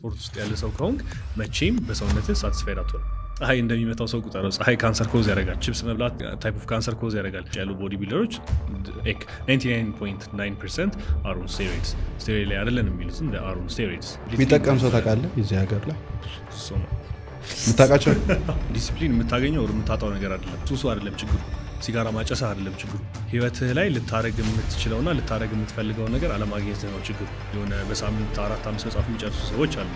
ስፖርት ውስጥ ያለ ሰው ከሆንክ መቼም በሰውነትህ ሳቲስፋይድ አትሆንም። ፀሐይ እንደሚመታው ሰው ቁጠረው። ፀሐይ ካንሰር ኮዝ ያደርጋል። ቺፕስ መብላት ታይፕ ኦፍ ካንሰር ኮዝ ያደርጋል። ያሉ ቦዲ ቢልደሮች 99.9% አር ኦን ስቴሮይድስ። ስቴሮይድ ላይ አይደለም የሚሉት እንደ አር ኦን ስቴሮይድስ። የሚጠቀም ሰው ታውቃለህ? እዚህ ሀገር ላይ የምታውቃቸው ዲሲፕሊን የምታገኘው የምታጣው ነገር አይደለም። ሱሱ አይደለም ችግሩ። ሲጋራ ማጨስ አይደለም ችግሩ። ህይወትህ ላይ ልታረግ የምትችለውና ልታረግ የምትፈልገው ነገር አለማግኘት ነው ችግሩ። የሆነ በሳምንት 4-5 መጽሐፍ የሚጨርሱ ሰዎች አሉ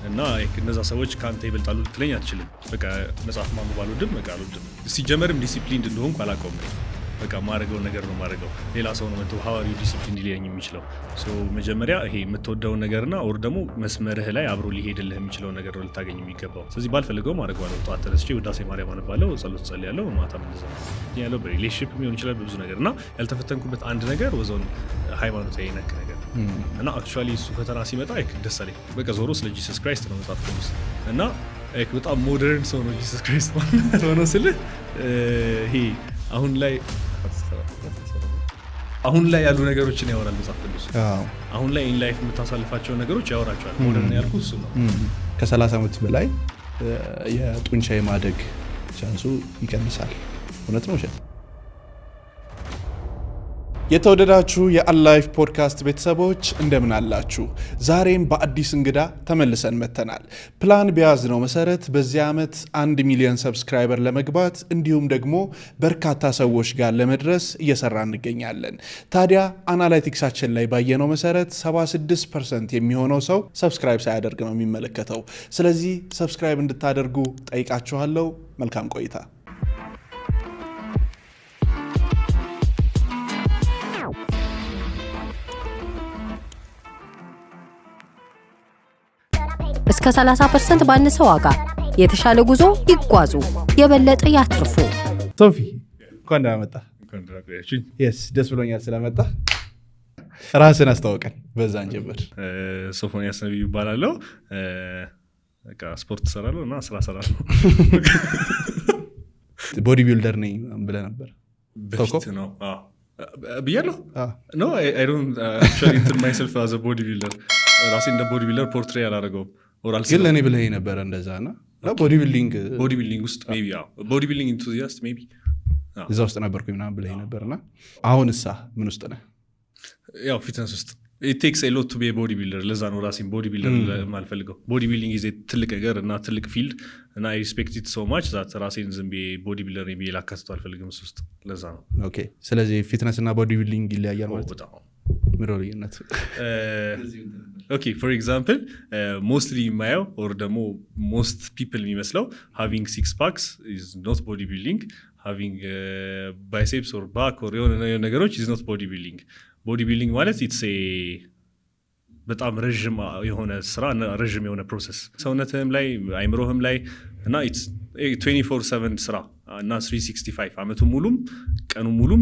እና እነዛ ሰዎች ከአንተ ይበልጣሉ ልትለኝ አትችልም። በቃ መጽሐፍ ማንበብ አልወድም፣ በቃ አልወድም። ሲጀመርም ዲሲፕሊን እንደሆንኩ አላውቀውም። በቃ ማረገው ነገር ነው ማረገው። ሌላ ሰው ነው መጥቶ ሐዋሪው ዲሲፕሊን ሊለኝ የሚችለው። መጀመሪያ ይሄ የምትወደውን ነገርና ወር ደግሞ መስመርህ ላይ አብሮ ሊሄድልህ የሚችለው ነገር ነው ልታገኝ የሚገባው። ስለዚህ ባልፈልገው ማድረግ ጠዋት ተነስቼ ውዳሴ ማርያም አነባለሁ፣ ጸሎት ጸልያለሁ፣ ማታ እንደዛ ያለው በሪሌሽንሺፕ ሊሆን ይችላል በብዙ ነገር እና ያልተፈተንኩበት አንድ ነገር ወዘውን ሃይማኖታዊ ነክ ነገር እና አክቹዋሊ እሱ ፈተና ሲመጣ ደስ አለኝ። በቃ ዞሮ ስለ ጂሰስ ክራይስት ነው መጽሐፍ ቅዱስ እና በጣም ሞደርን ሰው ነው ጂሰስ ክራይስት ማለት ሆኖ ስልህ ይሄ አሁን ላይ ያሉ ነገሮችን ያወራል መጽሐፍ ቅዱስ። አሁን ላይ ኢን ላይፍ የምታሳልፋቸው ነገሮች ያወራቸዋል። ሞደርን ያልኩት እሱ ነው። ከ30 ዓመት በላይ የጡንቻ የማደግ ቻንሱ ይቀንሳል። እውነት ነው ውሸት? የተወደዳችሁ የአላይፍ ፖድካስት ቤተሰቦች እንደምን አላችሁ? ዛሬም በአዲስ እንግዳ ተመልሰን መተናል። ፕላን በያዝነው መሰረት በዚህ ዓመት 1 ሚሊዮን ሰብስክራይበር ለመግባት እንዲሁም ደግሞ በርካታ ሰዎች ጋር ለመድረስ እየሰራ እንገኛለን። ታዲያ አናላይቲክሳችን ላይ ባየነው መሰረት 76% የሚሆነው ሰው ሰብስክራይብ ሳያደርግ ነው የሚመለከተው። ስለዚህ ሰብስክራይብ እንድታደርጉ ጠይቃችኋለሁ። መልካም ቆይታ። እስከ 30% ባነሰ ዋጋ የተሻለ ጉዞ ይጓዙ፣ የበለጠ ያትርፉ። ሶፊ እንኳን ደህና መጣህ። ደስ ብሎኛል ስለመጣ። ራስን አስተዋውቀን በዛን ጀምር። ሶፎንያስ ነብዩ ይባላለሁ። በቃ ስፖርት እሰራለሁ እና ስራ እሰራለሁ። ቦዲ ቢልደር ነኝ ብለህ ነበር በፊት ነው ብያለሁ። ኖ አይ ዶንት አክቹዋሊ እንትን ማይሰልፍ አዝ አ ቦዲ ቢልደር ራሴ እንደ ቦዲ ቢልደር ፖርትሬ አላደረገውም። ግን ለእኔ ብለህ ነበረ እንደዛ ና ቦዲ ቢልዲንግ ውስጥ ሜይ ቢ ቦዲ ቢልዲንግ ኢንቱዚያስት ሜይ ቢ እዛ ውስጥ ነበርኩኝ ምናምን ብለህ ነበርና አሁን እሳ ምን ውስጥ ነህ? ያው ፊትነስ ውስጥ it takes a lot to be a body builder። ለዛ ነው ራሴን ቦዲ ቢልደር ማልፈልገው። ቦዲ ቢልዲንግ is ትልቅ ነገር እና ትልቅ ፊልድ እና I respect it so much that ራሴን ዝም ብዬ ቦዲ ቢልደር ነኝ ብዬ ላካትተው አልፈልግም እሱ ውስጥ። ለዛ ነው። ኦኬ። ስለዚህ ፊትነስ እና ቦዲ ቢልዲንግ ይለያያል ማለት ነው? ምሮ ልዩነት? ኦኬ ፎር ኤግዛምፕል ሞስትሊ የማየው ኦር ደግሞ ሞስት ፒፕል የሚመስለው ሃቪንግ 6 ፓክስ is not body building, having biceps or back or የሆነ ነገሮች is not body building። ቦዲ ቢልዲንግ ማለት ኢትስ በጣም ረዥም የሆነ ስራ እና ረዥም የሆነ ፕሮሰስ ሰውነትህም ላይ አይምሮህም ላይ እና ኢትስ 24/7 ስራ እና 365 አመቱ ሙሉም ቀኑ ሙሉም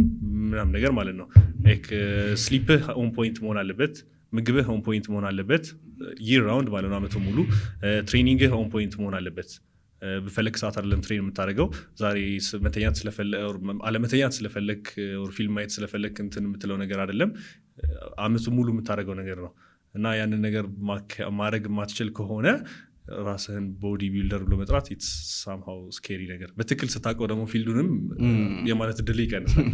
ምናምን ነገር ማለት ነው። ስሊፕህ ኦን ፖይንት መሆን አለበት፣ ምግብህ ኦን ፖይንት መሆን አለበት፣ ይር ራውንድ ማለት ነው አመቱ ሙሉ። ትሬኒንግህ ኦን ፖይንት መሆን አለበት። በፈለግ ሰዓት አይደለም ትሬን የምታደርገው። ዛሬ አለመተኛት ስለፈለግ ፊልም ማየት ስለፈለግ እንትን የምትለው ነገር አይደለም። አመቱ ሙሉ የምታደርገው ነገር ነው እና ያንን ነገር ማድረግ የማትችል ከሆነ ራስህን ቦዲ ቢልደር ብሎ መጥራት ኢትስ ሳምሃው ስኬሪ ነገር። በትክክል ስታውቀው ደግሞ ፊልዱንም የማለት እድል ይቀንሳል።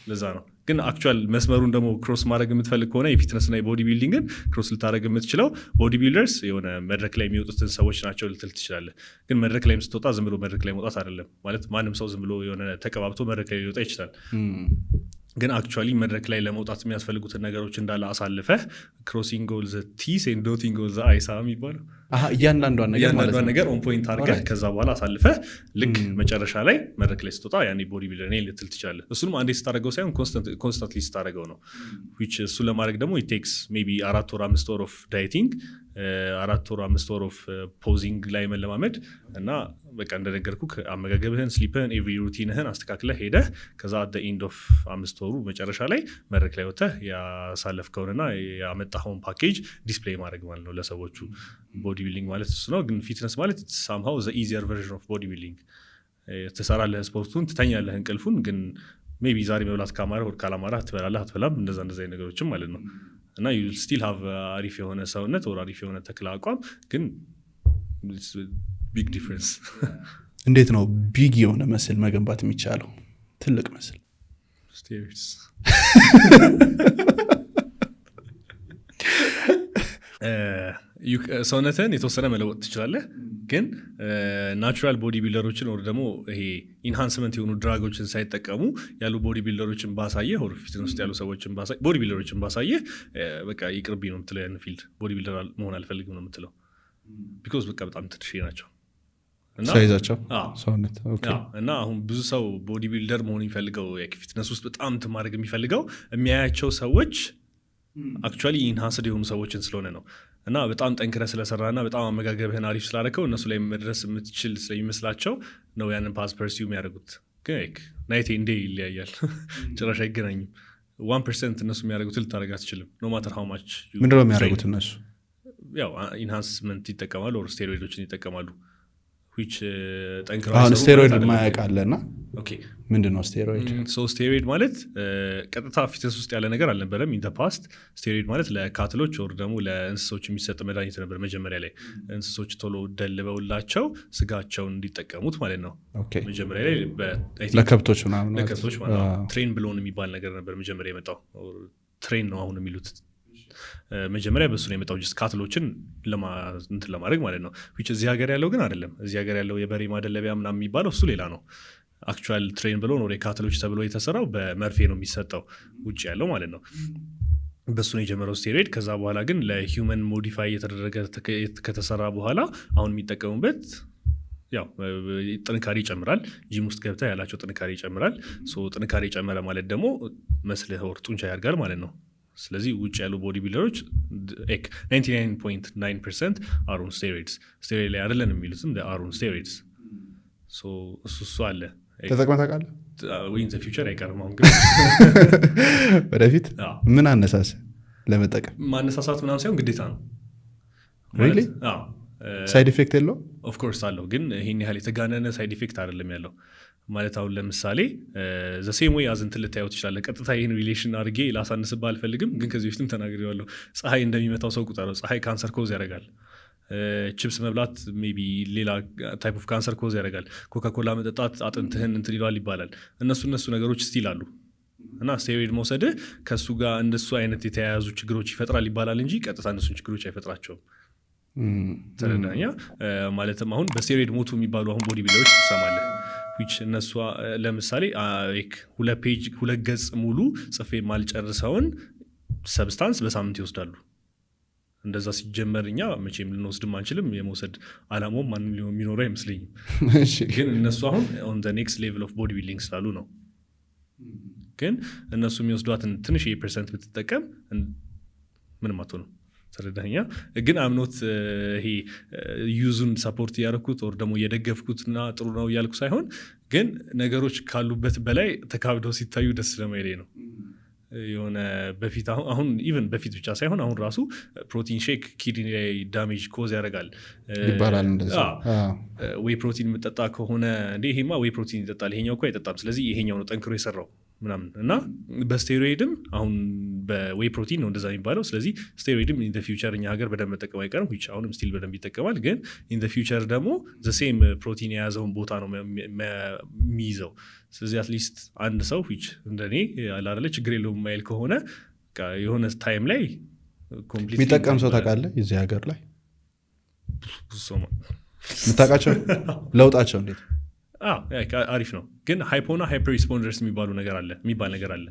ለዛ ነው ግን አክቹዋል መስመሩን ደግሞ ክሮስ ማድረግ የምትፈልግ ከሆነ የፊትነስና የቦዲ ቢልዲንግን ክሮስ ልታደረግ የምትችለው ቦዲ ቢልደርስ የሆነ መድረክ ላይ የሚወጡትን ሰዎች ናቸው ልትል ትችላለህ። ግን መድረክ ላይም ስትወጣ ዝም ብሎ መድረክ ላይ መውጣት አይደለም ማለት። ማንም ሰው ዝም ብሎ የሆነ ተቀባብቶ መድረክ ላይ ሊወጣ ይችላል። ግን አክቹዋሊ መድረክ ላይ ለመውጣት የሚያስፈልጉትን ነገሮች እንዳለ አሳልፈህ ክሮሲንግ ጎል ዘ ቲስ ኤንድ ዶቲንግ ጎል ዘ አይሳ የሚባለው እያንዳንዷን ነገር ኦን ፖይንት አድርገህ ከዛ በኋላ አሳልፈህ ልክ መጨረሻ ላይ መድረክ ላይ ስትወጣ ያኔ ቦዲ ቢልደር ነኝ ልትል ትችላለህ። እሱንም አንዴ ስታደርገው ሳይሆን ኮንስታንትሊ ስታደርገው ነው። እሱ ለማድረግ ደግሞ ኢት ቴክስ ሜይ ቢ 4 or 5 ወር ኦፍ ዳይቲንግ፣ 4 or 5 ወር ኦፍ ፖዚንግ ላይ መለማመድ እና በቃ እንደነገርኩ አመጋገብህን፣ ስሊፕህን፣ ኤቭሪ ሩቲንህን አስተካክለህ ሄደህ ከዛ አት ኤንድ ኦፍ 5 ወሩ መጨረሻ ላይ መድረክ ላይ ወጥተህ ያሳለፍከውንና ያመጣኸውን ፓኬጅ ዲስፕሌይ ማድረግ ማለት ነው ለሰዎቹ። ቦዲ ቢልዲንግ ማለት እሱ ነው። ግን ፊትነስ ማለት ሳምሃው ዘ ኢዚየር ቨርዥን ኦፍ ቦዲ ቢልዲንግ። ትሰራለህ ስፖርቱን፣ ትተኛለህ እንቅልፉን። ግን ሜይ ቢ ዛሬ መብላት ካማረህ ሆድ ካላማረህ ትበላለህ አትበላም፣ እንደዛ ነገሮችም ማለት ነው። እና you will still have አሪፍ የሆነ ሰውነት or አሪፍ የሆነ ተክለ አቋም ግን ቢግ ዲፍረንስ እንዴት ነው ቢግ የሆነ መስል መገንባት የሚቻለው ትልቅ መስል ስቴሮይድስ ሰውነትን የተወሰነ መለወጥ ትችላለህ ግን ናቹራል ቦዲ ቢልደሮችን ወር ደግሞ ይሄ ኢንሃንስመንት የሆኑ ድራጎችን ሳይጠቀሙ ያሉ ቦዲ ቢልደሮችን ባሳየህ ወር ፊትነስ ውስጥ ያሉ ሰዎችን ባሳየህ ቦዲ ቢልደሮችን ባሳየህ በቃ ይቅርብኝ ነው የምትለው ያን ፊልድ ቦዲ ቢልደር መሆን አልፈልግም ነው የምትለው ቢኮዝ በቃ በጣም ትንሽ ናቸው ሳይዛቸው ሰውነት እና አሁን ብዙ ሰው ቦዲ ቢልደር መሆን የሚፈልገው ፊትነስ ውስጥ በጣም ማድረግ የሚፈልገው የሚያያቸው ሰዎች አክቹዋሊ ኢንሃንስድ የሆኑ ሰዎችን ስለሆነ ነው እና በጣም ጠንክረህ ስለሰራና በጣም አመጋገብህን አሪፍ ስላደረከው እነሱ ላይ መድረስ የምትችል ስለሚመስላቸው ነው ያንን ፓስ ፐርሲው የሚያደርጉት ግን ናይቴ እንዴ ይለያያል ጭራሽ አይገናኝም 1% እነሱ የሚያደርጉት ልታደርግ አትችልም ኖ ማተር ሃው ማች ምንድነው የሚያደርጉት እነሱ ያው ኢንሃንስመንት ይጠቀማሉ ኦር ስቴሮይዶችን ይጠቀማሉ which አሁን ስቴሮይድ ማያውቃለና ምንድነው ስቴሮይድ ስቴሮይድ ማለት ቀጥታ ፊትነስ ውስጥ ያለ ነገር አልነበረም ኢን ዘ ፓስት ስቴሮይድ ማለት ለካትሎች ወር ደግሞ ለእንስሶች የሚሰጥ መድኃኒት ነበር መጀመሪያ ላይ እንስሶች ቶሎ ደልበውላቸው ስጋቸውን እንዲጠቀሙት ማለት ነው መጀመሪያ ላይ ለከብቶች ምናምን ለከብቶች ማለት ትሬን ብሎን የሚባል ነገር ነበር መጀመሪያ የመጣው ትሬን ነው አሁን የሚሉት መጀመሪያ በሱ ነው የመጣው ጀስት ካትሎችን ለማድረግ ማለት ነው which እዚህ ሀገር ያለው ግን አይደለም እዚህ ሀገር ያለው የበሬ ማደለቢያ ምናምን የሚባለው እሱ ሌላ ነው አክቹዋል ትሬን ብሎ ነው ካትሎች ተብሎ የተሰራው በመርፌ ነው የሚሰጠው ውጭ ያለው ማለት ነው በሱ ነው የጀመረው ስቴሮይድ ከዛ በኋላ ግን ለሂውመን ሞዲፋይ የተደረገ ከተሰራ በኋላ አሁን የሚጠቀሙበት ያው ጥንካሬ ይጨምራል ጂም ውስጥ ገብታ ያላቸው ጥንካሬ ይጨምራል ጥንካሬ ጨመረ ማለት ደግሞ መስልህ ወር ጡንቻ ያድጋል ማለት ነው ስለዚህ ውጭ ያሉ ቦዲ ቢልደሮች 99.9% አሩን ስቴሮይድስ ስቴሮይድ ላይ አይደለም የሚሉትም አሩን ስቴሮይድስ እሱ አለ ተጠቅመህ ታውቃለህ ወይ ኢን ዘ ፊውቸር አይቀርም አሁን ግን ወደፊት ምን አነሳስ ለመጠቀም ማነሳሳት ምናምን ሳይሆን ግዴታ ነው really ሳይድ ኢፌክት የለው ኦፍ ኮርስ አለው ግን ይሄን ያህል የተጋነነ ሳይድ ኢፌክት አይደለም ያለው ማለት አሁን ለምሳሌ ዘ ሴም ዌይ አዝንት ልታየው ትችላለህ ቀጥታ ይህን ሪሌሽን አድርጌ ላሳንስብህ አልፈልግም ግን ከዚህ በፊትም ተናግሬዋለሁ ፀሐይ እንደሚመታው ሰው ቁጠረው ፀሐይ ካንሰር ኮዝ ያደርጋል ቺፕስ መብላት ሜይ ቢ ሌላ ታይፕ ኦፍ ካንሰር ኮዝ ያደርጋል ኮካኮላ መጠጣት አጥንትህን እንትን ይለዋል ይባላል እነሱ ነገሮች ስቲል አሉ እና ስቴሮይድ መውሰድ ከእሱ ጋር እንደሱ አይነት የተያያዙ ችግሮች ይፈጥራል ይባላል እንጂ ቀጥታ እነሱን ችግሮች አይፈጥራቸውም ተረዳኛ ማለትም አሁን በስቴሮይድ ሞቱ የሚባሉ አሁን ቦዲ ቢልደሮች ትሰማለህ which እነሱ ለምሳሌ ሁለት ገጽ ሙሉ ጽፌ ማልጨርሰውን ሰብስታንስ በሳምንት ይወስዳሉ እንደዛ ሲጀመር እኛ መቼም ልንወስድም አንችልም የመውሰድ አላማውም ማንም የሚኖረው አይመስለኝም ግን እነሱ አሁን on the next level of body building ስላሉ ነው ግን እነሱ የሚወስዷትን ትንሽ ፐርሰንት ብትጠቀም ምንም አትሆንም ተረዳኛ ግን አምኖት ይሄ ዩዙን ሰፖርት ያደረኩት ወር ደግሞ የደገፍኩትና ጥሩ ነው ያልኩ ሳይሆን ግን ነገሮች ካሉበት በላይ ተካብደው ሲታዩ ደስ ስለማይለኝ ነው የሆነ በፊት አሁን ኢቭን በፊት ብቻ ሳይሆን አሁን ራሱ ፕሮቲን ሼክ ኪድኒ ላይ ዳሜጅ ኮዝ ያደርጋል ይባላል እንደዛ ወይ ፕሮቲን የምጠጣ ከሆነ እንዴ ይሄማ ወይ ፕሮቲን ይጠጣል ይሄኛው እኮ አይጠጣም ስለዚህ ይሄኛው ነው ጠንክሮ የሰራው ምናምን እና በስቴሮይድም አሁን በዌይ ፕሮቲን ነው እንደዛ የሚባለው ስለዚህ ስቴሮይድም ኢን ዘ ፊውቸር እኛ ሀገር በደንብ መጠቀም አይቀርም which አሁንም ስቲል በደንብ ይጠቀማል ግን ኢን ዘ ፊውቸር ደግሞ ዘ ሴም ፕሮቲን የያዘውን ቦታ ነው የሚይዘው ስለዚህ አትሊስት አንድ ሰው which እንደኔ አላረለ ችግር የለውም ማይል ከሆነ የሆነ ታይም ላይ ኮምፕሊት የሚጠቀም ሰው ታውቃለህ እዚህ ሀገር ላይ የምታውቃቸው ለውጣቸው እንዴት አሪፍ ነው ግን ሃይፖና ሃይፐር ሪስፖንደርስ የሚባል ነገር አለ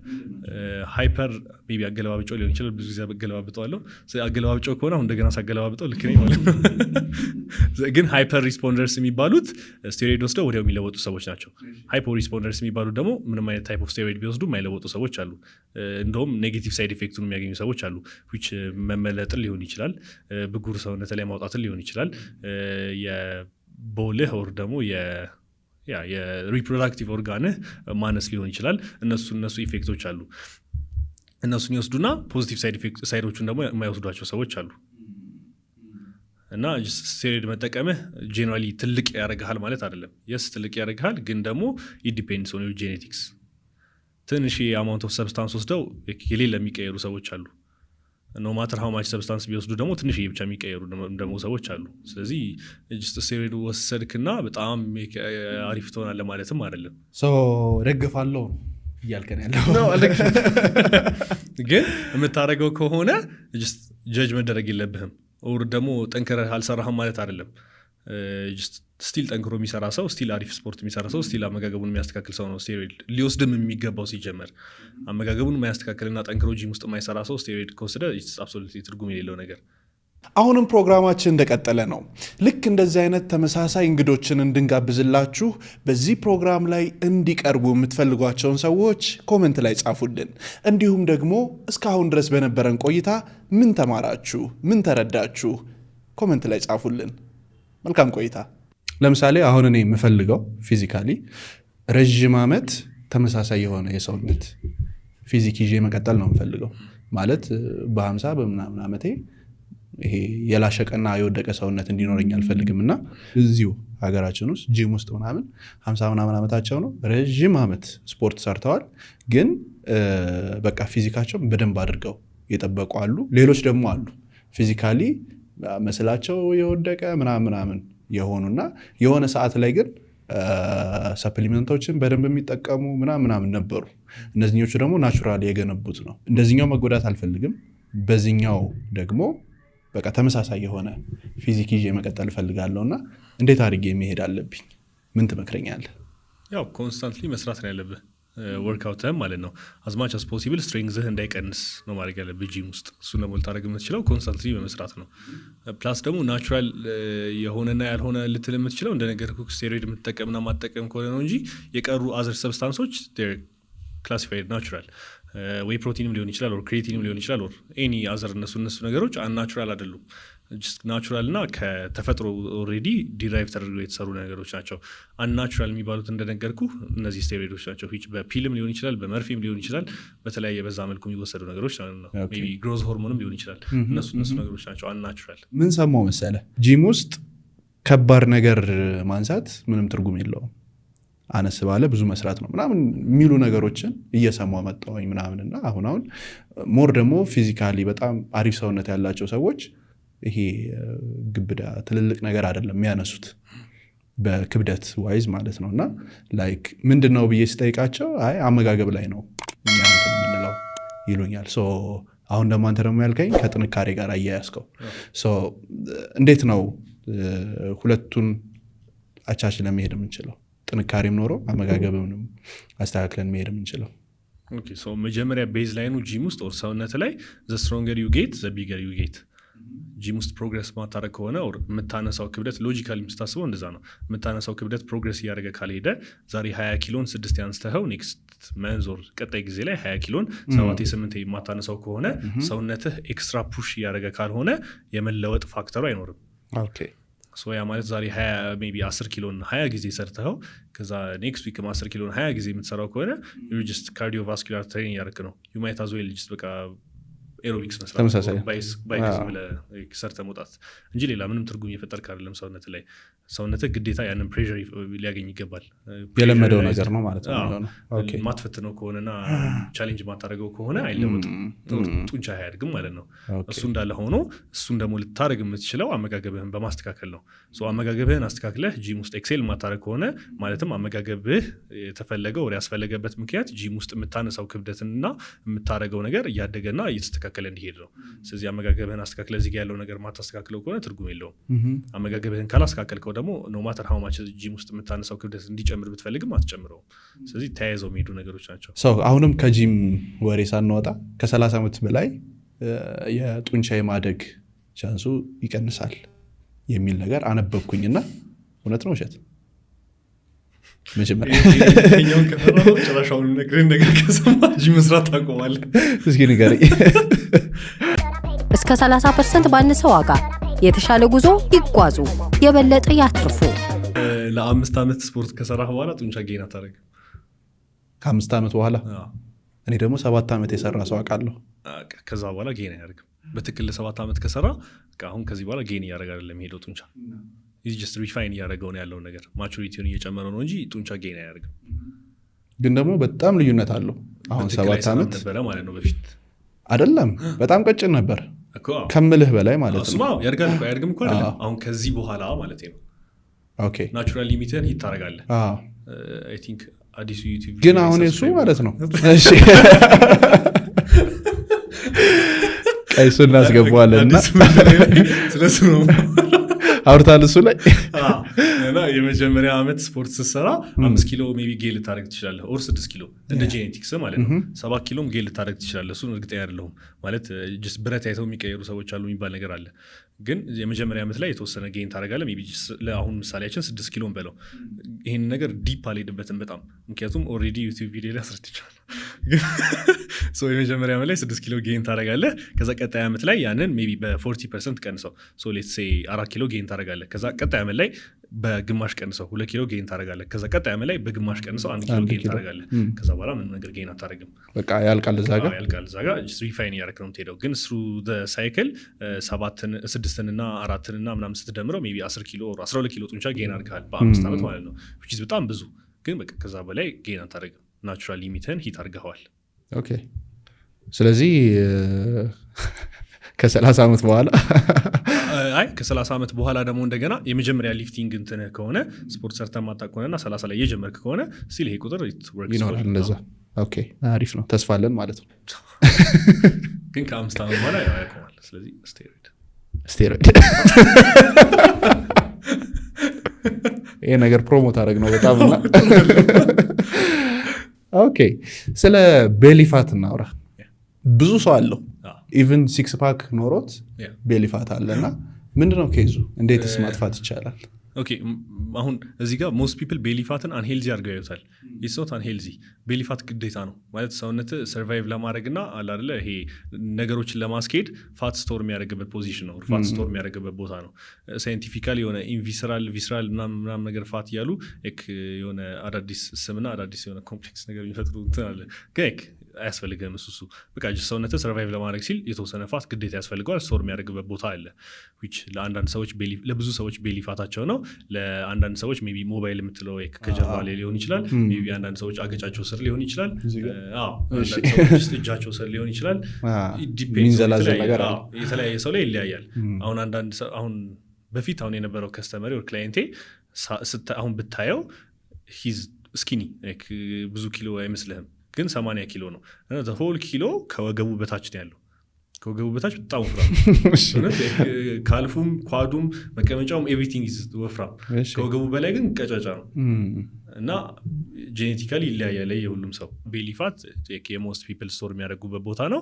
ሃይፐር ሜቢ አገለባብጫው ሊሆን ይችላል ብዙ ጊዜ አገለባብጠዋለሁ አገለባብጫው ከሆነ አሁን እንደገና ሳገለባብጠው ልክ ነኝ ማለት ነው ግን ሃይፐር ሪስፖንደርስ የሚባሉት ስቴሮይድ ወስደው ወዲያው የሚለወጡ ሰዎች ናቸው ሃይፖ ሪስፖንደርስ የሚባሉት ደግሞ ምንም አይነት ታይፕ ኦፍ ስቴሮይድ ቢወስዱ የማይለወጡ ሰዎች አሉ እንደውም ኔጌቲቭ ሳይድ ኢፌክቱን የሚያገኙ ሰዎች አሉ which መመለጥን ሊሆን ይችላል ብጉር ሰውነት ላይ ማውጣትን ሊሆን ይችላል የቦልህ ወር ደግሞ የሪፕሮዳክቲቭ ኦርጋንህ ማነስ ሊሆን ይችላል እነሱ ኢፌክቶች አሉ እነሱን ይወስዱና ፖዚቲቭ ሳይዶቹን ደግሞ የማይወስዷቸው ሰዎች አሉ እና ስቴሮይድ መጠቀምህ ጄኔራሊ ትልቅ ያደርግሃል ማለት አይደለም የስ ትልቅ ያደርግሃል ግን ደግሞ it depends on your genetics ትንሽ የአማውንት ኦፍ ሰብስታንስ ወስደው የሌለ የሚቀየሩ ሰዎች አሉ ኖ ማተር ሃው ማች ሰብስታንስ ቢወስዱ ደግሞ ትንሽ ብቻ የሚቀየሩ ደግሞ ሰዎች አሉ። ስለዚህ ስቴሮይድ ወሰድክና በጣም አሪፍ ትሆናለህ ማለትም አይደለም። ደግፋለሁ እያልከን ያለው ግን የምታደርገው ከሆነ ጀጅ መደረግ የለብህም። ኦር ደግሞ ጠንክረህ አልሰራህም ማለት አይደለም። ስቲል ጠንክሮ የሚሰራ ሰው፣ ስቲል አሪፍ ስፖርት የሚሰራ ሰው፣ ስቲል አመጋገቡን የሚያስተካክል ሰው ነው ስቴሮይድ ሊወስድም የሚገባው። ሲጀመር አመጋገቡን የማያስተካክልና ጠንክሮ ጂም ውስጥ የማይሰራ ሰው ስቴሮይድ ከወሰደ አብሶሉትሊ ትርጉም የሌለው ነገር። አሁንም ፕሮግራማችን እንደቀጠለ ነው። ልክ እንደዚህ አይነት ተመሳሳይ እንግዶችን እንድንጋብዝላችሁ በዚህ ፕሮግራም ላይ እንዲቀርቡ የምትፈልጓቸውን ሰዎች ኮመንት ላይ ጻፉልን። እንዲሁም ደግሞ እስካሁን ድረስ በነበረን ቆይታ ምን ተማራችሁ፣ ምን ተረዳችሁ ኮመንት ላይ ጻፉልን። መልካም ቆይታ። ለምሳሌ አሁን እኔ የምፈልገው ፊዚካሊ ረዥም ዓመት ተመሳሳይ የሆነ የሰውነት ፊዚክ ይዤ መቀጠል ነው የምፈልገው። ማለት በ50 በምናምን ዓመቴ ይሄ የላሸቀና የወደቀ ሰውነት እንዲኖረኝ አልፈልግም። እና እዚሁ ሀገራችን ውስጥ ጂም ውስጥ ምናምን 50 ምናምን ዓመታቸው ነው ረዥም ዓመት ስፖርት ሰርተዋል፣ ግን በቃ ፊዚካቸውን በደንብ አድርገው የጠበቁ አሉ። ሌሎች ደግሞ አሉ ፊዚካሊ መስላቸው የወደቀ ምናምን የሆኑና የሆነ ሰዓት ላይ ግን ሰፕሊመንቶችን በደንብ የሚጠቀሙ ምናምን ነበሩ። እነዚህኞቹ ደግሞ ናቹራሊ የገነቡት ነው። እንደዚህኛው መጎዳት አልፈልግም፣ በዚህኛው ደግሞ በቃ ተመሳሳይ የሆነ ፊዚክ ይዤ መቀጠል እፈልጋለሁ። እና እንዴት አድርጌ መሄድ አለብኝ? ምን ትመክረኛለህ? ያው ኮንስታንትሊ መስራት ነው ያለብህ፣ ወርክአውትህም ማለት ነው። አዝማች አስ ፖሲብል ስትሬንግዝህ እንዳይቀንስ ነው ማድረግ ያለብህ ጂም ውስጥ። እሱን ደግሞ ልታደርግ የምትችለው ኮንስታንትሊ በመስራት ነው። ፕላስ ደግሞ ናቹራል የሆነና ያልሆነ ልትል የምትችለው እንደነገርኩህ ስቴሮይድ የምትጠቀምና ማጠቀም ከሆነ ነው እንጂ የቀሩ አዘር ሰብስታንሶች ክላሲፋይድ ናቹራል ወይ ፕሮቲንም ሊሆን ይችላል ኦር ክሬቲንም ሊሆን ይችላል ኦር ኤኒ አዘር እነሱ ነገሮች አንናቹራል አይደሉም። ናቹራል እና ከተፈጥሮ ኦልሬዲ ዲራይቭ ተደርገው የተሰሩ ነገሮች ናቸው። አንናቹራል የሚባሉት እንደነገርኩ እነዚህ ስቴሮይዶች ናቸው። በፒልም ሊሆን ይችላል፣ በመርፌም ሊሆን ይችላል፣ በተለያየ በዛ መልኩ የሚወሰዱ ነገሮች ነው። ሜይ ቢ ግሮዝ ሆርሞንም ሊሆን ይችላል። እነሱ ነገሮች ናቸው አንናቹራል። ምን ሰማው መሰለ፣ ጂም ውስጥ ከባድ ነገር ማንሳት ምንም ትርጉም የለውም፣ አነስ ባለ ብዙ መስራት ነው ምናምን የሚሉ ነገሮችን እየሰማው መጣሁኝ ምናምንና አሁን ሞር ደግሞ ፊዚካሊ በጣም አሪፍ ሰውነት ያላቸው ሰዎች ይሄ ግብዳ ትልልቅ ነገር አይደለም የሚያነሱት በክብደት ዋይዝ ማለት ነው። እና ላይክ ምንድነው ብዬ ስጠይቃቸው አይ አመጋገብ ላይ ነው እኛ እንትን የምንለው ይሉኛል። አሁን ደግሞ አንተ ደግሞ ያልከኝ ከጥንካሬ ጋር አያያዝከው። እንዴት ነው ሁለቱን አቻችለን መሄድ የምንችለው? ጥንካሬም ኖሮ አመጋገብንም አስተካክለን መሄድ የምንችለው? መጀመሪያ ቤዝ ላይኑ ጂም ውስጥ ኦር ሰውነት ላይ ዘ ስትሮንገር ዩ ጌት ዘ ቢገር ዩ ጌት። ጂም ውስጥ ፕሮግረስ ማታረግ ከሆነ የምታነሳው ክብደት ሎጂካሊ የምታስበው እንደዛ ነው። የምታነሳው ክብደት ፕሮግረስ እያደረገ ካልሄደ ዛሬ 20 ኪሎን 6 ያንስተኸው ኔክስት መንዞር ቀጣይ ጊዜ ላይ 20 ኪሎን 7-8 የማታነሳው ከሆነ ሰውነትህ ኤክስትራ ፑሽ እያደረገ ካልሆነ የመለወጥ ፋክተሩ አይኖርም። ያ ማለት ዛሬ 10 ኪሎን 20 ጊዜ ሰርተኸው ከዛ ኔክስት ዊክ 10 ኪሎን 20 ጊዜ የምትሰራው ከሆነ ዩጅስት ካርዲዮቫስኩላር ትሬኒንግ ያደረክ ነው። ዩ ማይት አዝ ዌል ጅስት በቃ ኤሮቢክስ መስራት ባይክስ ብለህ ሰርተህ መውጣት እንጂ ሌላ ምንም ትርጉም እየፈጠርክ አይደለም ሰውነት ላይ። ሰውነትህ ግዴታ ያንን ፕሬዠር ሊያገኝ ይገባል። የለመደው ነገር ነው ማለት ነው። ማትፈትነው ከሆነና ቻሌንጅ ማታደርገው ከሆነ አይለወጥም፣ ጡንቻ አያድግም ማለት ነው። እሱ እንዳለ ሆኖ እሱን ደግሞ ልታደርግ የምትችለው አመጋገብህን በማስተካከል ነው። አመጋገብህን አስተካክለህ ጂም ውስጥ ኤክሴል ማታደርግ ከሆነ ማለትም አመጋገብህ የተፈለገው ወደ ያስፈለገበት ምክንያት ጂም ውስጥ የምታነሳው ክብደትና የምታደርገው ነገር እያደገና እየተስተካከለ እንዲሄድ ነው። ስለዚህ አመጋገብህን አስተካክለ እዚህ ያለው ነገር ማታስተካክለው ከሆነ ትርጉም የለውም። አመጋገብህን ካላስተካከልከው ደግሞ ኖ ማተር ሃው ማች ጂም ውስጥ የምታነሳው ክብደት እንዲጨምር ብትፈልግም አትጨምረውም። ስለዚህ ተያይዘው የሚሄዱ ነገሮች ናቸው። አሁንም ከጂም ወሬ ሳንወጣ ከ30 ዓመት በላይ የጡንቻ የማደግ ቻንሱ ይቀንሳል የሚል ነገር አነበብኩኝና እውነት ነው ውሸት? ኛውን ከፈራው ጭራሻውን ነግረን ነገር ከሰማ ጂም መስራት ታቆማለህ። እስኪ ንገረኝ። እስከ 30% ባነሰ ዋጋ የተሻለ ጉዞ ይጓዙ፣ የበለጠ ያትርፉ። ለ5 ዓመት ስፖርት ከሰራህ በኋላ ጡንቻ ጌን አታደርግም። ከ5 ዓመት በኋላ? እኔ ደግሞ 7 ዓመት የሰራ ሰው አውቃለሁ። ከዛ በኋላ ጌን አያደርግም። በትክክል ለ7 ዓመት ከሰራ አሁን ከዚህ በኋላ ጌን እያደረግ አይደለም ሄደው ጡንቻ ጀስት ሪፋይን እያደረገው ነው ያለውን ነገር ማቹሪቲውን እየጨመረ ነው እንጂ ጡንቻ ጌን አያደርግም። ግን ደግሞ በጣም ልዩነት አለው። አሁን 7 ዓመት ነበረ ማለት ነው በፊት አይደለም በጣም ቀጭን ነበር ከምልህ በላይ ማለት ነው። እሱማ ያድጋል እኮ አያድግም እኮ አይደለም አሁን ከዚህ በኋላ ማለት ነው። ኦኬ ናቹራል ሊሚትን ሂት ታደርጋለህ። አይ ቲንክ አዲሱ ዩቲዩብ ግን አሁን እሱ ማለት ነው። እሺ ቀይሱ እናስገባዋለን እና ስለሱ ነው አውርታል እሱ ላይ እና የመጀመሪያ ዓመት ስፖርት ስትሰራ 5 ኪሎ ሜቢ ጌል ልታደርግ ትችላለህ ኦር 6 ኪሎ እንደ ጄኔቲክስ ማለት ነው። 7 ኪሎም ጌል ልታደርግ ትችላለህ። እሱን እርግጠኛ አይደለሁም ማለት ብረት አይተው የሚቀየሩ ሰዎች አሉ የሚባል ነገር አለ። ግን የመጀመሪያ ዓመት ላይ የተወሰነ ጌን ታደርጋለህ። ሜቢ ለአሁን ምሳሌያችን 6 ኪሎም በለው። ይህን ነገር ዲፕ አልሄድበትም በጣም ምክንያቱም ኦልሬዲ ዩቲዩብ ቪዲዮ ላይ አስረድቻለሁ። የመጀመሪያ ዓመት ላይ 6 ኪሎ ጌን ታደርጋለህ። ከዛ ቀጣይ ዓመት ላይ ያንን ሜቢ በ40% ቀንሰው ሌትስ ሴይ 4 ኪሎ ጌን ታደርጋለህ። ከዛ ቀጣይ ዓመት ላይ በግማሽ ቀንሰው 2 ኪሎ ጌን ታደርጋለህ። ከዛ ቀጣይ ዓመት ላይ በግማሽ ቀንሰው 1 ኪሎ ጌን ታደርጋለህ። ከዛ በኋላ ምንም ነገር ጌን አታደርግም። በቃ ያልቃል እዛ ጋር ሪፋይን እያደረግህ ነው የምትሄደው። ግን ስሩ ሳይክል 6ና 4ና ምናምን ስትደምረው ሜይ ቢ 10 ኪሎ 12 ኪሎ ጡንቻ ጌን አድርገሃል በ5 ዓመት ማለት ነው። በጣም ብዙ ግን በቃ ከዛ በላይ ጌን አታደርግም። ናቹራል ሊሚትን ሂት አድርገዋል። ኦኬ ስለዚህ ከ30 ዓመት በኋላ ከ30 ዓመት በኋላ ደግሞ እንደገና የመጀመሪያ ሊፍቲንግ እንትን ከሆነ ስፖርት ሰርተህ ማጣ ከሆነና 30 ላይ የጀመርክ ከሆነ ስቲል ይሄ ቁጥር ይኖራል እንደዛ። ኦኬ አሪፍ ነው ተስፋ አለን ማለት ነው። ግን ከ5 ዓመት በኋላ ያቆማል። ስለዚህ ስቴሮይድ ይሄ ነገር ፕሮሞት አደረግ ነው በጣም እና ኦኬ ስለ ቤሊፋት እናውራ። ብዙ ሰው አለው ኢቨን 6 ፓክ ኖሮት ቤሊፋት አለና ምንድነው ኬዙ? እንዴትስ ማጥፋት ይቻላል? ኦኬ አሁን እዚህ ጋር ሞስት ፒፕል ቤሊፋትን አንሄልዚ አድርገው ያዩታል። ኢትስ ኖት አንሄልዚ። ቤሊፋት ግዴታ ነው ማለት ሰውነት ሰርቫይቭ ለማድረግና አላለ ይሄ ነገሮችን ለማስኬድ ፋት ስቶር የሚያደርግበት ፖዚሽን ነው። ፋት ስቶር የሚያደርግበት ቦታ ነው። ሳይንቲፊካሊ የሆነ ኢንቪስራል ቪስራል ምናምን ነገር ፋት እያሉ የሆነ አዳዲስ ስምና አዳዲስ የሆነ ኮምፕሌክስ ነገር የሚፈጥሩ እንትን አለ። ግን አያስፈልግም እሱ በቃ ሰውነት ሰርቫይቭ ለማድረግ ሲል የተወሰነ ፋት ግዴታ ያስፈልገዋል። ስቶር የሚያደርግበት ቦታ አለ። ለአንዳንድ ሰዎች ለብዙ ሰዎች ቤሊፋታቸው ነው። ለአንዳንድ ሰዎች ሜይ ቢ ሞባይል የምትለው ከጀርባ ላይ ሊሆን ይችላል። ሜይ ቢ አንዳንድ ሰዎች አገጫቸው ስር ሊሆን ይችላል። አንዳንድ ሰዎች እጃቸው ስር ሊሆን ይችላል። የተለያየ ሰው ላይ ይለያያል። አሁን በፊት አሁን የነበረው ከስተመሪ ወር ክላይንቴ አሁን ብታየው ሂዝ ስኪኒ ብዙ ኪሎ አይመስልህም ግን 80 ኪሎ ነው። ሆል ኪሎ ከወገቡ በታች ነው ያለው። ከወገቡ በታች በጣም ወፍራም ካልፉም ኳዱም መቀመጫውም ኤቭሪቲንግ ወፍራም። ከወገቡ በላይ ግን ቀጫጫ ነው እና ጄኔቲካሊ ይለያያል የሁሉም ሰው። ቤሊፋት የሞስት ፒፕል ስቶር የሚያደርጉበት ቦታ ነው።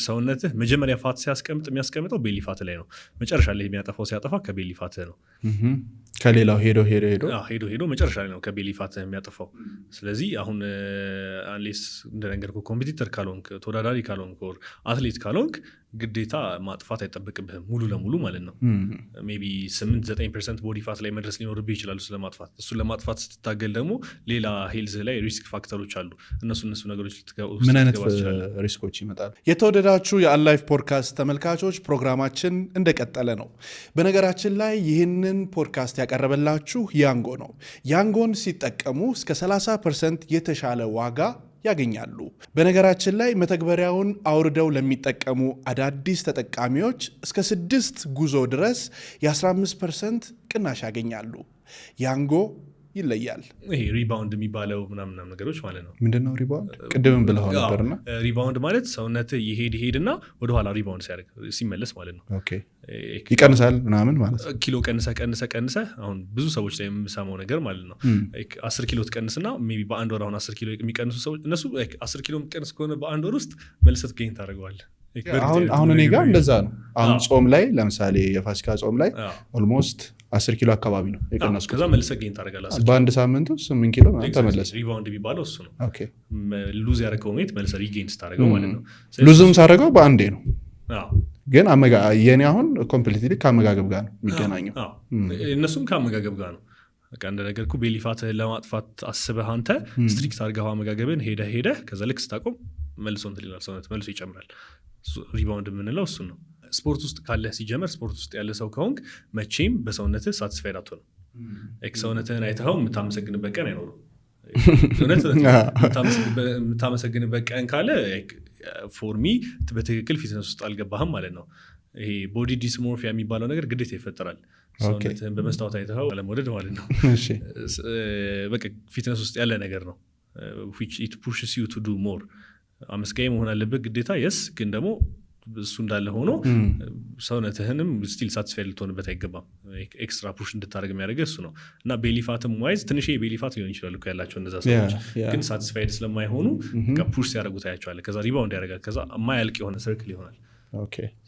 ሰውነትህ መጀመሪያ ፋት ሲያስቀምጥ የሚያስቀምጠው ቤሊፋት ላይ ነው። መጨረሻ ላይ የሚያጠፋው ሲያጠፋ ከቤሊፋትህ ነው። ከሌላው ሄዶ መጨረሻ ላይ ነው ከቤሊፋትህ የሚያጠፋው። ስለዚህ አሁን አንሌስ እንደነገርኩህ ኮምፒቲተር ካልሆንክ፣ ተወዳዳሪ ካልሆንክ፣ አትሌት ካልሆንክ ግዴታ ማጥፋት አይጠበቅብህም ሙሉ ለሙሉ ማለት ነው። ሜይ ቢ 8-9% ቦዲ ፋት ላይ መድረስ ሊኖርብህ ይችላሉ ስለማጥፋት። እሱን ለማጥፋት ስትታገል ደግሞ ሌላ ሄልዝ ላይ ሪስክ ፋክተሮች አሉ። እነሱ ነገሮች ምን አይነት ሪስኮች ይመጣሉ? የተወደዳችሁ የአንላይፍ ፖድካስት ተመልካቾች ፕሮግራማችን እንደቀጠለ ነው። በነገራችን ላይ ይህንን ፖድካስት ያቀረበላችሁ ያንጎ ነው። ያንጎን ሲጠቀሙ እስከ 30% የተሻለ ዋጋ ያገኛሉ። በነገራችን ላይ መተግበሪያውን አውርደው ለሚጠቀሙ አዳዲስ ተጠቃሚዎች እስከ 6 ጉዞ ድረስ የ15% ቅናሽ ያገኛሉ። ያንጎ ይለያል። ይሄ ሪባውንድ የሚባለው ምናምን ነገሮች ማለት ነው። ምንድነው ሪባውንድ? ቅድምም ብለው ነበርና ሪባውንድ ማለት ሰውነት ይሄድና ወደኋላ ሪባውንድ ሲያደርግ ሲመለስ ማለት ነው። ኦኬ ይቀንሳል ምናምን ማለት ነው። ኪሎ ቀንሰ አሁን ብዙ ሰዎች ላይ የምሰማው ነገር ማለት ነው 10 ኪሎ ትቀንስና ሜይ ቢ በአንድ ወር አሁን 10 ኪሎ የሚቀንሱ ሰዎች እነሱ 10 ኪሎ የሚቀንስ ከሆነ በአንድ ወር ውስጥ መልሰት ገኝ ታደርገዋለህ። አሁን እኔ ጋር እንደዛ ነው። አሁን ጾም ላይ ለምሳሌ የፋሲካ ጾም ላይ ኦልሞስት 10 ኪሎ አካባቢ ነው የቀነስኩት። ከዛ መልሰህ ጌን ታደርጋለህ። በአንድ ሳምንት 8 ኪሎ ተመለሰ። ሪባውንድ የሚባለው እሱ ነው። ኦኬ ሉዝ ያደረገው ዌት መልሰህ ሪጌን ስታደርገው ማለት ነው። ሉዝም ሳደርገው በአንዴ ነው። ግን የኔ አሁን ኮምፕሊትሊ ከአመጋገብ ጋር ነው የሚገናኘው። እነሱም ከአመጋገብ ጋር ነው። በቃ እንደነገርኩ ቤሊፋትህን ለማጥፋት አስበህ አንተ ስትሪክት አድርገህ አመጋገብን ሄደህ ከዛ ልክ ስታቆም መልሶ እንትን ይላል ሰውነት መልሶ ይጨምራል። ሪባውንድ የምንለው እሱን ነው። ስፖርት ውስጥ ካለህ ሲጀመር ስፖርት ውስጥ ያለ ሰው ከሆንክ መቼም በሰውነትህ ሳትስፋይድ አትሆንም። ሰውነትህን አይተኸው የምታመሰግንበት ቀን አይኖርም። የምታመሰግንበት ቀን ካለ ፎር ሚ በትክክል ፊትነስ ውስጥ አልገባህም ማለት ነው። ይሄ ቦዲ ዲስሞርፊያ የሚባለው ነገር ግዴታ ይፈጠራል። ሰውነትህን በመስታወት አይተኸው አለመውደድ ማለት ነው። በቃ ፊትነስ ውስጥ ያለ ነገር ነው። which it pushes you to do more አመስጋኝ መሆን አለበት ግዴታ የስ ግን ደግሞ እሱ እንዳለ ሆኖ ሰውነትህንም ስቲል ሳቲስፋይድ ልትሆንበት አይገባም። ኤክስትራ ፑሽ እንድታደርግ የሚያደርገው እሱ ነው። እና ቤሊፋትም ዋይዝ ትንሽ ቤሊፋት ሊሆን ይችላል እኮ ያላቸው እነዛ ሰዎች ግን ሳቲስፋይድ ስለማይሆኑ ፑሽ ሲያደርጉት ታያቸዋለህ። ከዛ ሪባውንድ ያደርጋል። ከዛ የማያልቅ የሆነ ሰርክል ይሆናል።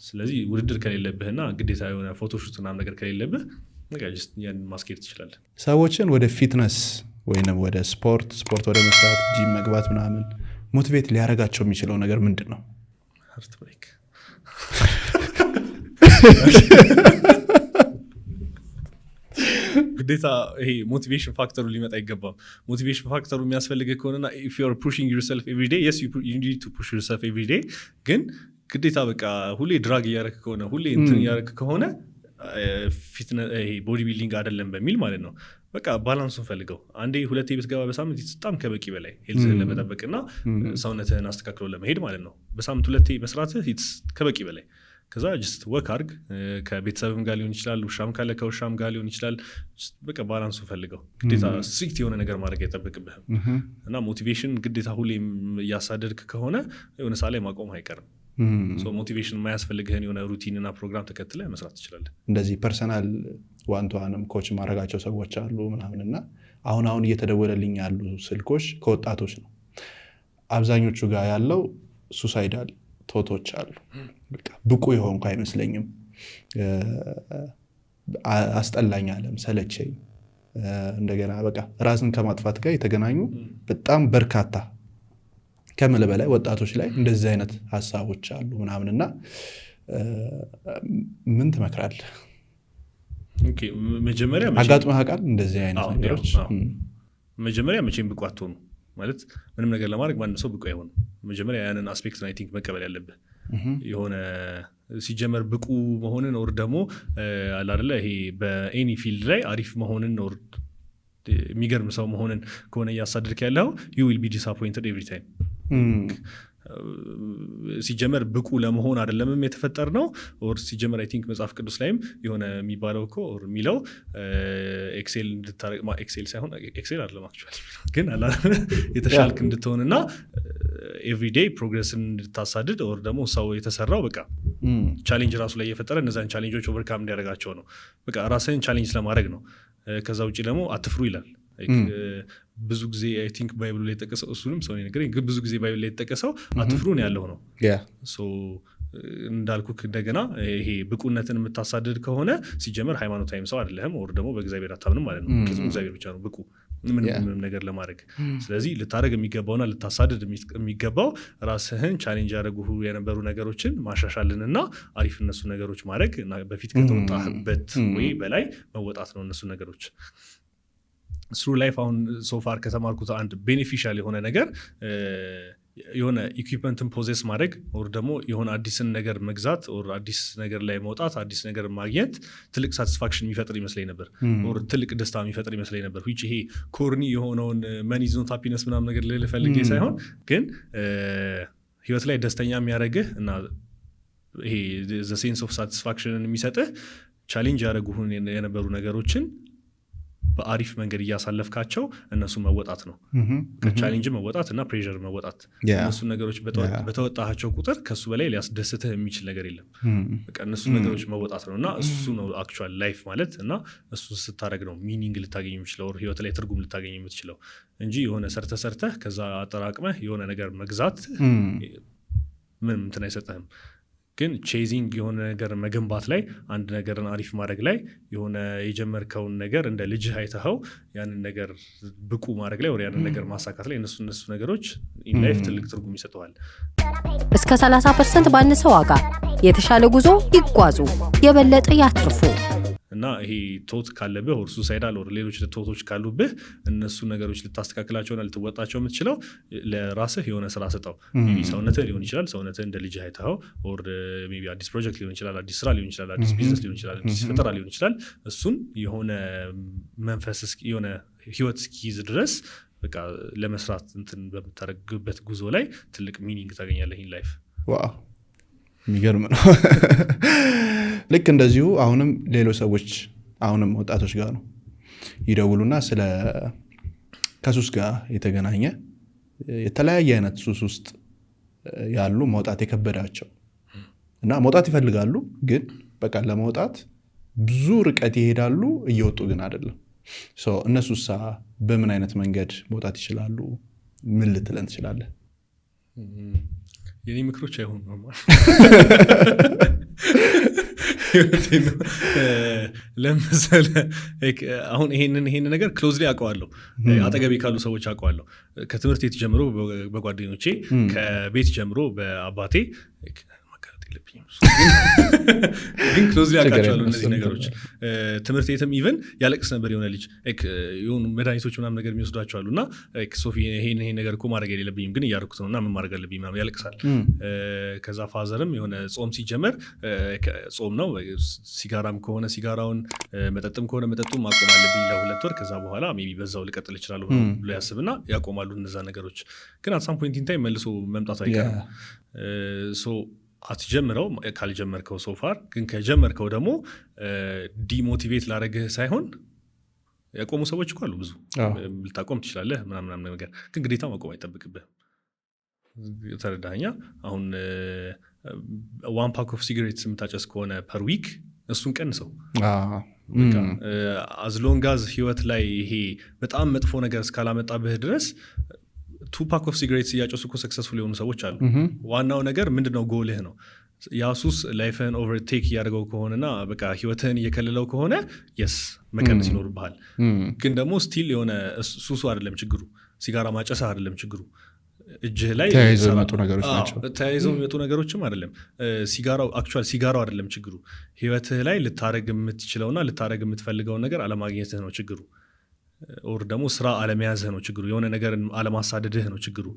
ስለዚህ ውድድር ከሌለብህና ግዴታ የሆነ ፎቶሹት ምናምን ነገር ከሌለብህ ያን ማስኬድ ትችላለህ። ሰዎችን ወደ ፊትነስ ወይም ወደ ስፖርት ወደ መስራት ጂም መግባት ምናምን ሞቲቬት ሊያደርጋቸው የሚችለው ነገር ምንድን ነው? ሃርት ብሬክ ግዴታ ይሄ ሞቲቬሽን ፋክተሩ ሊመጣ አይገባም። ሞቲቬሽን ፋክተሩ የሚያስፈልግህ ከሆነና if you are pushing yourself every day yes you need to push yourself every day ግን ግዴታ በቃ ሁሌ ድራግ እያደረክ ከሆነ ሁሌ እንትን እያደረክ ከሆነ ቦዲ ቢልዲንግ አይደለም በሚል ማለት ነው። በቃ ባላንሱን ፈልገው አንዴ ሁለቴ ብትገባ በሳምንት በጣም ከበቂ በላይ ሄልዝህን ለመጠበቅና ሰውነትህን አስተካክሎ ለመሄድ ማለት ነው። በሳምንት ሁለቴ መስራትህ ከበቂ በላይ ከዛ ጅስት ወክ አርግ። ከቤተሰብም ጋር ሊሆን ይችላል፣ ውሻም ካለ ከውሻም ጋር ሊሆን ይችላል። በቃ ባላንሱን ፈልገው። ግዴታ ስትሪክት የሆነ ነገር ማድረግ አይጠበቅብህም። እና ሞቲቬሽን ግዴታ ሁሌም እያሳደድክ ከሆነ የሆነ ሳ ላይ ማቆም አይቀርም። ሞቲቬሽን የማያስፈልግህን የሆነ ሩቲንና ፕሮግራም ተከትለ መስራት ትችላለህ። እንደዚህ ፐርሰናል ዋንቷንም ኮች ማድረጋቸው ሰዎች አሉ ምናምንና አሁን እየተደወለልኝ ያሉ ስልኮች ከወጣቶች ነው። አብዛኞቹ ጋር ያለው ሱሳይዳል ቶቶች አሉ። ብቁ የሆንኩ አይመስለኝም፣ አስጠላኝ፣ አለም ሰለቸኝ፣ እንደገና በቃ ራስን ከማጥፋት ጋር የተገናኙ በጣም በርካታ ከምል በላይ ወጣቶች ላይ እንደዚህ አይነት ሀሳቦች አሉ ምናምንና ምን ትመክራለህ? መጀመሪያ አጋጥመህ ቃል እንደዚህ አይነት ነገሮች መጀመሪያ መቼም ብቁ አትሆኑ ማለት ምንም ነገር ለማድረግ ማንም ሰው ብቁ አይሆንም። መጀመሪያ ያንን አስፔክት አይ ቲንክ መቀበል ያለብህ የሆነ ሲጀመር ብቁ መሆንን ወር ደግሞ አላደለ ይሄ በኤኒ ፊልድ ላይ አሪፍ መሆንን ወር የሚገርም ሰው መሆንን ከሆነ እያሳደድክ ያለው you will be disappointed every time። ሲጀመር ብቁ ለመሆን አይደለም የተፈጠር ነው። ኦር ሲጀመር አይ ቲንክ መጽሐፍ ቅዱስ ላይም የሆነ የሚባለው እኮ ኦር የሚለው ኤክሴል እንድታረግ ኤክሴል ሳይሆን ኤክሴል አይደለም አክቹዋሊ ግን አላ የተሻልክ እንድትሆንና ኤቭሪዴይ ፕሮግሬስን እንድታሳድድ ኦር ደግሞ ሰው የተሰራው በቃ ቻሌንጅ ራሱ ላይ የፈጠረ እነዛን ቻሌንጆች ኦቨርካም እንዲያደርጋቸው ነው። በቃ ራስህን ቻሌንጅ ለማድረግ ነው። ከዛ ውጪ ደግሞ አትፍሩ ይላል። ብዙ ጊዜ አይ ቲንክ ባይብሉ ላይ የተጠቀሰው እሱንም ሰው ነገር ግን ብዙ ጊዜ ባይብሉ ላይ የተጠቀሰው አትፍሩ ነው ያለው ነው። ሶ እንዳልኩክ እንደገና ይሄ ብቁነትን የምታሳድድ ከሆነ ሲጀመር ሃይማኖታዊም ሰው አይደለህም ኦር ደግሞ በእግዚአብሔር አታምንም ማለት ነው። ከዚህ እግዚአብሔር ብቻ ነው ብቁ ምንም ነገር ለማድረግ። ስለዚህ ልታደርግ የሚገባውና ልታሳድድ የሚገባው ራስህን ቻሌንጅ ያደረጉ የነበሩ ነገሮችን ማሻሻልንና አሪፍ እነሱ ነገሮች ማድረግ እና በፊት ከተወጣህበት ወይ በላይ መወጣት ነው እነሱ ነገሮች። ስሩ ላይፍ አሁን ሶፋር ከተማርኩት አንድ ቤኔፊሻል የሆነ ነገር የሆነ ኢኩዊፕመንትን ፖዜስ ማድረግ ኦር ደግሞ የሆነ አዲስን ነገር መግዛት ኦር አዲስ ነገር ላይ መውጣት አዲስ ነገር ማግኘት ትልቅ ሳቲስፋክሽን የሚፈጥር ይመስለኝ ነበር ኦር ትልቅ ደስታ የሚፈጥር ይመስለኝ ነበር። which ይሄ ኮርኒ የሆነውን መኒ ኢዝ ኖት ሃፒነስ ምናምን ነገር ልፈልጌ ሳይሆን ግን ህይወት ላይ ደስተኛ የሚያደርግህ እና ይሄ the sense of satisfaction የሚሰጥህ ቻሌንጅ ያደረጉህን የነበሩ ነገሮችን በአሪፍ መንገድ እያሳለፍካቸው እነሱ መወጣት ነው። ከቻሌንጅ መወጣት እና ፕሬሸር መወጣት እነሱ ነገሮች በተወጣቸው ቁጥር ከሱ በላይ ሊያስደስትህ የሚችል ነገር የለም። በቃ እነሱ ነገሮች መወጣት ነው እና እሱ ነው አክቹዋል ላይፍ ማለት እና እሱ ስታደርግ ነው ሚኒንግ ልታገኝ የምችለው ህይወት ላይ ትርጉም ልታገኝ የምትችለው እንጂ የሆነ ሰርተህ ከዛ አጠራቅመህ የሆነ ነገር መግዛት ምንም እንትን አይሰጥህም። ግን ቼዚንግ የሆነ ነገር መገንባት ላይ አንድ ነገርን አሪፍ ማድረግ ላይ የሆነ የጀመርከውን ነገር እንደ ልጅህ አይተኸው ያንን ነገር ብቁ ማድረግ ላይ ወር ያንን ነገር ማሳካት ላይ እነሱ ነገሮች ኢን ላይፍ ትልቅ ትርጉም ይሰጠዋል። እስከ 30% ባነሰ ዋጋ የተሻለ ጉዞ ይጓዙ፣ የበለጠ ያትርፉ። እና ይሄ ቶት ካለብህ ኦር ሱሳይዳል ኦር ሌሎች ቶቶች ካሉብህ እነሱ ነገሮች ልታስተካክላቸውና ልትወጣቸው የምትችለው ለራስህ የሆነ ስራ ሰጠው። ሜቢ ሰውነትህ ሊሆን ይችላል፣ ሰውነትህ እንደ ልጅ አይተኸው ኦር ሜቢ አዲስ ፕሮጀክት ሊሆን ይችላል፣ አዲስ ስራ ሊሆን ይችላል፣ አዲስ ቢዝነስ ሊሆን ይችላል፣ አዲስ ፈጠራ ሊሆን ይችላል። እሱን የሆነ መንፈስ የሆነ ህይወት እስኪይዝ ድረስ በቃ ለመስራት እንትን በመታረግበት ጉዞ ላይ ትልቅ ሚኒንግ ታገኛለህ in life ዋው የሚገርም ነው ልክ እንደዚሁ አሁንም ሌሎች ሰዎች አሁንም ወጣቶች ጋር ነው ይደውሉና ስለ ከሱስ ጋር የተገናኘ የተለያየ አይነት ሱስ ውስጥ ያሉ መውጣት የከበዳቸው እና መውጣት ይፈልጋሉ ግን በቃ ለመውጣት ብዙ ርቀት ይሄዳሉ እየወጡ ግን አይደለም እነሱሳ በምን አይነት መንገድ መውጣት ይችላሉ ምን ልትለን ትችላለህ የኔ ምክሮች አይሆኑም ለምሳሌ አሁን ይሄን ነገር ክሎዝሊ አውቀዋለሁ አጠገቤ ካሉ ሰዎች አውቀዋለሁ ከትምህርት ቤት ጀምሮ በጓደኞቼ ከቤት ጀምሮ በአባቴ ማከራት የለብኝም ግን ክሎዝሊ አውቃቸዋለሁ እነዚህ ነገሮች ትምህርት ቤትም ኢቨን ያለቅስ ነበር የሆነ ልጅ የሆኑ መድኃኒቶች ምናምን ነገር የሚወስዷቸው አሉ እና ሶፊ ይሄን ነገር እኮ ማድረግ የሌለብኝም ግን እያደረኩት ነው እና ምን ማድረግ አለብኝ ምናምን ያለቅሳል ከዛ ፋዘርም የሆነ ጾም ሲጀመር ጾም ነው ሲጋራም ከሆነ ሲጋራውን መጠጥም ከሆነ መጠጡም ማቆም አለብኝ ለ2 ወር ከዛ በኋላ ሜቢ በዛው ልቀጥል እችላለሁ ብሎ ያስብና ያቆማሉ እነዛ ነገሮች ግን at some point in time መልሶ መምጣቱ አይቀርም አትጀምረው ካልጀመርከው ሶፋር ግን ከጀመርከው ደግሞ ዲሞቲቬት ላረግህ ሳይሆን ያቆሙ ሰዎች እኮ አሉ ብዙ ልታቆም ትችላለህ ምናምን ነገር ግን ግዴታ ማቆም አይጠብቅብህ ተረዳኛ አሁን 1 pack of cigarettes የምታጨስ ከሆነ per week እሱን ቀንሰው as long as ህይወት ላይ ይሄ በጣም መጥፎ ነገር እስካላመጣብህ ድረስ 2 pack of cigarettes ያጨሱ እኮ ሰክሰስፉል የሆኑ ሰዎች አሉ ዋናው ነገር ምንድነው ጎልህ ነው ያሱስ ላይፍን ኦቨርቴክ ያደርገው ከሆነና በቃ ህይወትህን እየከለለው ከሆነ yes መቀነስ ይኖርብሃል ግን ደግሞ ስቲል የሆነ ሱሱ አይደለም ችግሩ ሲጋራ ማጨስ አይደለም ችግሩ እጅህ ላይ ተያይዘው የሚመጡ ነገሮች ናቸው ተያይዘው የሚመጡ ነገሮችም አይደለም ሲጋራው አይደለም ችግሩ ህይወትህ ላይ ልታረግ የምትችለውና ልታረግ የምትፈልገው ነገር አለማግኘትህ ነው ችግሩ ኦር ደግሞ ስራ አለመያዝህ ነው ችግሩ የሆነ ነገር አለማሳደድህ ነው ችግሩ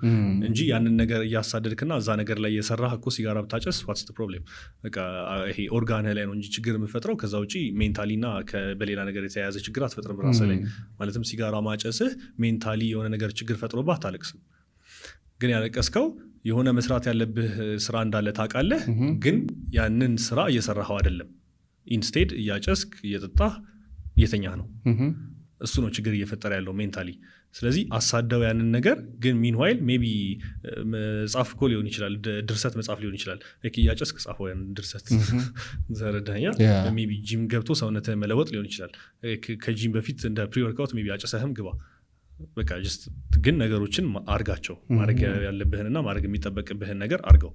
እንጂ ያንን ነገር እያሳደድክና እዛ ነገር ላይ እየሰራህ እኮ ሲጋራ ብታጨስ what's the problem በቃ ይሄ ኦርጋንህ ላይ ነው እንጂ ችግር የምትፈጥረው ከዛ ውጪ ሜንታሊና በሌላ ነገር የተያያዘ ችግር አትፈጥርም ራስህ ላይ ማለትም ሲጋራ ማጨስህ ሜንታሊ የሆነ ነገር ችግር ፈጥሮብህ አታለቅስም ግን ያለቀስከው የሆነ መስራት ያለብህ ስራ እንዳለ ታውቃለህ ግን ያንን ስራ እየሰራኸው አይደለም ኢንስቴድ እያጨስክ እየጠጣህ እየተኛህ ነው እሱ ነው ችግር እየፈጠረ ያለው ሜንታሊ ስለዚህ አሳደው ያንን ነገር ግን ሚንዋይል ሜቢ መጻፍ እኮ ሊሆን ይችላል ድርሰት መጻፍ ሊሆን ይችላል እያጨስክ ጻፈው ያን ድርሰት ዘረዳኛ ሜቢ ጂም ገብቶ ሰውነትህን መለወጥ ሊሆን ይችላል ከጂም በፊት እንደ ፕሪ ወርክአውት ሜቢ አጨሰህም ግባ በቃ just ግን ነገሮችን አርጋቸው ማድረግ ያለብህንና ማድረግ የሚጠበቅብህን ነገር አርገው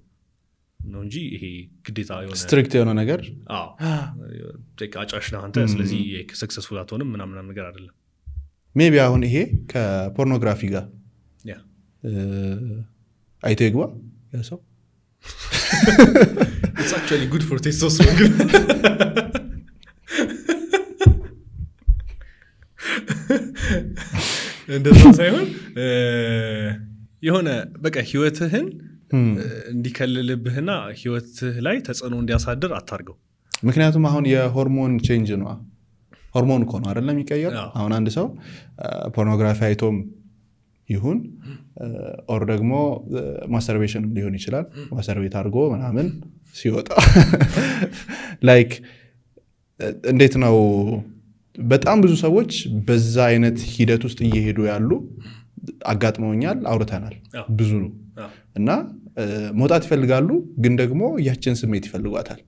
ነው እንጂ ይሄ ግዴታ የሆነ ስትሪክት የሆነ ነገር አጫሽ ነህ አንተ ስለዚህ ሰክሰስፉል አትሆንም ምናምን ነገር አይደለም ሜቢ አሁን ይሄ ከፖርኖግራፊ ጋር አይቶ ይግባ ያ ሰው it's actually good for testosterone እንደዛ ሳይሆን የሆነ በቃ ህይወትህን እንዲከልልብህና ህይወትህ ላይ ተጽዕኖ እንዲያሳድር አታርገው ምክንያቱም አሁን የሆርሞን ቼንጅ ነው ሆርሞን እኮ ነው አይደለም የሚቀየር አሁን አንድ ሰው ፖርኖግራፊ አይቶም ይሁን ኦር ደግሞ ማስተርቤሽን ሊሆን ይችላል ማስተርቤት አድርጎ ምናምን ሲወጣ ላይክ እንዴት ነው በጣም ብዙ ሰዎች በዛ አይነት ሂደት ውስጥ እየሄዱ ያሉ አጋጥመውኛል አውርተናል ብዙ ነው እና መውጣት ይፈልጋሉ ግን ደግሞ ያችን ስሜት ይፈልጓታል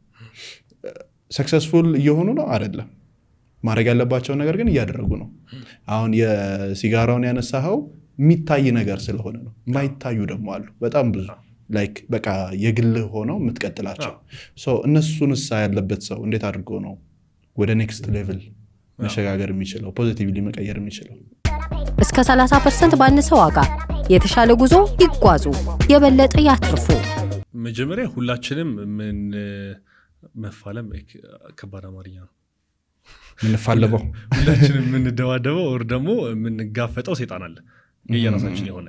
ሰክሰስፉል እየሆኑ ነው አይደለም ማድረግ ያለባቸው ነገር ግን እያደረጉ ነው አሁን የሲጋራውን ያነሳኸው የሚታይ ነገር ስለሆነ ነው ማይታዩ ደግሞ አሉ በጣም ብዙ ላይክ በቃ የግልህ ሆነው የምትቀጥላቸው እነሱንሳ ያለበት ሰው እንዴት አድርጎ ነው ወደ ኔክስት ሌቭል መሸጋገር የሚችለው ፖዚቲቭሊ መቀየር የሚችለው እስከ 30% ባነሰ ዋጋ የተሻለ ጉዞ ይጓዙ የበለጠ ያትርፉ መጀመሪያ ሁላችንም ምን መፋለም ከባድ አማርኛ ነው ምንፋለበው ሁላችንም ምንደዋደበው ወር ደግሞ ምንጋፈጠው ሰይጣን አለ የየራሳችን የሆነ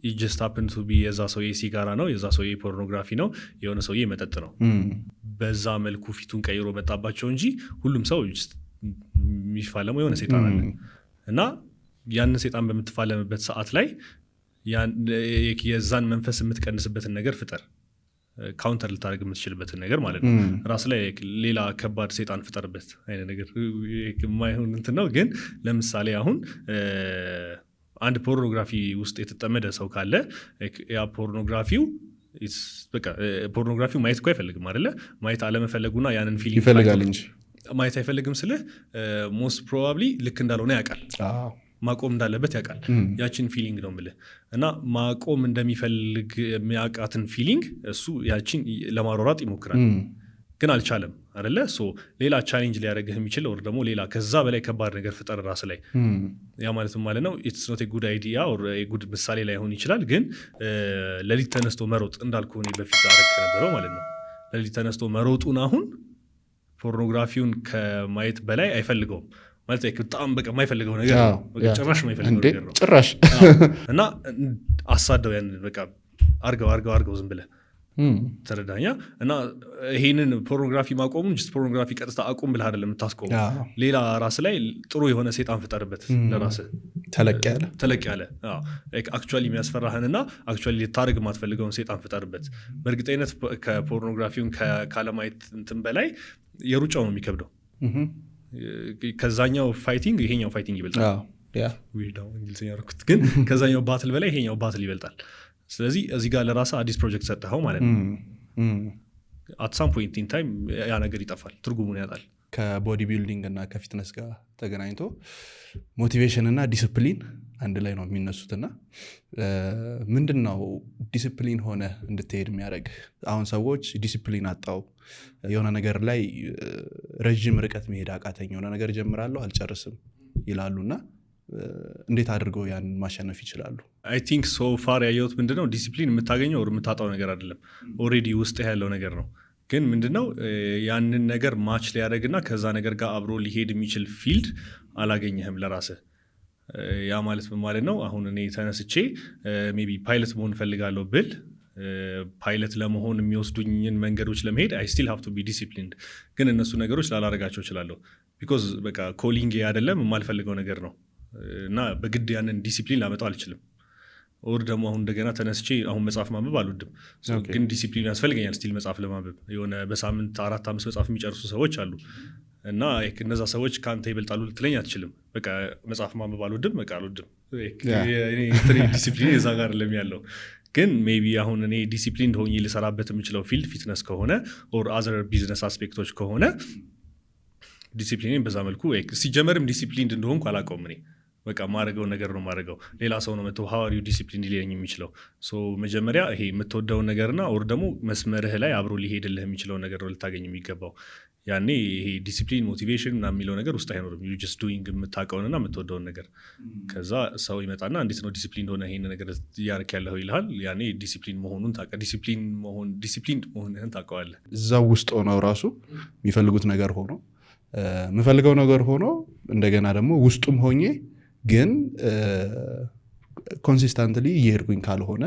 it just happened to be የዛ ሰው ሲጋራ ነው የዛ ሰው ፖርኖግራፊ ነው የሆነ ሰው መጠጥ ነው በዛ መልኩ ፊቱን ቀይሮ መጣባቸው እንጂ ሁሉም ሰው የሚፋለመው የሆነ ሰይጣን አለ እና ያን ሰይጣን በምትፋለምበት ሰዓት ላይ የዛን መንፈስ የምትቀንስበትን ነገር ፍጠር ካውንተር ልታደርግ የምትችልበትን ነገር ማለት ነው ራስ ላይ ሌላ ከባድ ሰይጣን ፍጠርበት አይነት ነገር የማይሆን እንትን ነው ግን ለምሳሌ አሁን አንድ ፖርኖግራፊ ውስጥ የተጠመደ ሰው ካለ ያ ፖርኖግራፊው በቃ ፖርኖግራፊው ማየት እኮ አይፈልግም አይደለ ማየት አለመፈለጉና ያንን ፊሊንግ ይፈልጋል እንጂ ማየት አይፈልግም ስልህ ሞስት ፕሮባብሊ ልክ እንዳልሆነ ያውቃል ማቆም እንዳለበት ያውቃል ያችን ፊሊንግ ነው የምልህ እና ማቆም እንደሚፈልግ የሚያውቃትን ፊሊንግ እሱ ያችን ለማሯሯጥ ይሞክራል ግን አልቻለም አይደለ ሶ ሌላ ቻሌንጅ ሊያደርግህ የሚችል ወር ደግሞ ሌላ ከዛ በላይ ከባድ ነገር ፍጠር ራስ ላይ ያ ማለትም ማለት ነው ኢትስ ኖት ኤ ጉድ አይዲያ ኦር ኤ ጉድ ምሳሌ ላይ ሆን ይችላል ግን ለሊት ተነስቶ መሮጥ እንዳልኩ እኔ በፊት አረክ ነበረው ማለት ነው ለሊት ተነስቶ መሮጡን አሁን ፖርኖግራፊውን ከማየት በላይ አይፈልገውም ማለት በጣም በቃ የማይፈልገው ነገር ነው ጭራሽ የማይፈልገው ነገር ነው ጭራሽ እና አሳደው ያን በቃ አርገው ዝም ብለህ ተረዳኛ እና ይሄንን ፖርኖግራፊ ማቆሙን ጅስት ፖርኖግራፊ ቀጥታ አቁም ብለህ አይደለም የምታስቆሙ ሌላ ራስ ላይ ጥሩ የሆነ ሰይጣን ፍጠርበት ለራስህ ተለቅ ያለ አክቹዋሊ የሚያስፈራህንና አክቹዋሊ ልታደርግ የማትፈልገውን ሰይጣን ፍጠርበት በእርግጠኝነት ከፖርኖግራፊውን ካለማየት እንትን በላይ የሩጫው ነው የሚከብደው ከዛኛው ፋይቲንግ ይሄኛው ፋይቲንግ ይበልጣል እንግሊዝኛ ረኩት ግን ከዛኛው ባትል በላይ ይሄኛው ባትል ይበልጣል ስለዚህ እዚህ ጋር ለራስህ አዲስ ፕሮጀክት ሰጠኸው ማለት ነው አት ሳም ፖይንት ኢን ታይም ያ ነገር ይጠፋል ትርጉሙን ያጣል ከቦዲ ቢልዲንግ እና ከፊትነስ ጋር ተገናኝቶ ሞቲቬሽን እና ዲስፕሊን አንድ ላይ ነው የሚነሱትና ምንድነው ዲስፕሊን ሆነ እንድትሄድ የሚያደርግ አሁን ሰዎች ዲስፕሊን አጣው የሆነ ነገር ላይ ረጅም ርቀት መሄድ አቃተኝ የሆነ ነገር ጀምራለሁ አልጨርስም ይላሉና እንዴት አድርገው ያን ማሸነፍ ይችላሉ አይ ቲንክ ሶ ፋር ያየሁት ምንድነው ዲሲፕሊን የምታገኘው ወር የምታጣው ነገር አይደለም ኦሬዲ ውስጥ ያለው ነገር ነው ግን ምንድነው ያንን ነገር ማች ሊያደርግና ከዛ ነገር ጋር አብሮ ሊሄድ የሚችል ፊልድ አላገኘህም ለራስህ ያ ማለት ምን ማለት ነው አሁን እኔ ተነስቼ ሜቢ ፓይለት መሆን ፈልጋለሁ ብል ፓይለት ለመሆን የሚወስዱኝን መንገዶች ለመሄድ አይ ስቲል ሃቭ ቱ ቢ ዲሲፕሊንድ ግን እነሱ ነገሮች ላላረጋቸው እችላለሁ ቢኮዝ በቃ ኮሊንግ አይደለም የማልፈልገው ነገር ነው እና በግድ ያንን ዲሲፕሊን ላመጣው አልችልም ኦር ደግሞ አሁን እንደገና ተነስቼ አሁን መጽሐፍ ማንበብ አልወድም ግን ዲሲፕሊን ያስፈልገኛል ስቲል መጽሐፍ ለማንበብ የሆነ በሳምንት 4-5 መጽሐፍ የሚጨርሱ ሰዎች አሉ እና እነዛ ሰዎች ከአንተ ይበልጣሉ ልትለኝ አትችልም በቃ መጽሐፍ ማንበብ አልወድም በቃ አልወድም ዲሲፕሊን የዛ ጋር ለም ያለው ግን ሜቢ አሁን እኔ ዲሲፕሊን ሆኜ ልሰራበት የምችለው ፊልድ ፊትነስ ከሆነ ኦር አዘር ቢዝነስ አስፔክቶች ከሆነ ዲሲፕሊን በዛ መልኩ ሲጀመርም ዲሲፕሊን እንደሆንኩ አላውቀውም እኔ በቃ ማድረገው ነገር ነው ማድረገው ሌላ ሰው ነው መጥቶ how are you disciplined ሊለኝ የሚችለው ሶ መጀመሪያ ይሄ የምትወደው ነገርና ኦር ደግሞ መስመርህ ላይ አብሮ ሊሄድልህ የሚችለው ነገር ነው ልታገኝ የሚገባው ያኔ ይሄ ዲሲፕሊን ሞቲቬሽን እና የሚለው ነገር ውስጥ አይኖርም you just doing የምታውቀውንና የምትወደውን ነገር ከዛ ሰው ይመጣና እንዴት ነው ዲሲፕሊን እንደሆነ ይሄን ነገር ያርክ ያለው ይልሃል ያኔ ዲሲፕሊን መሆኑን ዲሲፕሊን መሆንህን ታውቀዋለህ እዛው ውስጥ ሆነው ራሱ የሚፈልጉት ነገር ሆኖ የምፈልገው ነገር ሆኖ እንደገና ደግሞ ውስጡም ሆኜ ግን ኮንሲስተንትሊ እየሄድኩኝ ካልሆነ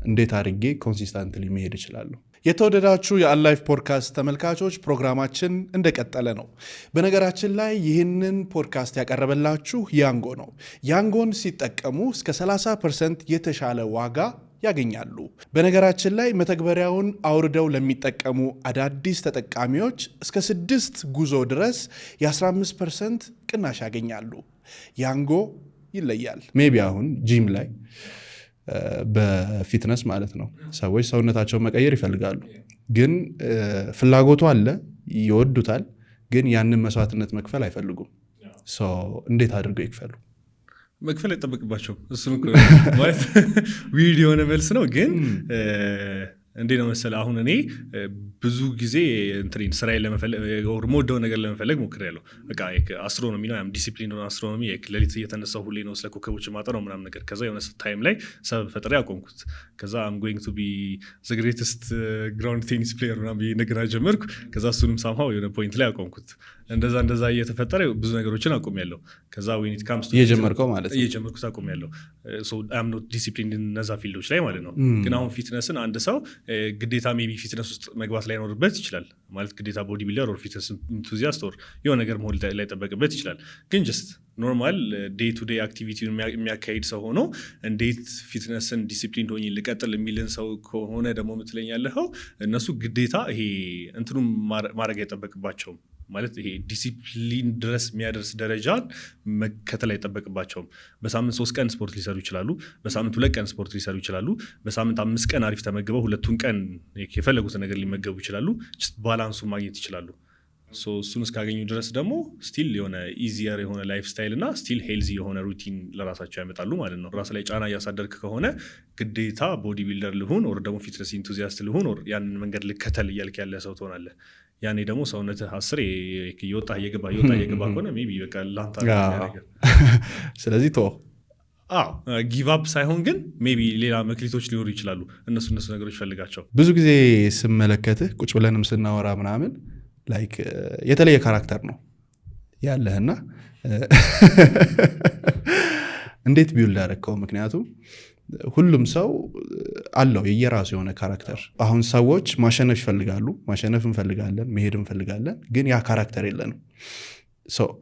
እንዴት አድርጌ ኮንሲስተንትሊ መሄድ እችላለሁ? የተወደዳችሁ የአላይፍ ፖድካስት ተመልካቾች ፕሮግራማችን እንደቀጠለ ነው። በነገራችን ላይ ይህንን ፖድካስት ያቀረበላችሁ ያንጎ ነው። ያንጎን ሲጠቀሙ እስከ 30% የተሻለ ዋጋ ያገኛሉ። በነገራችን ላይ መተግበሪያውን አውርደው ለሚጠቀሙ አዳዲስ ተጠቃሚዎች እስከ 6 ጉዞ ድረስ የ15% ቅናሽ ያገኛሉ። ያንጎ ይለያል። ሜቢ አሁን ጂም ላይ በፊትነስ ማለት ነው ሰዎች ሰውነታቸውን መቀየር ይፈልጋሉ፣ ግን ፍላጎቱ አለ፣ ይወዱታል፣ ግን ያንን መስዋዕትነት መክፈል አይፈልጉም። እንዴት አድርገው ይክፈሉ? መክፈል አይጠበቅባቸው። እሱም ማለት ዊርድ የሆነ መልስ ነው፣ ግን እንዴ ነው መሰለ አሁን እኔ ብዙ ጊዜ እንትን ስራዬን ለመፈለግ ወር ሞደው ነገር ለመፈለግ ሞክሬያለሁ። በቃ አስትሮኖሚ ነው ዲሲፕሊን ነው አስትሮኖሚ ለሊት እየተነሳሁ ሁሌ ነው ስለ ኮከቦች ማጠናው ምናምን ነገር። ከዛ የሆነ ታይም ላይ ሰበብ ፈጥሬ አቆምኩት። ከዛ I'm going to be the greatest ground tennis player ምናምን ነገር ጀመርኩ። ከዛ እሱንም ሳምሃው የሆነ ፖይንት ላይ አቆምኩት። እንደዛ እየተፈጠረ ብዙ ነገሮችን አቆምያለሁ። ከዛ when it comes to እየጀመርከው ማለት ነው እየጀመርኩት አቆምያለሁ። so I'm not disciplined in ነዛ ፊልዶች ላይ ማለት ነው። ግን አሁን ፊትነስን አንድ ሰው ግዴታ ሜቢ ፊትነስ ውስጥ መግባት ላይ ኖርበት ይችላል ማለት ግዴታ ቦዲ ቢልደር ኦር ፊትነስ ኢንቱዚያስት ኦር የሆነ ነገር መሆን ላይ ጠበቅበት ይችላል። ግን ጀስት ኖርማል ዴይ ቱ ዴይ አክቲቪቲውን የሚያካሂድ ሰው ሆኖ እንዴት ፊትነስን ዲሲፕሊን ሆኜ ልቀጥል የሚልን ሰው ከሆነ ደግሞ ምትለኝ ያለኸው እነሱ ግዴታ ይሄ እንትኑም ማድረግ አይጠበቅባቸውም ማለት ይሄ ዲሲፕሊን ድረስ የሚያደርስ ደረጃን መከተል አይጠበቅባቸውም። በሳምንት 3 ቀን ስፖርት ሊሰሩ ይችላሉ። በሳምንት 2 ቀን ስፖርት ሊሰሩ ይችላሉ። በሳምንት 5 ቀን አሪፍ ተመግበው 2ቱን ቀን የፈለጉትን ነገር ሊመገቡ ይችላሉ። ባላንሱን ማግኘት ይችላሉ። እሱን እስካገኙ ድረስ ደግሞ ስቲል የሆነ ኢዚየር የሆነ ላይፍ ስታይል እና ስቲል ሄልዚ የሆነ ሩቲን ለራሳቸው ያመጣሉ ማለት ነው። ራስ ላይ ጫና እያሳደርክ ከሆነ ግዴታ ቦዲ ቢልደር ልሁን ወር ደግሞ ፊትነስ ኢንቱዚያስት ልሁን ወር ያንን መንገድ ልከተል እያልክ ያለ ሰው ትሆናለህ። ያኔ ደግሞ ሰውነትህ 10 እየወጣ እየገባ ከሆነ ሜይ ቢ በቃ ላንታ ነገር ስለዚህ ጊቭ አፕ ሳይሆን ግን ሜይ ቢ ሌላ መክሊቶች ሊኖሩ ይችላሉ። እነሱ ነገሮች ፈልጋቸው። ብዙ ጊዜ ስመለከትህ ቁጭ ብለንም ስናወራ ምናምን ላይክ የተለየ ካራክተር ነው ያለህና እንዴት ቢውልድ አደረከው? ምክንያቱም ሁሉም ሰው አለው የየራሱ የሆነ ካራክተር። አሁን ሰዎች ማሸነፍ ይፈልጋሉ፣ ማሸነፍ እንፈልጋለን፣ መሄድ እንፈልጋለን፣ ግን ያ ካራክተር የለንም።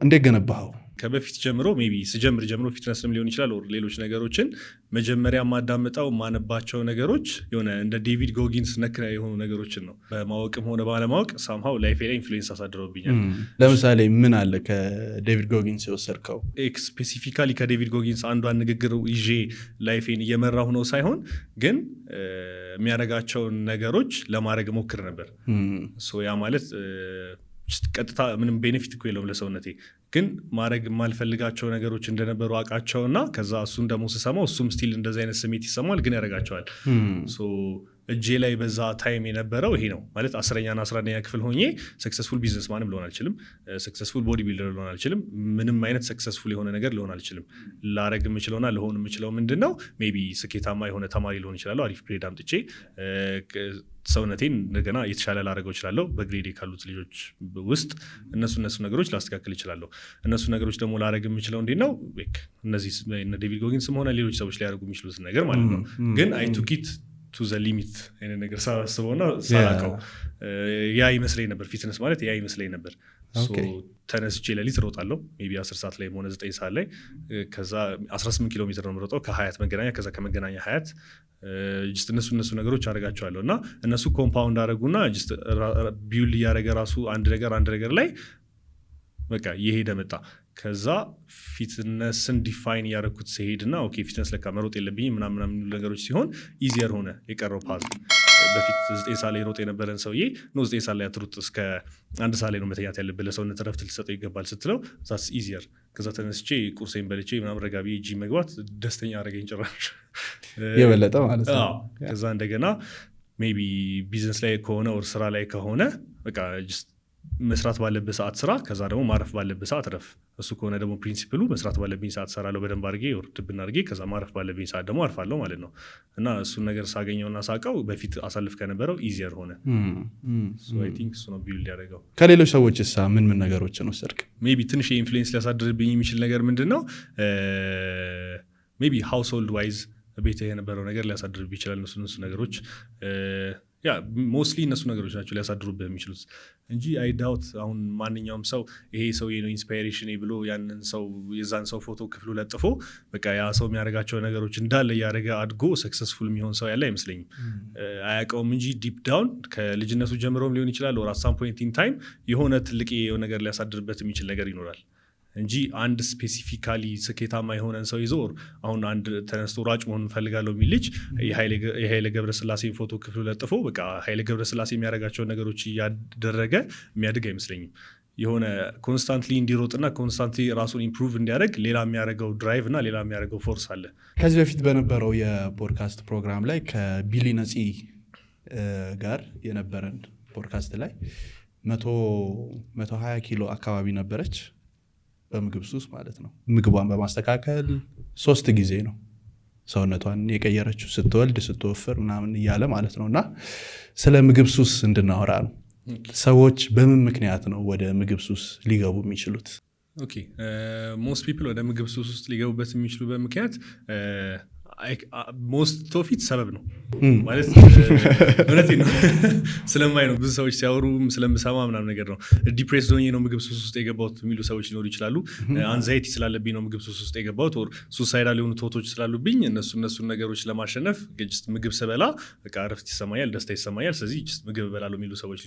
እንዴት ገነባኸው? ከበፊት ጀምሮ ሜይ ቢ ስጀምር ጀምሮ ፊትነስም ሊሆን ይችላል ወር ሌሎች ነገሮችን መጀመሪያ ማዳመጣው ማነባቸው ነገሮች የሆነ እንደ ዴቪድ ጎጊንስ ነክ የሆኑ ነገሮችን ነው። በማወቅም ሆነ ባለማወቅ ሳምሃው ላይፌ ላይ ኢንፍሉዌንስ አሳድረውብኛል። ለምሳሌ ምን አለ ከዴቪድ ጎጊንስ የወሰድከው? ስፔሲፊካሊ ከዴቪድ ጎጊንስ አንዷን ንግግር ይዤ ላይፌን እየመራሁ ነው ሳይሆን ግን የሚያደርጋቸውን ነገሮች ለማድረግ ሞክር ነበር። ያ ማለት ቀጥታ ምንም ቤኔፊት እኮ የለውም ለሰውነቴ፣ ግን ማድረግ የማልፈልጋቸው ነገሮች እንደነበሩ አውቃቸውና ከዛ እሱን ደግሞ ስሰማው እሱም ስቲል እንደዚህ አይነት ስሜት ይሰማል፣ ግን ያደርጋቸዋል። እጄ ላይ በዛ ታይም የነበረው ይሄ ነው ማለት 10ኛና 11ኛ ክፍል ሆኜ ሰክሰስፉል ቢዝነስ ማንም ልሆን አልችልም፣ ሰክሰስፉል ቦዲ ቢልደር ልሆን አልችልም፣ ምንም አይነት ሰክሰስፉል የሆነ ነገር ልሆን አልችልም። ላረግ የምችለውና ልሆን የምችለው ምንድን ነው? ሜይ ቢ ስኬታማ የሆነ ተማሪ ልሆን ይችላለሁ፣ አሪፍ ግሬድ አምጥቼ ሰውነቴን እንደገና የተሻለ ላደረገው ይችላለሁ። በግሬዴ ካሉት ልጆች ውስጥ እነሱ ነገሮች ላስተካክል ይችላለሁ። እነሱ ነገሮች ደግሞ ላደረግ የምችለው እንዴት ነው? እነዚህ ዴቪድ ጎጊንስም ሆነ ሌሎች ሰዎች ሊያደርጉ የሚችሉት ነገር ማለት ነው። ግን አይ ቱክ ኢት ቱ ዘ ሊሚት አይነት ነገር ሳስበውና ሳላውቀው ያ ይመስለኝ ነበር። ፊትነስ ማለት ያ ይመስለኝ ነበር። ተነስቼ ሌሊት እሮጣለሁ ሜይ ቢ 10 ሰዓት ላይ ሆነ 9 ሰዓት ላይ ከዛ 18 ኪሎ ሜትር ነው የምሮጠው ከሀያት መገናኛ፣ ከዛ ከመገናኛ ሀያት እነሱ ነገሮች አደርጋቸዋለሁ እና እነሱ ኮምፓውንድ አደረጉና ቢውል እያደረገ ራሱ አንድ ነገር ላይ በቃ እየሄደ መጣ። ከዛ ፊትነስን ዲፋይን እያደረኩት ሲሄድና ኦኬ ፊትነስ ለካ መሮጥ የለብኝም ምናምን ነገሮች ሲሆን ኢዚየር ሆነ የቀረው ፓዝ። በፊት 9 ሰዓት ላይ ሮጥ የነበረን ሰውዬ 9 ሰዓት ላይ አትሩጥ እስከ 1 ሰዓት ላይ ነው መተኛት ያለብህ፣ ለሰውነት ረፍት ልትሰጠው ይገባል ስትለው ዛትስ ኢዚየር። ከዛ ተነስቼ ቁርሴን በልቼ ምናምን ረጋቢ ጂ መግባት ደስተኛ አደረገኝ ጭራሽ የበለጠ ማለት ነው። ከዛ እንደገና ሜይ ቢ ቢዝነስ ላይ ከሆነ ወር ስራ ላይ ከሆነ በቃ መስራት ባለብህ ሰዓት ስራ፣ ከዛ ደግሞ ማረፍ ባለብህ ሰዓት ረፍ። እሱ ከሆነ ደግሞ ፕሪንሲፕሉ መስራት ባለብኝ ሰዓት ሰራለሁ በደንብ አድርጌ ድብን አድርጌ፣ ከዛ ማረፍ ባለብኝ ሰዓት ደግሞ አርፋለሁ ማለት ነው። እና እሱን ነገር ሳገኘውና ሳቀው በፊት አሳልፍ ከነበረው ኢዚየር ሆነ። አይ ቲንክ እሱ ነው ቢውልድ ያደረገው። ከሌሎች ሰዎች ምን ነገሮችን ወሰድክ? ሜይ ቢ ትንሽ የኢንፍሉዌንስ ሊያሳድርብኝ የሚችል ነገር ምንድን ነው? ሜይ ቢ ሃውስሆልድ ዋይዝ ቤት የነበረው ነገር ሊያሳድርብኝ ይችላል። እነሱ ነገሮች ሞስትሊ እነሱ ነገሮች ናቸው ሊያሳድሩብህ የሚችሉት እንጂ አይ ዳውት አሁን ማንኛውም ሰው ይሄ ሰው ነው ኢንስፓይሬሽን ብሎ ያንን ሰው የዛን ሰው ፎቶ ክፍሉ ለጥፎ በቃ ያ ሰው የሚያደርጋቸው ነገሮች እንዳለ እያደረገ አድጎ ሰክሰስፉል የሚሆን ሰው ያለ አይመስለኝም። አያውቀውም እንጂ ዲፕ ዳውን ከልጅነቱ ጀምሮም ሊሆን ይችላል ወር አት ሳም ፖይንት ኢን ታይም የሆነ ትልቅ የሆነ ነገር ሊያሳድርበት የሚችል ነገር ይኖራል እንጂ አንድ ስፔሲፊካሊ ስኬታማ የሆነን ሰው ይዞ አሁን አንድ ተነስቶ ራጭ መሆን እንፈልጋለሁ የሚል ልጅ የኃይለ ገብረስላሴ ፎቶ ክፍሉ ለጥፎ በቃ ኃይለ ገብረስላሴ የሚያደርጋቸውን ነገሮች እያደረገ የሚያድግ አይመስለኝም። የሆነ ኮንስታንትሊ እንዲሮጥና ኮንስታንትሊ ራሱን ኢምፕሩቭ እንዲያደርግ ሌላ የሚያደርገው ድራይቭ እና ሌላ የሚያደርገው ፎርስ አለ። ከዚህ በፊት በነበረው የፖድካስት ፕሮግራም ላይ ከቢሊ ነፂ ጋር የነበረን ፖድካስት ላይ 120 ኪሎ አካባቢ ነበረች በምግብ ሱስ ማለት ነው። ምግቧን በማስተካከል 3 ጊዜ ነው ሰውነቷን የቀየረችው፣ ስትወልድ ስትወፍር ምናምን እያለ ማለት ነው። እና ስለ ምግብ ሱስ እንድናወራ ነው። ሰዎች በምን ምክንያት ነው ወደ ምግብ ሱስ ሊገቡ የሚችሉት? ሞስት ፒፕል ወደ ምግብ ሱስ ውስጥ ሊገቡበት የሚችሉበት ምክንያት ሞስት ኦፍ ኢት ሰበብ ነው ማለት እውነቴን ነው ስለማይ ነው ብዙ ሰዎች ሲያወሩ ስለምሰማ ምናምን ነገር ነው ዲፕሬስድ ሆኜ ነው ምግብ ሱስ ውስጥ የገባሁት የሚሉ ሰዎች ሊኖሩ ይችላሉ አንዛይቲ ስላለብኝ ነው ምግብ ሱስ ውስጥ የገባሁት ኦር ሱሳይዳል የሆኑ ቶቶች ስላሉብኝ እነሱን ነገሮች ለማሸነፍ ጀስት ምግብ ስበላ በቃ እረፍት ይሰማኛል ደስታ ይሰማኛል ስለዚህ ጀስት ምግብ እበላለሁ የሚሉ ሰዎች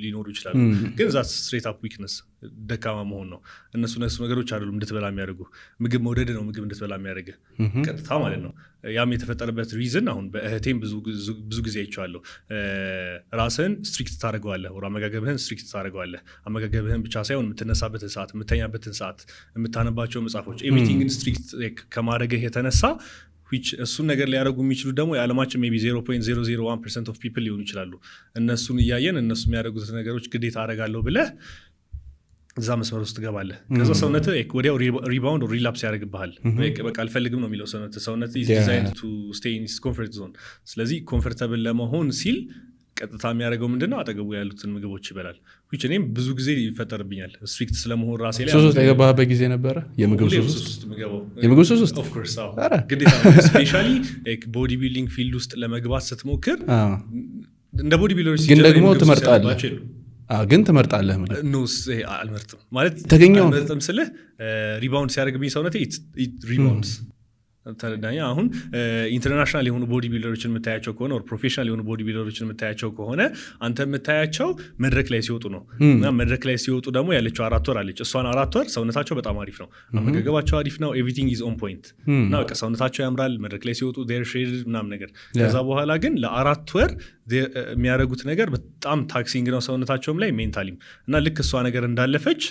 ሊኖሩ ይችላሉ ግን ዛት ስትሬት አፕ ዊክነስ ደካማ መሆን ነው እነሱ ነገሮች አይደሉም እንድትበላ የሚያደርጉ ምግብ መውደድ ነው ምግብ እንድትበላ የሚያደርግ ቀጥታ ማለት ነው ያም የተፈጠረበት ሪዝን አሁን በእህቴም ብዙ ጊዜ አይቼዋለሁ ራስህን ስትሪክት ታደርገዋለህ ወር አመጋገብህን ስትሪክት ታደርገዋለህ አመጋገብህን ብቻ ሳይሆን የምትነሳበትን ሰዓት የምተኛበትን ሰዓት የምታነባቸው መጽሐፎች ኤቭሪቲንግን ስትሪክት ከማድረግህ የተነሳ እሱን ነገር ሊያደርጉ የሚችሉ ደግሞ የዓለማችን ሜይ ቢ 0.001% ኦፍ ፒፕል ሊሆኑ ይችላሉ እነሱን እያየን እነሱ የሚያደርጉት ነገሮች ግዴታ አደርጋለሁ ብለህ እዛ መስመር ውስጥ ገባለህ ከዛ ሰውነት ወዲያው ሪባውንድ ኦር ሪላፕስ ያደርግብሃል በቃ አልፈልግም ነው የሚለው ሰውነት is designed to stay in its comfort zone ስለዚህ ኮምፎርታብል ለመሆን ሲል ቀጥታ የሚያደርገው ምንድነው አጠገቡ ያሉትን ምግቦች ይበላል እኔም ብዙ ጊዜ ይፈጠርብኛል ስትሪክት ስለመሆን ራሴ ላይ ሱስ ውስጥ የገባህበት ጊዜ ነበረ የምግብ ሱስ ውስጥ of course ግዴታ ስፔሻሊ ቦዲ ቢልዲንግ ፊልድ ውስጥ ለመግባት ስትሞክር እንደ ቦዲ ቢልደሮች ግን ደግሞ ትመርጣለህ ግን ትመርጣለህ አልመርጥም ማለት ተገኘው አልመርጥም ስልህ ሪባውንድ ሲያደርግብኝ ሰውነቴ ሪባውንድስ ተረዳኛ አሁን ኢንተርናሽናል የሆኑ ቦዲ ቢልደሮችን የምታያቸው ከሆነ ኦር ፕሮፌሽናል የሆኑ ቦዲ ቢልደሮችን የምታያቸው ከሆነ አንተ የምታያቸው መድረክ ላይ ሲወጡ ነው እና መድረክ ላይ ሲወጡ ደግሞ ያለችው 4 ወር አለች እሷን 4 ወር ሰውነታቸው በጣም አሪፍ ነው አመጋገባቸው አሪፍ ነው ኤቭሪቲንግ ኢዝ ኦን ፖይንት እና በቃ ሰውነታቸው ያምራል መድረክ ላይ ሲወጡ ዴር ሼድ ምናምን ነገር ከዛ በኋላ ግን ለ4 ወር የሚያደርጉት ነገር በጣም ታክሲንግ ነው ሰውነታቸውም ላይ ሜንታሊም እና ልክ እሷ ነገር እንዳለፈች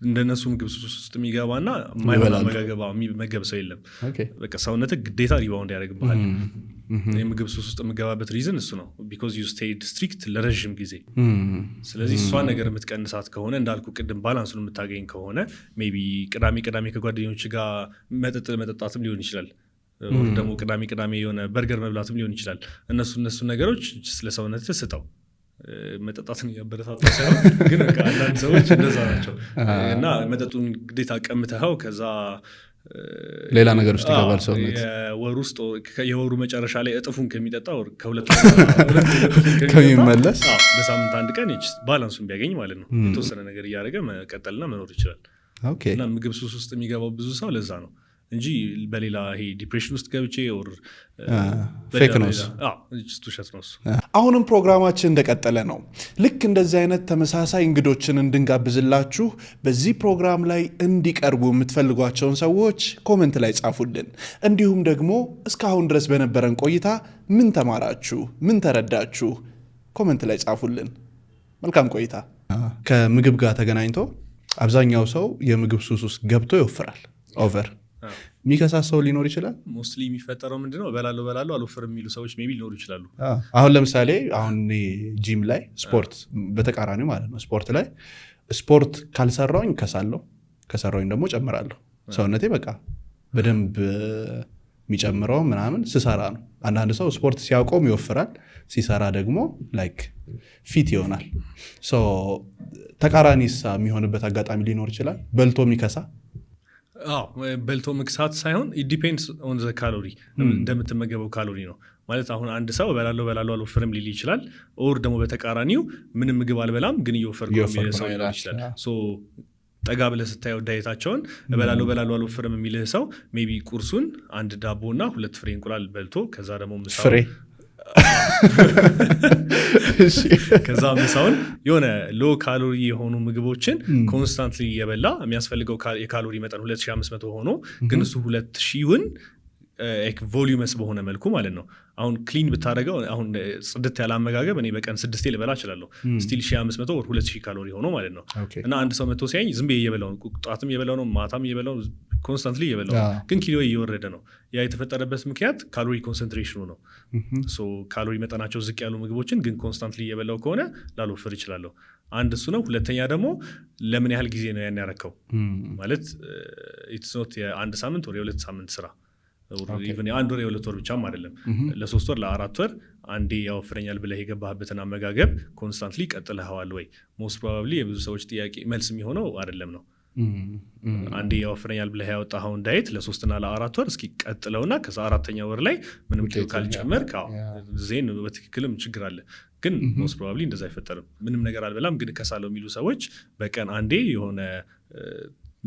እንደነሱ ምግብ ሱስ ውስጥ የሚገባና ማይሆን አመጋገባ የሚመገብ ሰው የለም በቃ ሰውነት ግዴታ ሪባውንድ ያደርግብሃል የምግብ ሱስ ውስጥ የምገባበት ሪዝን እሱ ነው because you stayed strict ለረዥም ጊዜ ስለዚህ እሷ ነገር የምትቀንሳት ከሆነ እንዳልኩ ቅድም ባላንሱን የምታገኝ ከሆነ ሜቢ ቅዳሜ ከጓደኞች ጋር መጠጣትም ሊሆን ይችላል ደግሞ ቅዳሜ የሆነ በርገር መብላትም ሊሆን ይችላል እነሱ ነገሮች ስለሰውነት ስጠው መጠጣትን ያበረታታ ሳይሆን ግን አንዳንድ ሰዎች እንደዛ ናቸው እና መጠጡን ግዴታ ቀምተኸው ከዛ ሌላ ነገር ውስጥ ይገባል ሰውነት የወሩ መጨረሻ ላይ እጥፉን ከሚጠጣ ከሁለት ከሚመለስ በሳምንት አንድ ቀን ባላንሱን ቢያገኝ ማለት ነው የተወሰነ ነገር እያደረገ መቀጠልና መኖር ይችላል እና ምግብ ሱስ ውስጥ የሚገባው ብዙ ሰው ለዛ ነው እንጂ በሌላ ይሄ ዲፕሬሽን ውስጥ ገብቼ ኦር ፌክ ነው አሁንም ፕሮግራማችን እንደቀጠለ ነው ልክ እንደዚህ አይነት ተመሳሳይ እንግዶችን እንድንጋብዝላችሁ በዚህ ፕሮግራም ላይ እንዲቀርቡ የምትፈልጓቸውን ሰዎች ኮሜንት ላይ ጻፉልን እንዲሁም ደግሞ እስካሁን ድረስ በነበረን ቆይታ ምን ተማራችሁ ምን ተረዳችሁ ኮሜንት ላይ ጻፉልን መልካም ቆይታ ከምግብ ጋር ተገናኝቶ አብዛኛው ሰው የምግብ ሱስ ውስጥ ገብቶ ይወፍራል ኦቨር ሚከሳሰው ሊኖር ይችላል ሞስትሊ የሚፈጠረው ምንድነው በላሎ አልወፍርም የሚሉ ሰዎች ሜቢ ሊኖሩ ይችላሉ አሁን ለምሳሌ አሁን ጂም ላይ ስፖርት በተቃራኒው ማለት ነው ስፖርት ላይ ስፖርት ካልሰራውኝ ከሰራውኝ ደግሞ ጨምራለሁ ሰውነቴ በቃ በደንብ የሚጨምረው ምናምን ስሰራ ነው አንዳንድ ሰው ስፖርት ሲያቆም ይወፍራል ሲሰራ ደግሞ ላይክ ፊት ይሆናል ተቃራኒስ የሚሆንበት አጋጣሚ ሊኖር ይችላል በልቶ የሚከሳ በልቶ መክሳት ሳይሆን it depends on the calorie እንደምትመገበው ካሎሪ ነው ማለት አሁን አንድ ሰው በላለው አልወፍርም ሊል ይችላል ኦር ደግሞ በተቃራኒው ምንም ምግብ አልበላም ግን እየወፈርኩ ነው ሰው ይችላል ጠጋ ብለህ ስታየው ዳይታቸውን በላለው አልወፍርም የሚልህ ሰው ሜቢ ቁርሱን አንድ ዳቦና 2 ፍሬ እንቁላል በልቶ ከዛ ደግሞ ምሳው ከዛ ምሳውን የሆነ ሎ ካሎሪ የሆኑ ምግቦችን ኮንስታንትሊ እየበላ የሚያስፈልገው የካሎሪ መጠን 2500 ሆኖ ግን እሱ 2000ውን ቮሊዩመስ በሆነ መልኩ ማለት ነው አሁን ክሊን ብታደረገው አሁን ጽድት ያለ አመጋገብ እኔ በቀን 6 ልበላ እችላለሁ ስቲል 1500 ወር 2000 ካሎሪ ሆኖ ማለት ነው እና አንድ ሰው መጥቶ ሲያኝ ዝም ብዬ እየበላው ነው ጧትም እየበላው ነው ማታም እየበላው ኮንስታንትሊ እየበላው ግን ኪሎ እየወረደ ነው ያ የተፈጠረበት ምክንያት ካሎሪ ኮንሰንትሬሽኑ ነው ካሎሪ መጠናቸው ዝቅ ያሉ ምግቦችን ግን ኮንስታንትሊ እየበላው ከሆነ ላልወፍር ይችላለሁ አንድ እሱ ነው ሁለተኛ ደግሞ ለምን ያህል ጊዜ ነው ያን ያረከው ማለት ኢትስ ኖት የአንድ ሳምንት ወር የ2 ሳምንት ስራ ኢቭን አንድ ወር የ2 ወር ብቻም አይደለም ለ3 ወር ለ4 ወር አንዴ ያወፍረኛል ብለህ የገባህበትን አመጋገብ ኮንስታንትሊ ቀጥለኸዋል ወይ ሞስት ፕሮባብሊ የብዙ ሰዎች ጥያቄ መልስ የሚሆነው አይደለም ነው አንዴ ያወፍረኛል ብለህ ያወጣኸውን ዳይት ለ3 እና ለ4 ወር እስኪ ቀጥለውና ከዛ 4ኛ ወር ላይ ምንም ኪሎ ካልጨመርክ ዜን በትክክልም ችግር አለ። ግን ሞስት ፕሮባብሊ እንደዛ አይፈጠርም። ምንም ነገር አልበላም ግን ከሳለው የሚሉ ሰዎች በቀን አንዴ የሆነ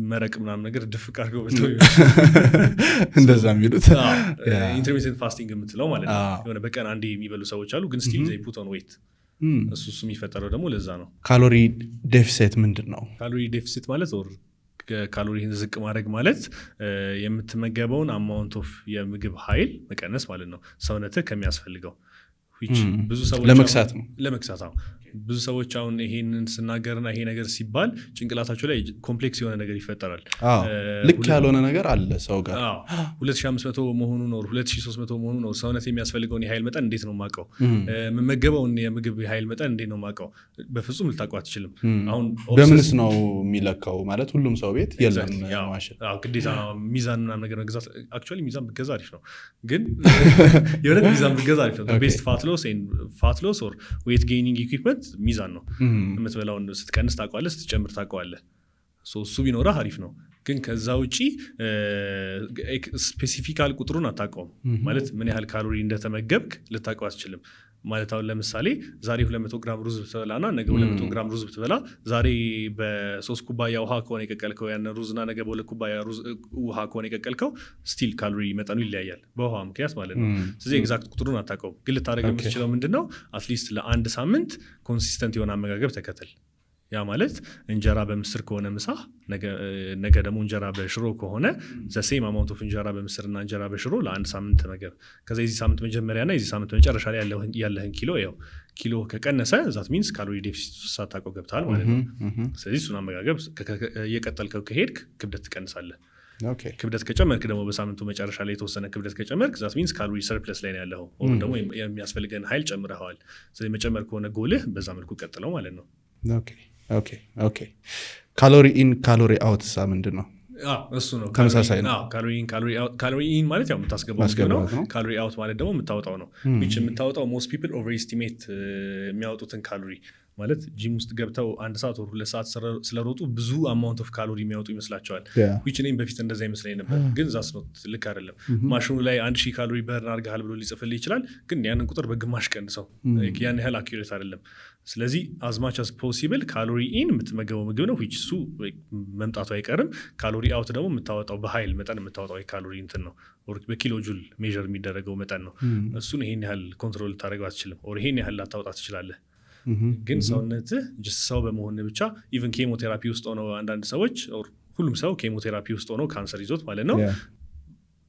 መረቅ ምናምን ነገር ድፍቅ አድርገው በተው እንደዛ የሚሉት ኢንተርሚተንት ፋስቲንግ የምትለው ማለት ነው። የሆነ በቀን አንዴ የሚበሉ ሰዎች አሉ ግን ስቲል ዘይ ፑት ኦን ዌይት። እሱ የሚፈጠረው ደግሞ ለዛ ነው። ካሎሪ ዴፊሲት ምንድን ነው? ካሎሪ ዴፊሲት ማለት ካሎሪን ዝቅ ማድረግ ማለት የምትመገበውን አማውንት ኦፍ የምግብ ኃይል መቀነስ ማለት ነው። ሰውነትህ ከሚያስፈልገው ብዙ ሰዎች ለመክሳት ነው። ለመክሳት ብዙ ሰዎች አሁን ይሄንን ስናገርና ይሄ ነገር ሲባል ጭንቅላታቸው ላይ ኮምፕሌክስ የሆነ ነገር ይፈጠራል። ልክ ያልሆነ ነገር አለ ሰው ጋር 2500 መሆኑ ነው 2300 መሆኑ ነው። ሰውነት የሚያስፈልገውን የኃይል መጠን እንዴት ነው ማቀው? መመገበውን የምግብ የኃይል መጠን እንዴት ነው ማቀው? በፍጹም ልታውቀው አትችልም። አሁን በምንስ ነው የሚለካው? ማለት ሁሉም ሰው ቤት የለም ማሽን። ግዴታ ሚዛን ምናምን ነገር መግዛት አክቹዋሊ ሚዛን ብትገዛ አሪፍ ነው። ግን የሆነ ሚዛን ብትገዛ አሪፍ ነው። ቤስት ፋት ሎስ ኦር ዌት ጌይኒንግ ኢኩዊፕመንት ሚዛን ነው። የምትበላውን ስትቀንስ ታውቀዋለህ፣ ስትጨምር ታውቀዋለህ። እሱ ቢኖረህ አሪፍ ነው። ግን ከዛ ውጪ ስፔሲፊካል ቁጥሩን አታውቀውም። ማለት ምን ያህል ካሎሪ እንደተመገብክ ልታውቀው አትችልም። ማለት አሁን ለምሳሌ ዛሬ 200 ግራም ሩዝ ብትበላና ነገ 200 ግራም ሩዝ ብትበላ ዛሬ በ3 ኩባያ ውሃ ከሆነ የቀቀልከው ያን ሩዝና ነገ በ2 ኩባያ ውሃ ከሆነ የቀቀልከው ስቲል ካሎሪ መጠኑ ይለያያል በውሃ ምክንያት ማለት ነው። ስለዚህ ኤግዛክት ቁጥሩን አታውቀውም። ግን ልታደርግ የምትችለው ምንድነው አትሊስት ለአንድ ሳምንት ኮንሲስተንት የሆነ አመጋገብ ተከተል። ያ ማለት እንጀራ በምስር ከሆነ ምሳ ነገ ደግሞ እንጀራ በሽሮ ከሆነ ዘሴም አማውንት ኦፍ እንጀራ በምስርና እንጀራ በሽሮ ለአንድ ሳምንት ተመገብ። ከዛ የዚህ ሳምንት መጀመሪያና የዚህ ሳምንት መጨረሻ ላይ ያለህን ኪሎ ከቀነሰ ዛት ሚንስ ካሎሪ ዴፊሲት ሳታውቀው ገብተሃል ማለት ነው። ስለዚህ እሱን አመጋገብ እየቀጠልከው ከሄድክ ክብደት ትቀንሳለህ። ክብደት ከጨመርክ ደግሞ በሳምንቱ መጨረሻ ላይ የተወሰነ ክብደት ከጨመርክ ዛት ሚንስ ካሎሪ ሰርፕለስ ላይ ነው ያለው፣ ወይም ደግሞ የሚያስፈልገን ኃይል ጨምረዋል። ስለዚህ መጨመር ከሆነ ጎልህ በዛ መልኩ ቀጥለው ማለት ነው። ኦኬ ካሎሪ ኢን ካሎሪ አውት ምንድን ነው? እሱ ነው ተመሳሳይ ነው። ካሎሪ ኢን ማለት ያው የምታስገባው ነው። ካሎሪ አውት ማለት ደግሞ የምታወጣው ነው። የምታወጣው ሞስት ፒፕል ኦቨር ኤስቲሜት የሚያወጡትን ካሎሪ ማለት ጂም ውስጥ ገብተው 1 ሰዓት ወር 2 ሰዓት ስለሮጡ ብዙ አማውንት ኦፍ ካሎሪ የሚያወጡ ይመስላቸዋል። እኔም በፊት እንደዛ ይመስለኝ ነበር፣ ግን ዛስ ነው ልክ አይደለም። ማሽኑ ላይ 1000 ካሎሪ በርን አድርገሃል ብሎ ሊጽፍልህ ይችላል፣ ግን ያንን ቁጥር በግማሽ ቀንሰው ያን ያህል አኪዩሬት አይደለም። ስለዚህ አዝማች አስ ፖሲብል ካሎሪ ኢን የምትመገበው ምግብ ነው which እሱ መምጣቱ አይቀርም። ካሎሪ አውት ደግሞ የምታወጣው በኃይል መጠን የምታወጣው የካሎሪ እንትን ነው፣ በኪሎ ጁል ሜዥር የሚደረገው መጠን ነው። እሱን ይሄን ያህል ኮንትሮል ልታደርገው አትችልም፣ ኦር ይሄን ያህል ላታወጣ ትችላለህ። ግን ሰውነትህ ሰው በመሆን ብቻ ኢቨን ኬሞቴራፒ ውስጥ ሆነው አንዳንድ ሰዎች ሁሉም ሰው ኬሞቴራፒ ውስጥ ሆነው ካንሰር ይዞት ማለት ነው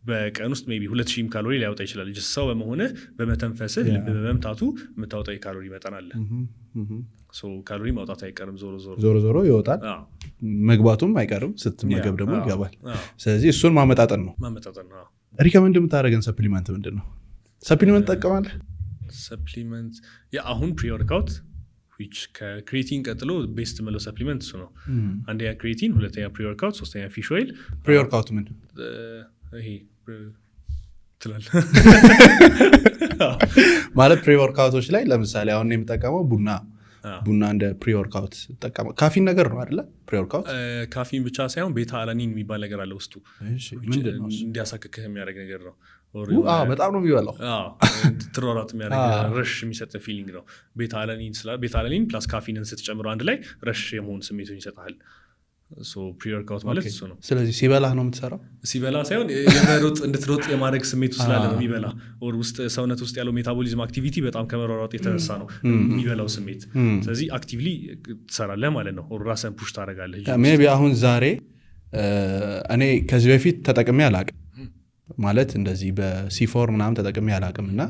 በቀን ውስጥ ሜይ ቢ 2000 ካሎሪ ሊያወጣ ይችላል። ሰው በመሆንህ በመተንፈስህ ልብ በመምታቱ የምታወጣው የካሎሪ መጠን አለ። ካሎሪ ማውጣት አይቀርም፣ ዞሮ ይወጣል፣ መግባቱም አይቀርም፣ ስትመገብ ደግሞ ይገባል። ስለዚህ እሱን ማመጣጠን ነው። ሪከመንድ የምታደርገን ሰፕሊመንት ምንድን ነው? ሰፕሊመንት ትጠቀማለህ? ሰፕሊመንት አሁን ፕሪወርክአውት ከክሬቲን ቀጥሎ ቤስት ምለው ሰፕሊመንት እሱ ነው። አንደኛ ክሬቲን፣ ሁለተኛ ፕሪወርክአውት፣ ሶስተኛ ፊሽ ኦይል። ፕሪወርክአውት ምን ይሄ ትላል ማለት ፕሪወርክአውቶች ላይ ለምሳሌ አሁን የምጠቀመው ቡና እንደ ፕሪወርክአውት ጠቀመው ካፊን ነገር ነው አይደለ? ፕሪወርክአውት ካፊን ብቻ ሳይሆን ቤታ አላኒን የሚባል ነገር አለ ውስጡ፣ እንዲያሳክክህ የሚያደርግ ነገር ነው። በጣም ነው የሚበላው። ትሯሯጥ የሚያደርግ ረሽ የሚሰጥ ፊሊንግ ነው። ቤታ አላኒን ፕላስ ካፊንን ስትጨምረው አንድ ላይ ረሽ የመሆን ስሜቱን ይሰጣል። ፕሪወርክአውት ማለት እሱ ነው። ስለዚህ ሲበላህ ነው የምትሰራው? ሲበላ ሳይሆን እንድትሮጥ የማድረግ ስሜቱ ስላለ ነው የሚበላ። ውስጥ ሰውነት ውስጥ ያለው ሜታቦሊዝም አክቲቪቲ በጣም ከመሯሯጥ የተነሳ ነው የሚበላው ስሜት። ስለዚህ አክቲቭሊ ትሰራለህ ማለት ነው። ራስን ፑሽ ታደርጋለህ። ሜይ ቢ አሁን ዛሬ እኔ ከዚህ በፊት ተጠቅሜ አላቅም ማለት እንደዚህ በሲፎር ምናምን ተጠቅሜ አላቅም እና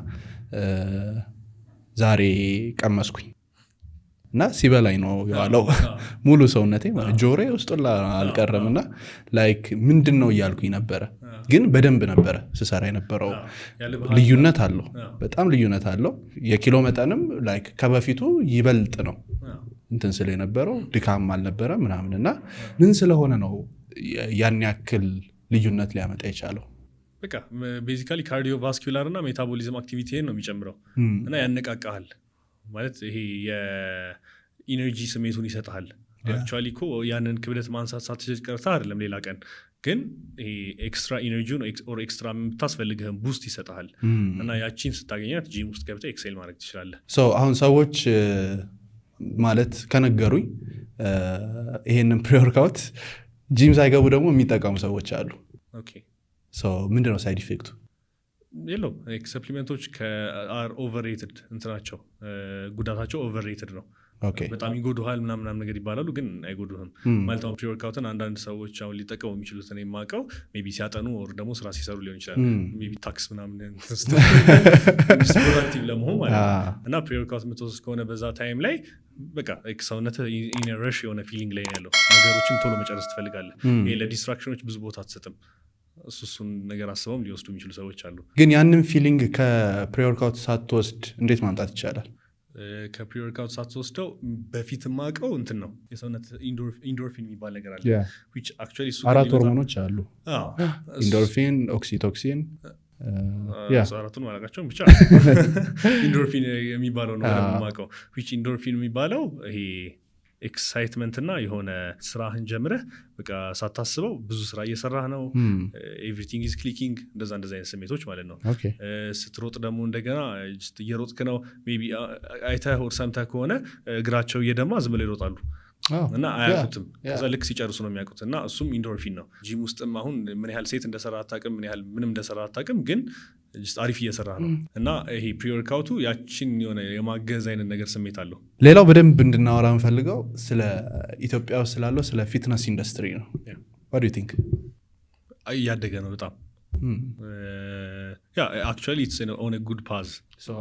ዛሬ ቀመስኩኝ እና ሲበላኝ ነው የዋለው ሙሉ ሰውነቴ ጆሮዬ ውስጥ አልቀረም እና ላይክ ምንድን ነው እያልኩኝ ነበረ። ግን በደንብ ነበረ ስሰራ የነበረው። ልዩነት አለው፣ በጣም ልዩነት አለው። የኪሎ መጠንም ላይክ ከበፊቱ ይበልጥ ነው እንትን ስለ የነበረው ድካም አልነበረ ምናምን እና ምን ስለሆነ ነው ያን ያክል ልዩነት ሊያመጣ የቻለው? በቃ ቤዚካሊ ካርዲዮቫስኩላር እና ሜታቦሊዝም አክቲቪቲ ነው የሚጨምረው እና ያነቃቃሃል ማለት ይሄ የኢነርጂ ስሜቱን ይሰጥሃል። አክቹዋሊ እኮ ያንን ክብደት ማንሳት ሳትችል ቀርታ አይደለም ሌላ ቀን ግን ኤክስትራ ኢነርጂውን ኦር ኤክስትራ የምታስፈልግህን ቡስት ይሰጣል እና ያቺን ስታገኛት ጂም ውስጥ ገብተህ ኤክሴል ማድረግ ትችላለህ። አሁን ሰዎች ማለት ከነገሩኝ ይሄንን ፕሪ-ወርክአውት ጂም ሳይገቡ ደግሞ የሚጠቀሙ ሰዎች አሉ። ኦኬ ምንድነው ሳይድ ኢፌክቱ? የለው ሰፕሊመንቶች ከአር ኦቨርሬትድ እንትናቸው ጉዳታቸው ኦቨርሬትድ ነው። በጣም ይጎዱሃል ምናምን ነገር ይባላሉ ግን አይጎዱህም። ማለት አሁን ፕሪ-ወርክአውትን አንዳንድ ሰዎች አሁን ሊጠቀሙ የሚችሉትን የማውቀው ሜቢ ሲያጠኑ ወር ደግሞ ስራ ሲሰሩ ሊሆን ይችላል። ሜቢ ታክስ ምናምን ፕሮዳክቲቭ ለመሆን ማለት ነው። እና ፕሪ-ወርክአውት የምትወስድ ከሆነ በዛ ታይም ላይ በቃ ሰውነት ኢነረሽ የሆነ ፊሊንግ ላይ ያለው ነገሮችን ቶሎ መጨረስ ትፈልጋለህ። ይሄ ለዲስትራክሽኖች ብዙ ቦታ አትሰጥም። እሱን ነገር አስበውም ሊወስዱ የሚችሉ ሰዎች አሉ። ግን ያንን ፊሊንግ ከፕሪ-ወርክአውት ሳትወስድ እንዴት ማምጣት ይቻላል? ከፕሪ-ወርክአውት ሳትወስደው በፊት ማቀው እንትን ነው የሰውነት ኢንዶርፊን የሚባል ነገር አለ። አራት ሆርሞኖች አሉ። ኢንዶርፊን፣ ኦክሲቶክሲን አራቱን ማለቃቸውን ብቻ ኢንዶርፊን የሚባለው ነው ማቀው። ኢንዶርፊን የሚባለው ይሄ ኤክሳይትመንት እና የሆነ ስራህን ጀምረህ በቃ ሳታስበው ብዙ ስራ እየሰራህ ነው። ኤቭሪቲንግ ኢዝ ክሊኪንግ እንደዛ አይነት ስሜቶች ማለት ነው። ስትሮጥ ደግሞ እንደገና እየሮጥክ ነው። ሜይ ቢ አይተህ ወር ሰምተህ ከሆነ እግራቸው እየደማ ዝም ብለው ይሮጣሉ እና አያውቁትም። ከዛ ልክ ሲጨርሱ ነው የሚያውቁት እና እሱም ኢንዶርፊን ነው። ጂም ውስጥም አሁን ምን ያህል ሴት እንደሰራ አታውቅም፣ ምን ያህል ምንም እንደሰራ አታውቅም፣ ግን አሪፍ እየሰራ ነው እና ይሄ ፕሪ-ወርክአውቱ ያችን የሆነ የማገዝ አይነት ነገር ስሜት አለው። ሌላው በደንብ እንድናወራ የምፈልገው ስለ ኢትዮጵያ ውስጥ ስላለው ስለ ፊትነስ ኢንዱስትሪ ነው። what do you think? እያደገ ነው በጣም actually it's on a good path.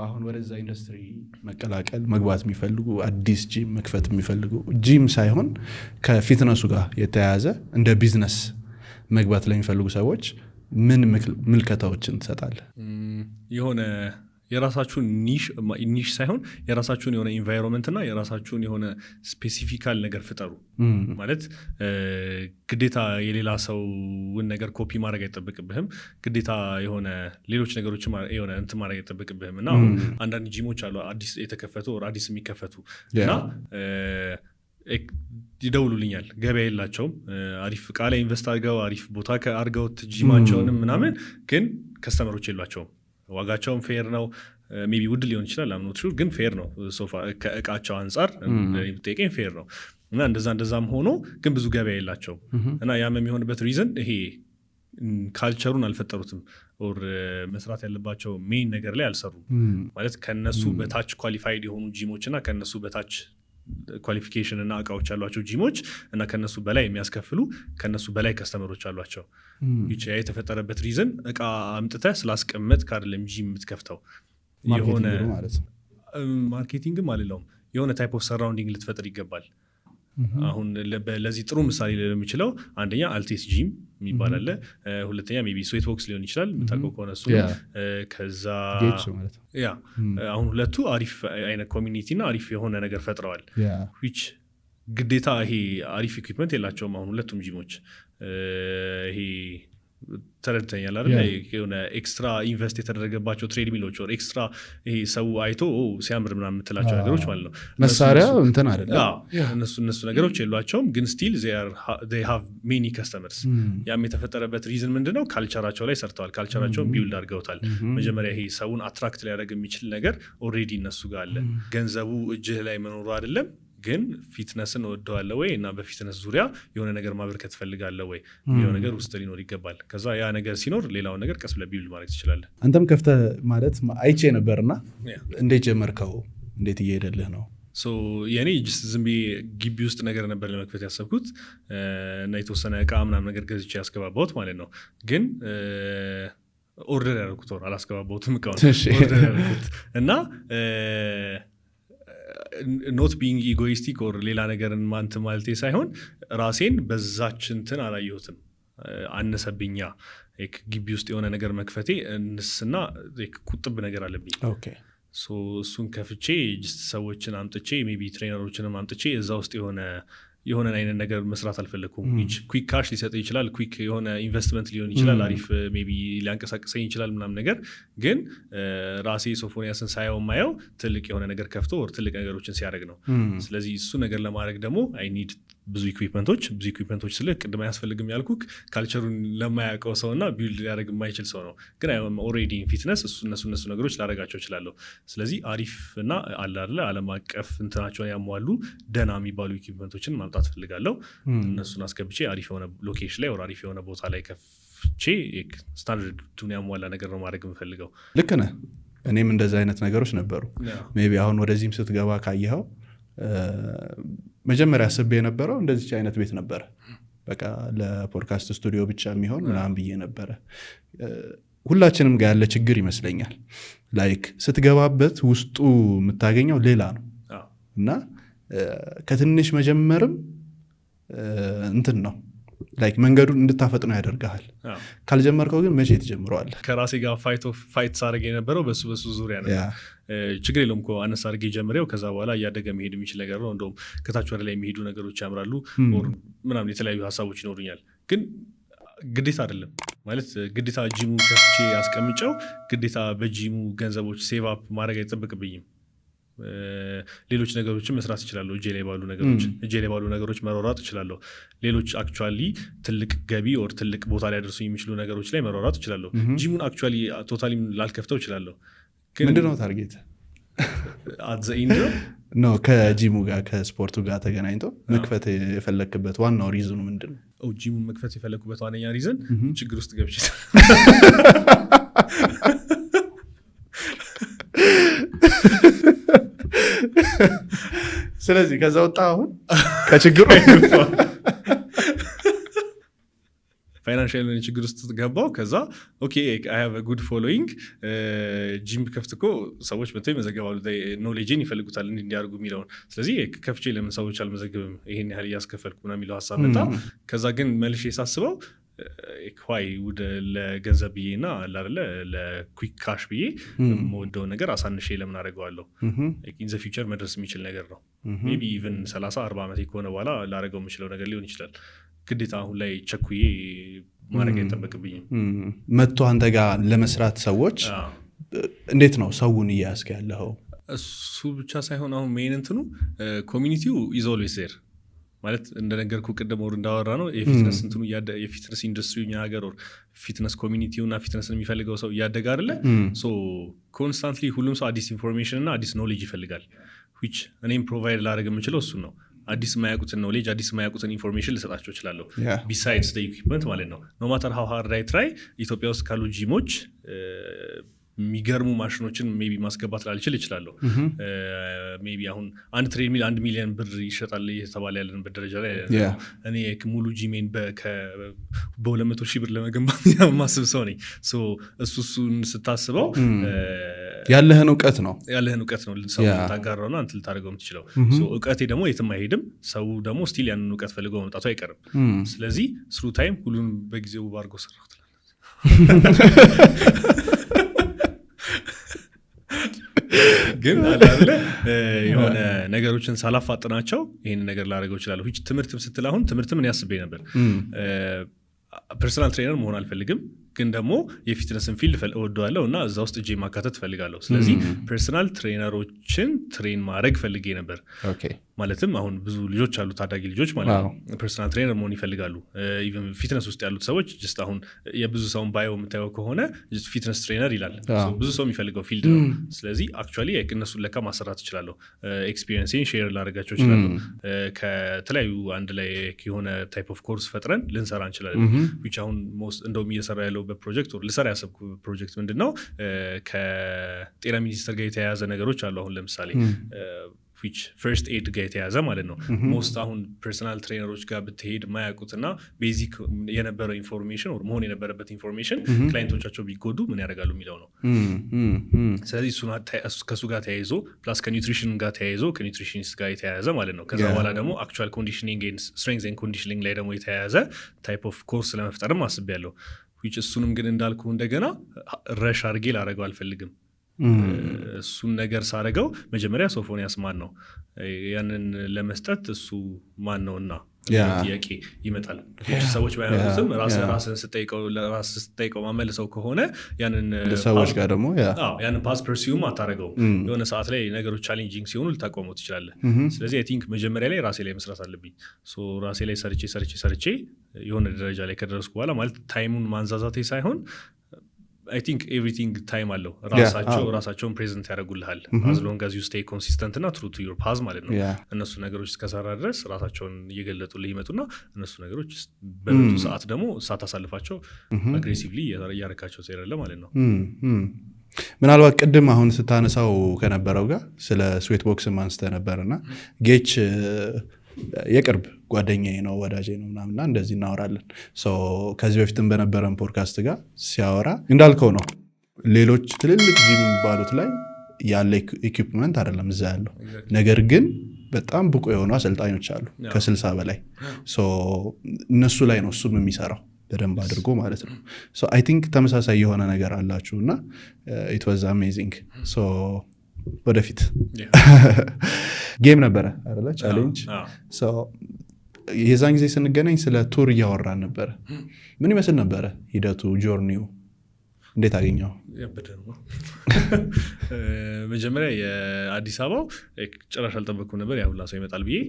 አሁን ወደዛ ኢንዱስትሪ መቀላቀል መግባት የሚፈልጉ አዲስ ጂም መክፈት የሚፈልጉ ጂም ሳይሆን ከፊትነሱ ጋር የተያያዘ እንደ ቢዝነስ መግባት ላይ የሚፈልጉ ሰዎች ምን ምልከታዎችን ትሰጣለህ? የሆነ የራሳችሁን ኒሽ ሳይሆን የራሳችሁን የሆነ ኢንቫይሮንመንት እና የራሳችሁን የሆነ ስፔሲፊካል ነገር ፍጠሩ። ማለት ግዴታ የሌላ ሰውን ነገር ኮፒ ማድረግ አይጠበቅብህም። ግዴታ የሆነ ሌሎች ነገሮች የሆነ እንትን ማድረግ አይጠበቅብህም። እና አንዳንድ ጂሞች አሉ አዲስ የተከፈቱ አዲስ የሚከፈቱ እና ይደውሉልኛል። ገበያ የላቸውም። አሪፍ እቃ ላይ ኢንቨስት አድርገው አሪፍ ቦታ አድርገውት ጂማቸውንም ምናምን ግን ከስተመሮች የሏቸውም። ዋጋቸውም ፌር ነው። ሜቢ ውድ ሊሆን ይችላል አምኖት ግን ፌር ነው። ሶፋ ከእቃቸው አንጻር ብጠይቀኝ ፌር ነው። እና እንደዛም ሆኖ ግን ብዙ ገበያ የላቸውም። እና ያም የሚሆንበት ሪዝን ይሄ ካልቸሩን አልፈጠሩትም ኦር መስራት ያለባቸው ሜይን ነገር ላይ አልሰሩም። ማለት ከነሱ በታች ኳሊፋይድ የሆኑ ጂሞች እና ከነሱ በታች ኳሊፊኬሽን እና እቃዎች ያሏቸው ጂሞች እና ከነሱ በላይ የሚያስከፍሉ ከነሱ በላይ ከስተመሮች አሏቸው። ያ የተፈጠረበት ሪዝን እቃ አምጥተህ ስላስቀመጥ ካደለም ጂም የምትከፍተው የሆነ ማርኬቲንግም አልለውም የሆነ ታይፕ ኦፍ ሰራውንዲንግ ልትፈጥር ይገባል። አሁን ለዚህ ጥሩ ምሳሌ ለሚችለው አንደኛ አልቴስ ጂም የሚባል አለ። ሁለተኛ ሜቢ ስዌት ቦክስ ሊሆን ይችላል የምታውቀው ከሆነ እሱ። ከዛ አሁን ሁለቱ አሪፍ አይነት ኮሚኒቲ እና አሪፍ የሆነ ነገር ፈጥረዋል። ዊች ግዴታ ይሄ አሪፍ ኢኩዊፕመንት የላቸውም አሁን ሁለቱም ጂሞች። ይሄ ተረድተኛል አይደል? የሆነ ኤክስትራ ኢንቨስት የተደረገባቸው ትሬድ ሚሎች ወር ኤክስትራ ይሄ ሰው አይቶ ሲያምር ምናምን የምትላቸው ነገሮች ማለት ነው። መሳሪያ እንትን አይደለም። እነሱ ነገሮች የሏቸውም ግን ስቲል they have many customers። ያም የተፈጠረበት ሪዝን ምንድነው? ካልቸራቸው ላይ ሰርተዋል። ካልቸራቸውን ቢውልድ አድርገውታል። መጀመሪያ ይሄ ሰውን አትራክት ሊያደርግ የሚችል ነገር ኦልሬዲ እነሱ ጋር አለ። ገንዘቡ እጅህ ላይ መኖሩ አይደለም ግን ፊትነስን ወደዋለ ወይ እና በፊትነስ ዙሪያ የሆነ ነገር ማበርከት ፈልጋለ ወይ የሚለው ነገር ውስጥ ሊኖር ይገባል። ከዛ ያ ነገር ሲኖር ሌላውን ነገር ቀስ ብለህ ቢውልድ ማድረግ ትችላለህ። አንተም ከፍተህ ማለት አይቼ ነበርና እንዴት ጀመርከው? እንዴት እየሄደልህ ነው? የኔ ዝም ብዬ ግቢ ውስጥ ነገር ነበር ለመክፈት ያሰብኩት እና የተወሰነ እቃ ምናምን ነገር ገዝቼ ያስገባባሁት ማለት ነው። ግን ኦርደር ያደረኩት ወር አላስገባባሁትም እቃውን ኦርደር ያደረኩት እና ኖት ቢንግ ኢጎይስቲክ ኦር ሌላ ነገርን ማንት ማለቴ ሳይሆን ራሴን በዛች እንትን አላየሁትም። አነሰብኛ ግቢ ውስጥ የሆነ ነገር መክፈቴ እንስና ቁጥብ ነገር አለብኝ። እሱን ከፍቼ ሰዎችን አምጥቼ ሜቢ ትሬነሮችንም አምጥቼ እዛ ውስጥ የሆነ የሆነ አይነት ነገር መስራት አልፈለኩም ኩዊክ ካሽ ሊሰጥ ይችላል ኩዊክ የሆነ ኢንቨስትመንት ሊሆን ይችላል አሪፍ ሜቢ ሊያንቀሳቅሰኝ ይችላል ምናምን ነገር ግን ራሴ ሶፎንያስን ሳየው ማየው ትልቅ የሆነ ነገር ከፍቶ ወር ትልቅ ነገሮችን ሲያደርግ ነው ስለዚህ እሱ ነገር ለማድረግ ደግሞ አይ ኒድ ብዙ ኢኩዊፕመንቶች ስለ ቅድማ ያስፈልግም ያልኩክ ካልቸሩን ለማያውቀው ሰውና ቢልድ ሊያደርግ የማይችል ሰው ነው ግን ኦልሬዲ ፊትነስ እነሱ ነገሮች ላደርጋቸው እችላለሁ ስለዚህ አሪፍ እና አለ ዓለም አቀፍ እንትናቸውን ያሟሉ ደና የሚባሉ ኢኩዊፕመንቶችን ማምጣት ፈልጋለሁ እነሱን አስገብቼ አሪፍ የሆነ ሎኬሽን ላይ አሪፍ የሆነ ቦታ ላይ ከፍቼ ስታንዳርዱን ያሟላ ነገር ነው ማድረግ የምፈልገው ልክ ነህ እኔም እንደዛ አይነት ነገሮች ነበሩ ሜቢ አሁን ወደዚህም ስትገባ ካየኸው መጀመሪያ አስቤ የነበረው እንደዚህ አይነት ቤት ነበር በቃ ለፖድካስት ስቱዲዮ ብቻ የሚሆን ምናምን ብዬ ነበረ ሁላችንም ጋር ያለ ችግር ይመስለኛል ላይክ ስትገባበት ውስጡ የምታገኘው ሌላ ነው እና ከትንሽ መጀመርም እንትን ነው ላይክ መንገዱን እንድታፈጥነው ያደርጋል ካልጀመርከው ግን መቼ ትጀምረዋለህ ከራሴ ጋር ፋይት ሳደርግ የነበረው በሱ ዙሪያ ነው ችግር የለውም እኮ አነሳ አድርጌ ጀምሬው ከዛ በኋላ እያደገ መሄድ የሚችል ነገር ነው እንደውም ከታች ወደ ላይ የሚሄዱ ነገሮች ያምራሉ ምናምን የተለያዩ ሀሳቦች ይኖሩኛል ግን ግዴታ አይደለም ማለት ግዴታ ጂሙ ከፍቼ ያስቀምጨው ግዴታ በጂሙ ገንዘቦች ሴቭ አፕ ማድረግ አይጠበቅብኝም ሌሎች ነገሮችን መስራት ይችላል እጄ ላይ ባሉ ነገሮች መሯሯጥ ይችላል ሌሎች አክቹአሊ ትልቅ ገቢ ኦር ትልቅ ቦታ ላይ ያደርሱ የሚችሉ ነገሮች ላይ መሯሯጥ ይችላል ጂሙን አክቹአሊ ቶታሊ ላልከፍተው ይችላል ምንድነው ታርጌት አት ዘ ኢንድ ነው ከጂሙ ጋር ከስፖርቱ ጋር ተገናኝቶ መክፈት የፈለክበት ዋናው ሪዝኑ ምንድነው ጂሙን መክፈት የፈለኩበት ዋነኛ ሪዝን ችግር ውስጥ ገብቼ ስለዚህ ከዛ ወጣ አሁን ከችግሩ ፋይናንሻል ችግር ውስጥ ገባው ከዛ ኦኬ አይ ሃቭ አ ጉድ ፎሎዊንግ ጂም ከፍትኮ ሰዎች መጥተው ይመዘገባሉ ኖሌጅን ይፈልጉታል እንዲያርጉ የሚለውን ስለዚህ ከፍቼ ለምን ሰዎች አልመዘግብም ይሄን ያህል እያስከፈልኩ ነው የሚለው ሐሳብ መጣ ከዛ ግን መልሼ ሳስበው ኳይ ወደ ለገንዘብ ብዬና አይደለ ለኩዊክ ካሽ ብዬ የምወደው ነገር አሳንሼ ለምን አደርገዋለሁ ኢን ዘ ፊውቸር መድረስ የሚችል ነገር ነው ሜቢ ኢቭን 30-40 ዓመት ከሆነ በኋላ ላደርገው የምችለው ነገር ሊሆን ይችላል ግዴታ አሁን ላይ ቸኩዬ ማድረግ አይጠበቅብኝም መጥቶ አንተ ጋር ለመስራት ሰዎች እንዴት ነው ሰውን እያስከ ያለው እሱ ብቻ ሳይሆን አሁን ሜን እንትኑ ኮሚኒቲው ኢዝ ኦልዌይስ ዜር ማለት እንደነገርኩ ቅድም ወር እንዳወራ ነው የፊትነስ እንትኑ የፊትነስ ኢንዱስትሪው እኛ ሀገር ወር ፊትነስ ኮሚኒቲውና ፊትነስን የሚፈልገው ሰው እያደገ አይደለ ሶ ኮንስታንትሊ ሁሉም ሰው አዲስ ኢንፎርሜሽን እና አዲስ ኖሌጅ ይፈልጋል which እኔም ፕሮቫይድ ላደርግ የምችለው እሱ ነው አዲስ ማያውቁትን ኖሌጅ አዲስ ማያውቁትን ኢንፎርሜሽን ልሰጣቸው እችላለሁ besides the equipment ማለት ነው no matter how hard I try ኢትዮጵያ ውስጥ ካሉ ጂሞች የሚገርሙ ማሽኖችን ሜቢ ማስገባት ላልችል ይችላለሁ ሜቢ አሁን አንድ ትሬድሚል 1 ሚሊዮን ብር ይሸጣል እየተባለ ያለንበት ደረጃ ላይ እኔ ሙሉ ጂሜን በ200 ሺህ ብር ለመገንባት ማስብ ሰው ነኝ እሱን ስታስበው ያለህን እውቀት ነው ሰው ታጋራውና አንተ ልታደርገው የምትችለው እውቀቴ ደግሞ የትም አይሄድም ሰው ደግሞ ስቲል ያንን እውቀት ፈልገው መምጣቱ አይቀርም ስለዚህ ስሩ ታይም ሁሉን በጊዜው ባርጎ ሰራው ግን አላለ የሆነ ነገሮችን ሳላፋጥናቸው ይሄን ነገር ላደርገው ይችላል ትምህርትም ስትል አሁን ትምህርትም እኔ ያስበኝ ነበር ፐርሰናል ትሬነር መሆን አልፈልግም ግን ደግሞ የፊትነስን ፊልድ እወደዋለሁ እና እዛ ውስጥ እጄ ማካተት ፈልጋለሁ ስለዚህ ፐርሰናል ትሬነሮችን ትሬን ማድረግ ፈልጌ ነበር ማለትም አሁን ብዙ ልጆች አሉ ታዳጊ ልጆች ማለት ነው ፐርሰናል ትሬነር መሆን ይፈልጋሉ ኢቨን ፊትነስ ውስጥ ያሉት ሰዎች ጀስት አሁን የብዙ ሰውን ባዮ የምታየው ከሆነ ፊትነስ ትሬነር ይላል ብዙ ሰው የሚፈልገው ፊልድ ነው ስለዚህ አክቹዋሊ እነሱን ለካ ማሰራት እችላለሁ ኤክስፒሪየንሴን ሼር ላደርጋቸው እችላለሁ ከተለያዩ አንድ ላይ የሆነ ታይፕ ኦፍ ኮርስ ፈጥረን ልንሰራ እንችላለን which አሁን እንደውም እየሰራ ያለው በፕሮጀክት ወር ልሰራ ያሰብኩ ፕሮጀክት ምንድነው ከጤና ሚኒስቴር ጋር የተያያዘ ነገሮች አሉ አሁን ለምሳሌ which first aid ጋር የተያዘ ማለት ነው ሞስት አሁን ፐርሰናል ትሬነሮች ጋር ብትሄድ ማያውቁትና ቤዚክ የነበረው ኢንፎርሜሽን ወር መሆን የነበረበት ኢንፎርሜሽን ክላይንቶቻቸው ቢጎዱ ምን ያደርጋሉ የሚለው ነው ስለዚህ ከሱ ጋር ተያይዞ ፕላስ ከኒውትሪሽን ጋር ተያይዞ ከኒውትሪሽኒስት ጋር የተያያዘ ማለት ነው ከዛ በኋላ ደግሞ አክቹዋል ኮንዲሽኒንግ ኤንድ ስትሬንግዝ ኤንድ ኮንዲሽኒንግ ላይ ደግሞ የተያያዘ ታይፕ ኦፍ ኮርስ ለመፍጠርም አስቤያለሁ which እሱንም ግን እንዳልኩ እንደገና ረሽ አድርጌ ላደርገው አልፈልግም እሱን ነገር ሳረገው መጀመሪያ ሶፎንያስ ማን ነው ያንን ለመስጠት እሱ ማን ነውና ጥያቄ ይመጣል። ሰዎች ባይሆኑም ራስን ስጠይቀው ማመልሰው ከሆነ ያንን ሰዎች ጋር ደግሞ ያንን ፓስ ፐርሲውም አታረገው የሆነ ሰዓት ላይ ነገሮች ቻሌንጂንግ ሲሆኑ ልታቆመው ትችላለህ። ስለዚህ አይ ቲንክ መጀመሪያ ላይ ራሴ ላይ መስራት አለብኝ። ራሴ ላይ ሰርቼ የሆነ ደረጃ ላይ ከደረስኩ በኋላ ማለት ታይሙን ማንዛዛቴ ሳይሆን I think everything time አለው ራሳቸውን ፕሬዘንት ያደርጉልሃል as long as you stay consistent እና true to your path ማለት ነው። እነሱ ነገሮች እስከሰራ ድረስ ራሳቸውን እየገለጡልህ ይመጡና እነሱ ነገሮች በብዙ ሰዓት ደግሞ ሳታሳልፋቸው አግሬሲቭሊ እያረካቸው ትሄዳለህ ማለት ነው። ምናልባት ቅድም አሁን ስታነሳው ከነበረው ጋር ስለ ስዌት ቦክስ አንስተህ ነበርና ጌች የቅርብ ጓደኛዬ ነው ወዳጄ ነው ምናምንና እንደዚህ እናወራለን። ከዚህ በፊትም በነበረን ፖድካስት ጋር ሲያወራ እንዳልከው ነው ሌሎች ትልልቅ ጂም የሚባሉት ላይ ያለ ኢኩፕመንት አይደለም እዛ ያለው ነገር ግን በጣም ብቁ የሆኑ አሰልጣኞች አሉ ከ60 በላይ እነሱ ላይ ነው እሱም የሚሰራው በደንብ አድርጎ ማለት ነው። አይ ቲንክ ተመሳሳይ የሆነ ነገር አላችሁና it was amazing ወደፊት ጌም ነበረ አይደለ ቻሌንጅ የዛን ጊዜ ስንገናኝ ስለ ቱር እያወራን ነበረ። ምን ይመስል ነበረ ሂደቱ ጆርኒው እንዴት አገኘው? መጀመሪያ የአዲስ አበባው ጭራሽ አልጠበቅኩም ነበር ያሁላ ሰው ይመጣል ብዬ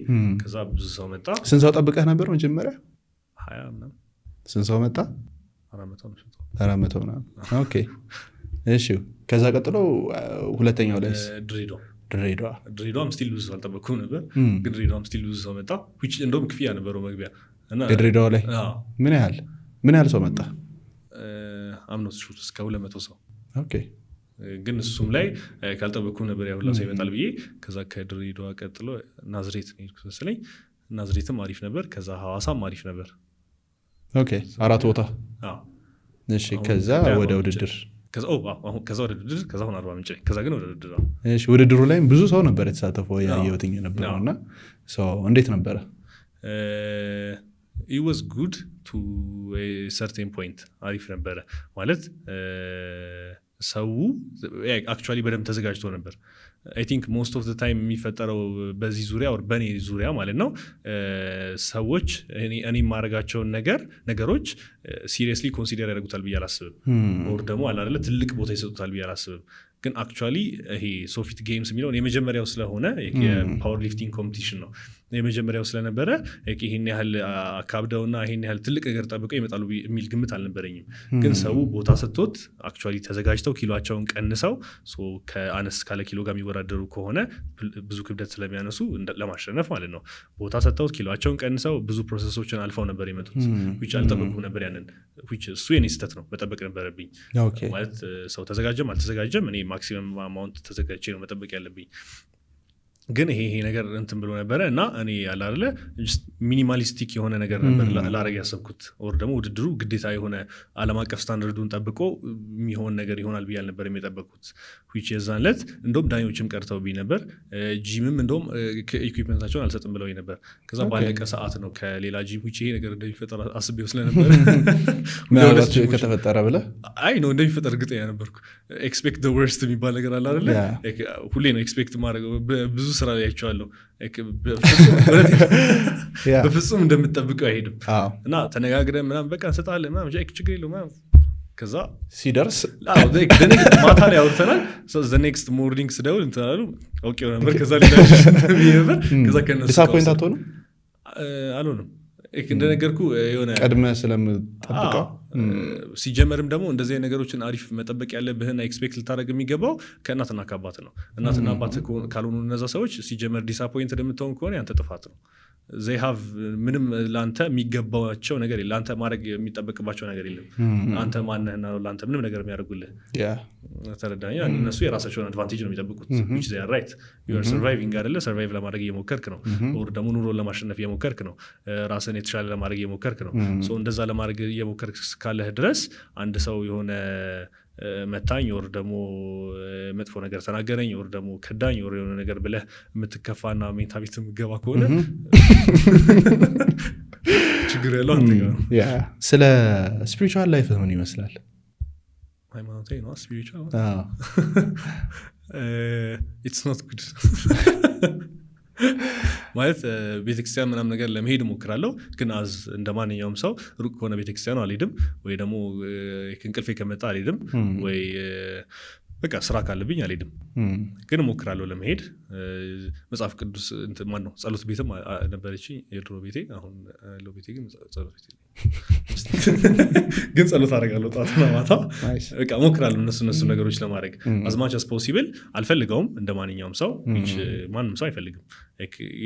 ከዛ ብዙ ሰው መጣ። ስንት ሰው ጠብቀህ ነበር መጀመሪያ? 20 ምናምን። ስንት ሰው መጣ? 400 ምናምን። ኦኬ እሺ ከዛ ቀጥሎ ሁለተኛው ላይ ድሬዳዋም ስቲል ብዙ ሰው አልጠበቅኩም ነበር ግን ድሬዳዋም ስቲል ብዙ ሰው መጣ which እንደውም ክፍያ ነበረው መግቢያ እና ድሬዳዋ ላይ ምን ያህል ሰው መጣ? አምኖት ሹት እስከ 200 ሰው። ኦኬ ግን እሱም ላይ ካልጠበቅኩም ነበር ያው ሁላ ሰው ይመጣል ብዬ ከዛ ከድሬዳዋ ቀጥሎ ናዝሬት ነው የሄድኩት መሰለኝ። ናዝሬትም አሪፍ ነበር ከዛ ሐዋሳም አሪፍ ነበር። ኦኬ 4 ቦታ። እሺ ከዛ ወደ ውድድር ከዛ ወደ ውድድር ከዛ አሁን 40 ምንጭ ከዛ ግን ወደ ውድድር። እሺ ውድድሩ ላይም ብዙ ሰው ነበር የተሳተፈው ያየሁትኝ ነበርና እንዴት ነበረ? it was good to a certain point አሪፍ ነበረ ማለት ሰው actually በደንብ ተዘጋጅቶ ነበር። I think most of the time የሚፈጠረው በዚህ ዙሪያ or በኔ ዙሪያ ማለት ነው ሰዎች እኔ ማረጋቸውን ነገሮች ሲሪየስሊ ኮንሲደር ያደርጉታል ብዬ አላስብም or ደግሞ አላለ ትልቅ ቦታ ይሰጡታል ብዬ አላስብም። ግን አክቹአሊ ይሄ ሶፊት ጌምስ የሚለው የመጀመሪያው ስለሆነ የፓወር ሊፍቲንግ ኮምፒቲሽን ነው የመጀመሪያው ስለነበረ ይሄን ያህል አካብደውና ይሄን ያህል ትልቅ ነገር ጠብቀው ይመጣሉ የሚል ግምት አልነበረኝም። ግን ሰው ቦታ ሰጥቶት አክቹአሊ ተዘጋጅተው ኪሎአቸውን ቀንሰው ከአነስ ካለ ኪሎ ጋር የሚወዳደሩ ከሆነ ብዙ ክብደት ስለሚያነሱ ለማሸነፍ ማለት ነው ቦታ ሰጥተውት ኪሎአቸውን ቀንሰው ብዙ ፕሮሰሶችን አልፈው ነበር የመጡት which አልጠበቁም ነበር ያንን which እሱ የኔ ስህተት ነው መጠበቅ ነበረብኝ ማለት ሰው ተዘጋጀም አልተዘጋጀም እኔ ማክሲመም አማውንት ተዘጋጅቼ ነው መጠበቅ ያለብኝ። ግን ይሄ ነገር እንትን ብሎ ነበረ እና እኔ ያለ አይደለ ሚኒማሊስቲክ የሆነ ነገር ነበር ላረግ ያሰብኩት or ደግሞ ውድድሩ ግዴታ የሆነ ዓለም አቀፍ ስታንዳርዱን ጠብቆ የሚሆን ነገር ይሆናል ብዬ ነበር የጠበቅኩት which የዛንለት እንደውም ዳኞችም ቀርተውብኝ ነበር ጂምም እንደውም ኢኩዊፕመንታቸውን አልሰጥም ብለውኝ ነበር። ከዛ ባለቀ ሰዓት ነው ከሌላ ጂም which ይሄ ነገር እንደሚፈጠር አስቤው ስለነበር ምናልባት ከተፈጠረ ብለህ አይ ነው እንደሚፈጠር እርግጠኛ ነበርኩ። ኤክስፔክት ዘ ወርስት የሚባል ነገር አለ አይደለ ሁሌ ነው ኤክስፔክት ማድረግ ብዙ ስራ ላይ አይቼዋለሁ በፍጹም እንደምትጠብቀው አይሄድም እና ተነጋግረን ምናምን በቃ እንሰጣለን ምናምን ችግር የለውም ምናምን ከዛ ሲደርስ ማታ ላይ አውርተናል ኔክስት ሞርኒንግ ስደውል እንትናሉ አውቄው ነበር ከዛ ሌላ ነበር ከዛ ከነሱ ዲስአፖይንት አትሆንም አልሆንም እንደነገርኩ የሆነ ቀድመ ስለምጠብቀው ሲጀመርም ደግሞ እንደዚህ ነገሮችን አሪፍ መጠበቅ ያለብህና ኤክስፔክት ልታደርግ የሚገባው ከእናትና ከአባት ነው። እናትና አባት ካልሆኑ እነዛ ሰዎች ሲጀመር ዲስአፖይንት እንደምትሆን ከሆነ ያንተ ጥፋት ነው። they have ምንም ላንተ የሚገባቸው ነገር የለም ላንተ ማድረግ የሚጠበቅባቸው ነገር የለም። አንተ ማንነህና ላንተ ምንም ነገር የሚያደርጉልህ ተረዳኛ እነሱ የራሳቸውን አድቫንቴጅ ነው የሚጠብቁት which they are right you are surviving አይደለ ሰርቫይቭ ለማድረግ እየሞከርክ ነው or ደግሞ ኑሮን ለማሸነፍ እየሞከርክ ነው ራስን የተሻለ ለማድረግ እየሞከርክ ነው። ሶ እንደዛ ለማድረግ እየሞከርክ ካለህ ድረስ አንድ ሰው የሆነ መታኝ ወር ደግሞ መጥፎ ነገር ተናገረኝ ወር ደግሞ ከዳኝ ወር የሆነ ነገር ብለህ የምትከፋና ሜንታ ቤት የምትገባ ከሆነ ችግር ያለው አንተ ጋር ነው። ስለ ስፒሪቹዋል ላይፍ ምን ይመስላል? ሃይማኖታዊ ነው ስፒሪቹዋል ኢትስ ኖት ጉድ ማለት ቤተክርስቲያን ምናምን ነገር ለመሄድ እሞክራለሁ ግን እንደ ማንኛውም ሰው ሩቅ ከሆነ ቤተክርስቲያኑ አልሄድም ወይ ደግሞ እንቅልፌ ከመጣ አልሄድም ወይ በቃ ስራ ካለብኝ አልሄድም ግን እሞክራለሁ ለመሄድ መጽሐፍ ቅዱስ ማን ነው ጸሎት ቤትም ነበረች የድሮ ቤቴ አሁን ያለው ቤቴ ግን ጸሎት ቤቴ ግን ጸሎት አደርጋለሁ ጠዋትና ማታ በቃ እሞክራለሁ እነሱ ነገሮች ለማድረግ as much as possible አልፈልገውም እንደ ማንኛውም ሰው ማንም ሰው አይፈልግም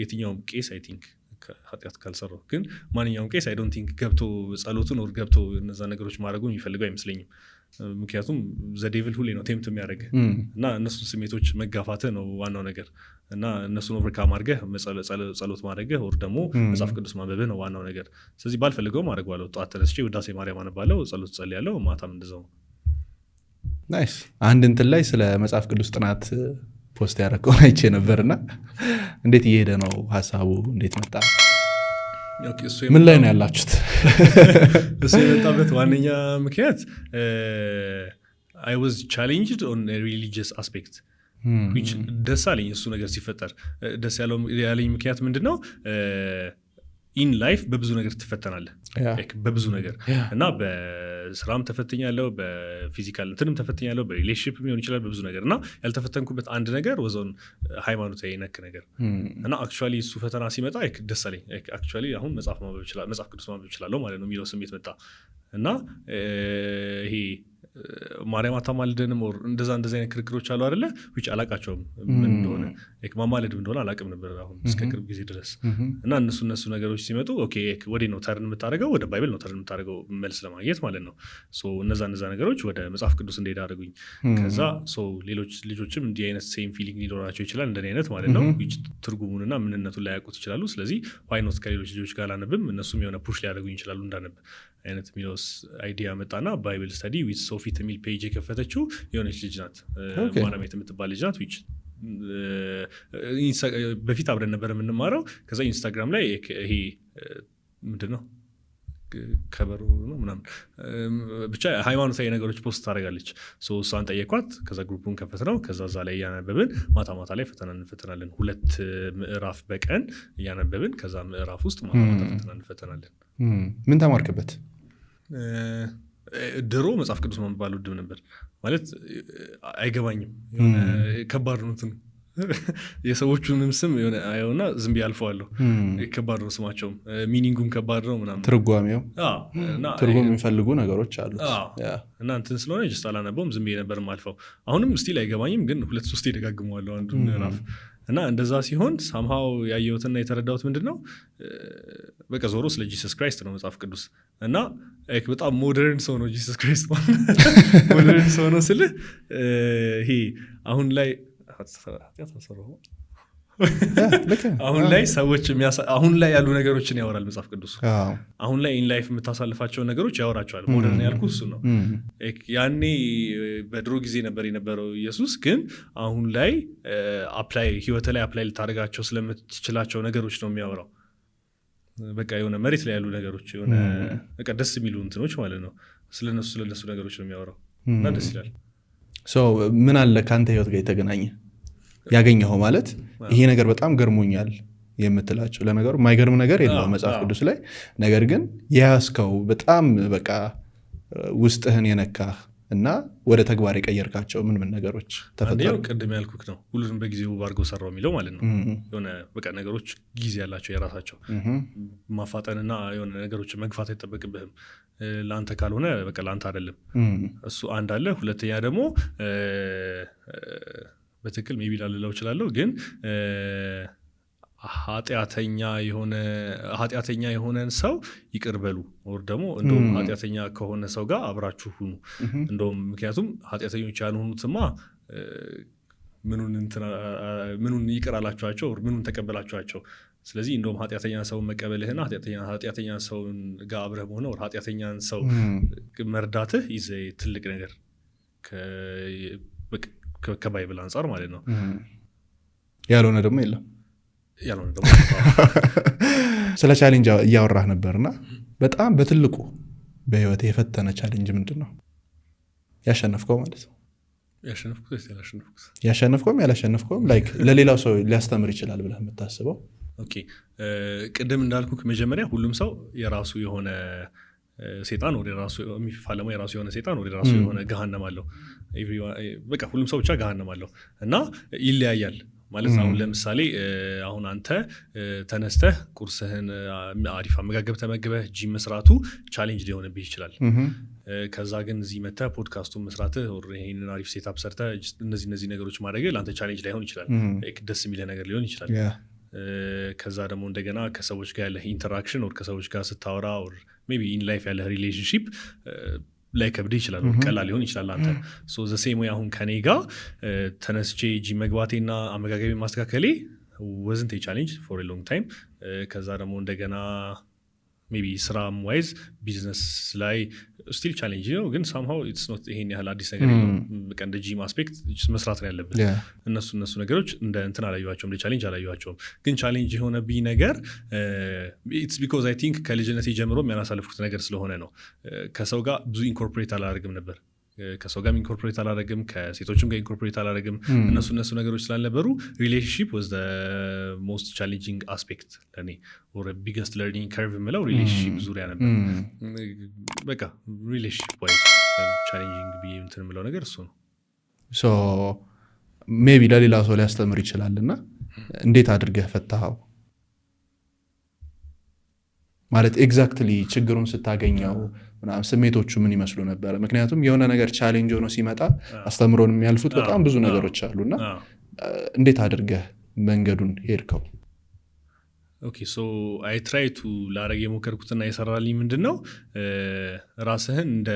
የትኛውም ቄስ I think ኃጢአት ካልሰራው ግን ማንኛውም ቄስ I don't think ገብቶ ጸሎቱን ወር ገብቶ እነዛ ነገሮች ማድረጉን የሚፈልገው አይመስለኝም ምክንያቱም ዘዴቪል ሁሌ ነው ቴምፕት የሚያደርግ እና እነሱን ስሜቶች መጋፋትህ ነው ዋናው ነገር እና እነሱን ኦቨርካም አድርገህ ጸሎት ማድረግህ ወር ደግሞ መጽሐፍ ቅዱስ ማንበብህ ነው ዋናው ነገር ስለዚህ ባልፈልገውም አደርገዋለሁ ጠዋት ተነስቼ ውዳሴ ማርያም አነባለሁ ጸሎት ጸልያለሁ ማታም እንደዛው ናይስ አንድ እንትን ላይ ስለ መጽሐፍ ቅዱስ ጥናት ፖስት ያደረገውን አይቼ ነበርና እንዴት እየሄደ ነው ሀሳቡ እንዴት መጣ ምን ላይ ነው ያላችሁት እሱ የመጣበት ዋነኛ ምክንያት I was challenged on a religious aspect which ደስ አለኝ እሱ ነገር ሲፈጠር ደስ ያለኝ ምክንያት ምንድነው ኢን ላይፍ በብዙ ነገር ትፈተናለህ በብዙ ነገር እና በስራም ተፈትኛለሁ በፊዚካል እንትንም ተፈትኛለሁ በሪሌሽንሺፕ ሊሆን ይችላል በብዙ ነገር እና ያልተፈተንኩበት አንድ ነገር ወዘን ሃይማኖታዊ ነክ ነገር እና አክቹአሊ እሱ ፈተና ሲመጣ ደስ አለኝ አክቹአሊ አሁን መጽሐፍ ቅዱስ ማንበብ እችላለሁ ማለት ነው የሚለው ስሜት መጣ እና ይሄ ማርያም አታማልደንም ወር እንደዛ አይነት ክርክሮች አሉ አይደለ which አላቃቸውም ምን እንደሆነ ማማለድ እንደሆነ አላቅም ነበር አሁን እስከ ቅርብ ጊዜ ድረስ እና እነሱ ነገሮች ሲመጡ ኦኬ ወዴ ነው ተርን የምታደርገው ወደ ባይብል ነው ተርን የምታደርገው መልስ ለማግኘት ማለት ነው ሶ እነዛ ነገሮች ወደ መጽሐፍ ቅዱስ እንዴት አደረጉኝ ከዛ ሶ ሌሎች ልጆችም እንዲህ አይነት ሴም ፊሊንግ ሊኖራቸው ይችላል እንደኔ አይነት ማለት ነው which ትርጉሙንና ምንነቱን ላያውቁት ይችላሉ ስለዚህ why not ከሌሎች ልጆች ጋር አላነብም እነሱም የሆነ ፑሽ ሊያደርጉኝ ይችላሉ እንዳነብ አይነት ሚሎስ አይዲያ መጣና ባይብል ስተዲ ዊዝ ሶፊት የሚል ፔጅ የከፈተችው የሆነች ልጅ ናት ማናሜት የምትባል ልጅ ናት which በፊት አብረን ነበር የምንማረው ከዛ ኢንስታግራም ላይ ይሄ ምንድነው ከበሩ ነው ምናምን ብቻ ሃይማኖታዊ ነገሮች ፖስት ታደርጋለች ሶ እሷን ጠየኳት ከዛ ግሩፑን ከፈትነው ከዛ እዛ ላይ እያነበብን ማታ ላይ ፈተና እንፈተናለን 2 ምዕራፍ በቀን እያነበብን ከዛ ምዕራፍ ውስጥ ማታ ፈተና እንፈተናለን ምን ተማርክበት ድሮ መጽሐፍ ቅዱስ ማንበብ አልወድም ነበር ማለት አይገባኝም ከባድ ነው እንትን የሰዎቹንም ስም የሆነ አየውና ዝም ብዬ አልፈዋለሁ ከባድ ነው ስማቸውም ሚኒንጉም ከባድ ነው ምናምን ትርጓሜው ትርጉም የሚፈልጉ ነገሮች አሉት እና እንትን ስለሆነ ጀስት አላነበውም ዝም ብዬ ነበር ማልፈው አሁንም ስቲል አይገባኝም ግን 2-3 ይደጋግመዋለሁ አንዱ ምዕራፍ እና እንደዛ ሲሆን ሳምሃው ያየሁትና የተረዳሁት ምንድነው በቃ ዞሮ ስለ ጂሰስ ክራይስት ነው መጽሐፍ ቅዱስ እና በጣም ሞደርን ሰው ነው ጂሰስ ክራይስት ሞደርን ሰው ነው ስልህ ይሄ አሁን ላይ አሁን ላይ ሰዎች አሁን ላይ ያሉ ነገሮችን ያወራል መጽሐፍ ቅዱስ አሁን ላይ ኢን ላይፍ የምታሳልፋቸውን ነገሮች ያወራቸዋል ሞደርን ያልኩ እሱ ነው ያኔ በድሮ ጊዜ ነበር የነበረው ኢየሱስ ግን አሁን ላይ አፕላይ ህይወት ላይ አፕላይ ልታደርጋቸው ስለምትችላቸው ነገሮች ነው የሚያወራው በቃ የሆነ መሬት ላይ ያሉ ነገሮች የሆነ በቃ ደስ የሚሉ እንትኖች ማለት ነው ስለነሱ ነገሮች ነው የሚያወራው እና ደስ ይላል ምን አለ ካንተ ህይወት ጋር የተገናኘ ያገኘኸው ማለት ይሄ ነገር በጣም ገርሞኛል የምትላቸው ለነገሩ የማይገርም ነገር የለውም መጽሐፍ ቅዱስ ላይ ነገር ግን ያስከው በጣም በቃ ውስጥህን የነካህ እና ወደ ተግባር የቀየርካቸው ምን ነገሮች ተፈጠሩ ቅድም ያልኩክ ነው ሁሉንም በጊዜው ባርገው ሰራው የሚለው ማለት ነው የሆነ በቃ ነገሮች ጊዜ ያላቸው የራሳቸው ማፋጠንና የሆነ ነገሮች መግፋት አይጠበቅብህም ለአንተ ካልሆነ በቃ ለአንተ አይደለም እሱ አንድ አለ ሁለተኛ ደግሞ በትክክል ሜቢ ላልለው እችላለሁ ግን ኃጢአተኛ የሆነን ሰው ይቅር በሉ ወር ደግሞ እንደውም ኃጢአተኛ ከሆነ ሰው ጋር አብራችሁ ሁኑ እንደውም ምክንያቱም ኃጢአተኞች ያልሆኑትማ ምኑን ይቅር አላችኋቸው ወር ምኑን ተቀበላችኋቸው ስለዚህ እንደውም ኃጢአተኛ ሰው መቀበልህና ኃጢአተኛ ሰው ጋር አብረህ ሆነ ወር ኃጢአተኛን ሰው መርዳትህ ይዘ ትልቅ ነገር ከባይብል አንጻር ማለት ነው ያልሆነ ደግሞ የለም ስለ ቻሌንጅ እያወራህ ነበርና በጣም በትልቁ በህይወት የፈተነ ቻሌንጅ ምንድነው ያሸነፍከው ማለት ነው። ያሸነፍኩት ያላሸነፍከውም ላይክ ለሌላው ሰው ሊያስተምር ይችላል ብለህ የምታስበው? ኦኬ ቅድም እንዳልኩክ መጀመሪያ ሁሉም ሰው የራሱ የሆነ ሴጣን ወደ ራሱ የሚፋለመው የራሱ የሆነ ሴጣን ወደ ራሱ የሆነ ገሃነም አለው። በቃ ሁሉም ሰው ብቻ ገሃነም አለው እና ይለያያል ማለት አሁን ለምሳሌ አሁን አንተ ተነስተህ ቁርስህን አሪፍ አመጋገብ ተመግበህ ጂም መስራቱ ቻሌንጅ ሊሆንብህ ይችላል። ከዛ ግን እዚህ መተህ ፖድካስቱን መስራትህ ይሄንን አሪፍ ሴታፕ ሰርተህ እነዚህ ነገሮች ማድረግ ለአንተ ቻሌንጅ ላይሆን ይችላል፣ ደስ የሚልህ ነገር ሊሆን ይችላል። ከዛ ደግሞ እንደገና ከሰዎች ጋር ያለህ ኢንተራክሽን ወር ከሰዎች ጋር ስታወራ ወር ሜይ ቢ ኢን ላይፍ ያለህ ሪሌሽንሺፕ ላይ ከብድህ ይችላል፣ ቀላል ሊሆን ይችላል አንተ ዘ ሴም ወይ አሁን ከኔ ጋር ተነስቼ ጂም መግባቴና አመጋገቤ ማስተካከሌ wasn't a challenge for a long time። ከዛ ደግሞ እንደገና ሜቢ ስራም ዋይዝ ቢዝነስ ላይ ስቲል ቻሌንጅ ነው፣ ግን somehow it's not ይሄን ያህል አዲስ ነገር የለውም። በቃ እንደ ጂም አስፔክት መስራት ነው ያለብን። እነሱ ነገሮች እንደ እንትን አላየኋቸውም፣ እንደ ቻሌንጅ አላየኋቸውም። ግን ቻሌንጅ የሆነብኝ ነገር it's because I think ከልጅነቴ ጀምሮ የሚያሳልፍኩት ነገር ስለሆነ ነው። ከሰው ጋር ብዙ ኢንኮርፖሬት አላደርግም ነበር። ከሰው ጋር ኢንኮርፖሬት አላደረግም፣ ከሴቶችም ጋር ኢንኮርፖሬት አላደረግም። እነሱ ነገሮች ስላልነበሩ ሪሌሽንሺፕ was the most challenging aspect ለኔ or biggest learning curve የምለው ሪሌሽንሺፕ ዙሪያ ነበር። በቃ ሪሌሽንሺፕ ዋይዝ ቻሌንጂንግ ብዬ እንትን የምለው ነገር እሱ ነው። ሶ ሜቢ ለሌላ ሰው ሊያስተምር ይችላል እና እንዴት አድርገህ ፈታኸው ማለት ኤግዛክትሊ ችግሩን ስታገኘው ስሜቶቹ ምን ይመስሉ ነበር? ምክንያቱም የሆነ ነገር ቻሌንጅ ሆኖ ሲመጣ አስተምሮን የሚያልፉት በጣም ብዙ ነገሮች አሉና እንዴት አድርገህ መንገዱን ሄድከው? ኦኬ ሶ አይ ትራይ ቱ ላረግ የሞከርኩትና የሰራልኝ ምንድነው ራስህን እንደ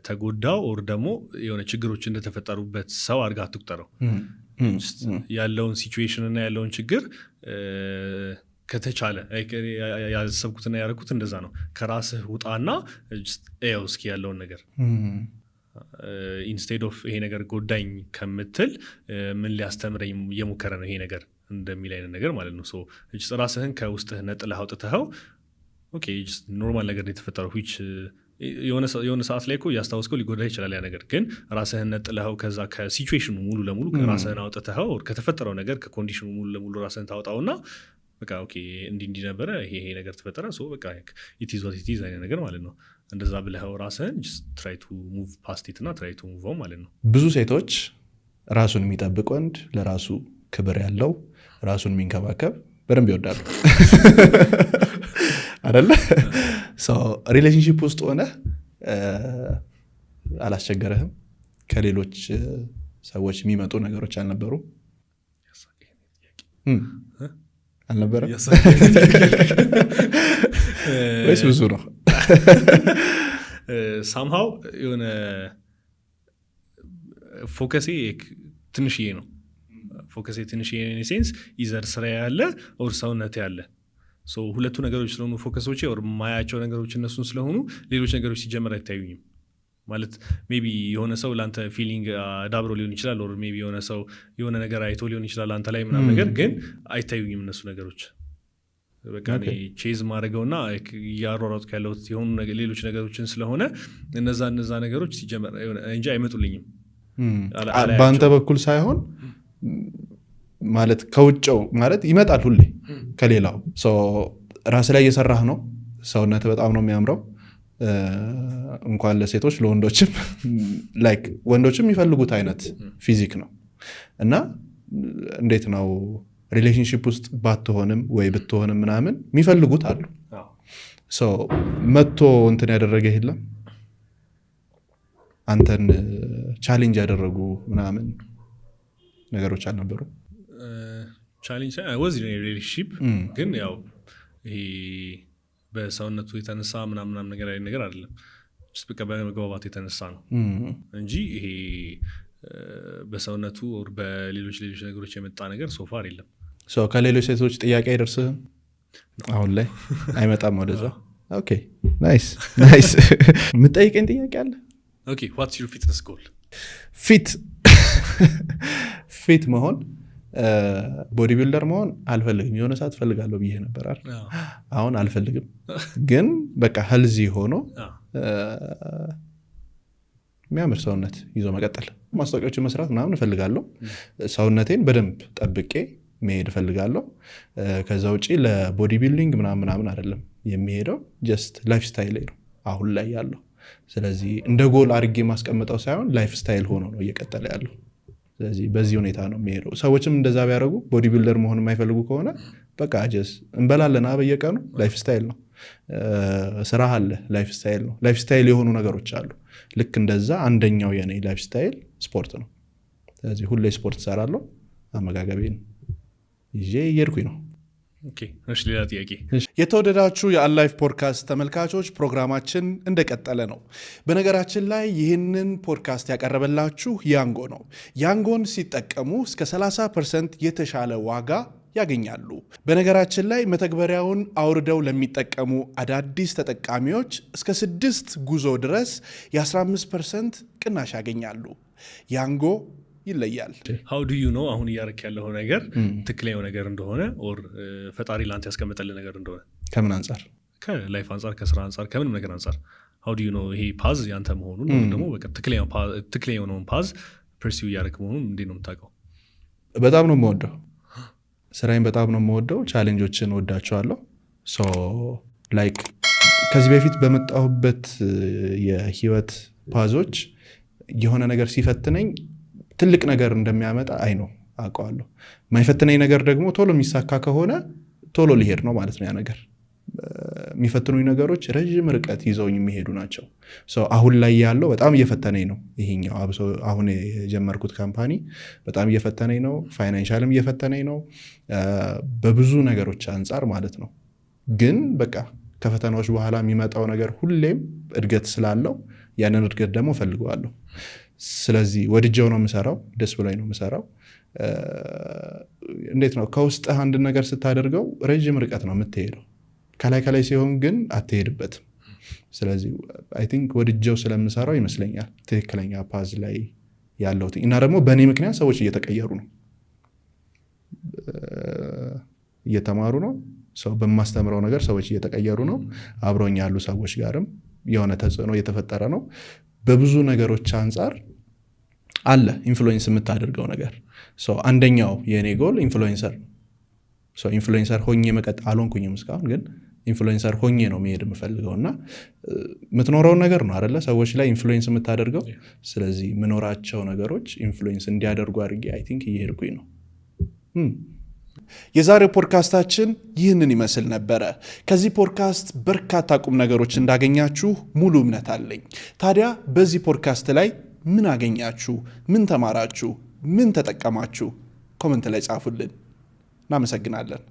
ተጎዳው ኦር ደግሞ የሆነ ችግሮች እንደተፈጠሩበት ሰው አድርጋ አትቁጠረው። ያለውን ሲቹዌሽን እና ያለውን ችግር ከተቻለ ያሰብኩትና ያደረኩት እንደዛ ነው። ከራስህ ውጣና እስኪ ያለውን ነገር ኢንስቴድ ኦፍ ይሄ ነገር ጎዳኝ ከምትል ምን ሊያስተምረኝ እየሞከረ ነው ይሄ ነገር እንደሚል አይነት ነገር ማለት ነው። ራስህን ከውስጥህ ነጥለህ አውጥተኸው ኦኬ ኖርማል ነገር የተፈጠረው የሆነ ሰዓት ላይ እኮ እያስታወስከው ሊጎዳ ይችላል ያ ነገር፣ ግን ራስህን ነጥለኸው ከዛ ከሲቹዌሽኑ ሙሉ ለሙሉ ራስህን አውጥተኸው ከተፈጠረው ነገር ከኮንዲሽኑ ሙሉ ለሙሉ ራስህን ታወጣውና በቃ ኦኬ እንዲህ ነበረ ይሄ ነገር ተፈጠረ በቃ it is what it is አይነት ነገር ማለት ነው። እንደዛ ብለኸው ራስህን just try to move past it እና try to move on ማለት ነው። ብዙ ሴቶች ራሱን የሚጠብቅ ወንድ፣ ለራሱ ክብር ያለው፣ ራሱን የሚንከባከብ በደንብ ይወዳሉ አይደለ? ሪሌሽንሺፕ ውስጥ ሆነ አላስቸገረህም? ከሌሎች ሰዎች የሚመጡ ነገሮች አልነበሩም? አልነበረ ወይስ ብዙ ነው? ሳምሃው የሆነ ፎከሴ ትንሽዬ ነው። ፎከሴ ትንሽዬ ሴንስ ኢዘር ስራ ያለ ኦር ሰውነት ያለ ሁለቱ ነገሮች ስለሆኑ ፎከሶቼ ኦር ማያቸው ነገሮች እነሱን ስለሆኑ ሌሎች ነገሮች ሲጀመር አይታዩኝም። ማለት ሜቢ የሆነ ሰው ለአንተ ፊሊንግ ዳብሮ ሊሆን ይችላል ኦር ሜቢ የሆነ ሰው የሆነ ነገር አይቶ ሊሆን ይችላል አንተ ላይ ምናምን ነገር፣ ግን አይታዩኝም እነሱ ነገሮች። በቃ ቼዝ ማድረገውና እያሯሯጥኩ ያለሁት የሆኑ ሌሎች ነገሮችን ስለሆነ እነዛ ነገሮች ሲጀመር እንጂ አይመጡልኝም። በአንተ በኩል ሳይሆን ማለት ከውጭው ማለት ይመጣል ሁሌ ከሌላው ሰው። ራስ ላይ እየሰራህ ነው፣ ሰውነት በጣም ነው የሚያምረው። እንኳን ለሴቶች ለወንዶችም ላይክ ወንዶችም የሚፈልጉት አይነት ፊዚክ ነው እና እንዴት ነው ሪሌሽንሺፕ ውስጥ ባትሆንም ወይ ብትሆንም ምናምን የሚፈልጉት አሉ። መጥቶ እንትን ያደረገ የለም አንተን ቻሌንጅ ያደረጉ ምናምን ነገሮች አልነበሩ? ቻሌንጅ ወዝ ሪሌሽንሺፕ ግን ያው ይሄ በሰውነቱ የተነሳ ምናምን ነገር አይነት ነገር አይደለም። በቃ በመግባባት የተነሳ ነው እንጂ ይሄ በሰውነቱ ኦር በሌሎች ነገሮች የመጣ ነገር ሶፋር የለም። ከሌሎች ሴቶች ጥያቄ አይደርስህም? አሁን ላይ አይመጣም ወደዛ? ኦኬ ናይስ። የምትጠይቀኝ ጥያቄ አለ? ኦኬ ዋትስ ዩር ፊትነስ ጎል? ፊት መሆን ቦዲ ቢልደር መሆን አልፈልግም። የሆነ ሰዓት ፈልጋለሁ ብዬ ነበር አይደል? አሁን አልፈልግም። ግን በቃ ሄልዚ ሆኖ የሚያምር ሰውነት ይዞ መቀጠል፣ ማስታወቂያዎችን መስራት ምናምን እፈልጋለሁ። ሰውነቴን በደንብ ጠብቄ መሄድ እፈልጋለሁ። ከዛ ውጪ ለቦዲ ቢልዲንግ ምናምን አይደለም የሚሄደው፣ ጀስት ላይፍ ስታይል ነው አሁን ላይ ያለው። ስለዚህ እንደ ጎል አድርጌ ማስቀምጠው ሳይሆን ላይፍ ስታይል ሆኖ ነው እየቀጠለ ያለው። ስለዚህ በዚህ ሁኔታ ነው የሚሄደው። ሰዎችም እንደዛ ቢያደርጉ ቦዲ ቢልደር መሆን የማይፈልጉ ከሆነ በቃ ጀስት እንበላለን በየቀኑ ላይፍ ስታይል ነው። ስራ አለ ላይፍ ስታይል ነው። ላይፍ ስታይል የሆኑ ነገሮች አሉ። ልክ እንደዛ አንደኛው የኔ ላይፍ ስታይል ስፖርት ነው። ስለዚህ ሁሌ ስፖርት እሰራለሁ። አመጋገቤን ይዤ እየሄድኩኝ ነው። እሺ ሌላ ጥያቄ። የተወደዳችሁ የአላይፍ ፖድካስት ተመልካቾች ፕሮግራማችን እንደቀጠለ ነው። በነገራችን ላይ ይህንን ፖድካስት ያቀረበላችሁ ያንጎ ነው። ያንጎን ሲጠቀሙ እስከ 30% የተሻለ ዋጋ ያገኛሉ። በነገራችን ላይ መተግበሪያውን አውርደው ለሚጠቀሙ አዳዲስ ተጠቃሚዎች እስከ 6 ጉዞ ድረስ የ15% ቅናሽ ያገኛሉ። ያንጎ ይለያል። how do you know አሁን እያረክ ያለው ነገር ትክክለኛው ነገር እንደሆነ ኦር ፈጣሪ ላንተ ያስቀመጠልህ ነገር እንደሆነ? ከምን አንጻር? ከላይፍ አንጻር፣ ከስራ አንጻር፣ ከምንም ነገር አንጻር how do you know ይሄ ፓዝ ያንተ መሆኑን ወይም ደግሞ በቃ ትክክለኛው ነው ፓዝ ፐርሲው እያረክ መሆኑን እንዴት ነው የምታውቀው? በጣም ነው የምወደው ስራዬን፣ በጣም ነው የምወደው። ቻሌንጆችን ወዳቸዋለሁ። ሶ ላይክ ከዚህ በፊት በመጣሁበት የህይወት ፓዞች የሆነ ነገር ሲፈትነኝ ትልቅ ነገር እንደሚያመጣ ነው አውቀዋለሁ። ማይፈትነኝ ነገር ደግሞ ቶሎ የሚሳካ ከሆነ ቶሎ ሊሄድ ነው ማለት ነው ያ ነገር። የሚፈትኑኝ ነገሮች ረዥም ርቀት ይዘውኝ የሚሄዱ ናቸው። አሁን ላይ ያለው በጣም እየፈተነኝ ነው። ይሄኛው አሁን የጀመርኩት ካምፓኒ በጣም እየፈተነኝ ነው። ፋይናንሻልም እየፈተነኝ ነው፣ በብዙ ነገሮች አንጻር ማለት ነው። ግን በቃ ከፈተናዎች በኋላ የሚመጣው ነገር ሁሌም እድገት ስላለው ያንን እድገት ደግሞ ፈልገዋለሁ። ስለዚህ ወድጄው ነው የምሰራው፣ ደስ ብሎኝ ነው የምሰራው። እንዴት ነው ከውስጥ አንድ ነገር ስታደርገው ረዥም ርቀት ነው የምትሄደው። ከላይ ሲሆን ግን አትሄድበትም። ስለዚህ አይ ቲንክ ወድጄው ስለምሰራው ይመስለኛል ትክክለኛ ፓዝ ላይ ያለሁት። እና ደግሞ በእኔ ምክንያት ሰዎች እየተቀየሩ ነው፣ እየተማሩ ነው። ሰው በማስተምረው ነገር ሰዎች እየተቀየሩ ነው። አብሮኝ ያሉ ሰዎች ጋርም የሆነ ተጽዕኖ እየተፈጠረ ነው። በብዙ ነገሮች አንጻር አለ ኢንፍሉዌንስ የምታደርገው ነገር። አንደኛው የኔ ጎል ኢንፍሉዌንሰር ነው። ኢንፍሉዌንሰር ሆኜ መቀጠል አልሆንኩኝም እስካሁን፣ ግን ኢንፍሉዌንሰር ሆኜ ነው መሄድ የምፈልገው። እና የምትኖረውን ነገር ነው አይደለ ሰዎች ላይ ኢንፍሉዌንስ የምታደርገው። ስለዚህ የምኖራቸው ነገሮች ኢንፍሉዌንስ እንዲያደርጉ አድርጌ አይ ቲንክ እየሄድኩኝ ነው። የዛሬው ፖድካስታችን ይህንን ይመስል ነበረ። ከዚህ ፖድካስት በርካታ ቁም ነገሮች እንዳገኛችሁ ሙሉ እምነት አለኝ። ታዲያ በዚህ ፖድካስት ላይ ምን አገኛችሁ? ምን ተማራችሁ? ምን ተጠቀማችሁ? ኮመንት ላይ ጻፉልን። እናመሰግናለን።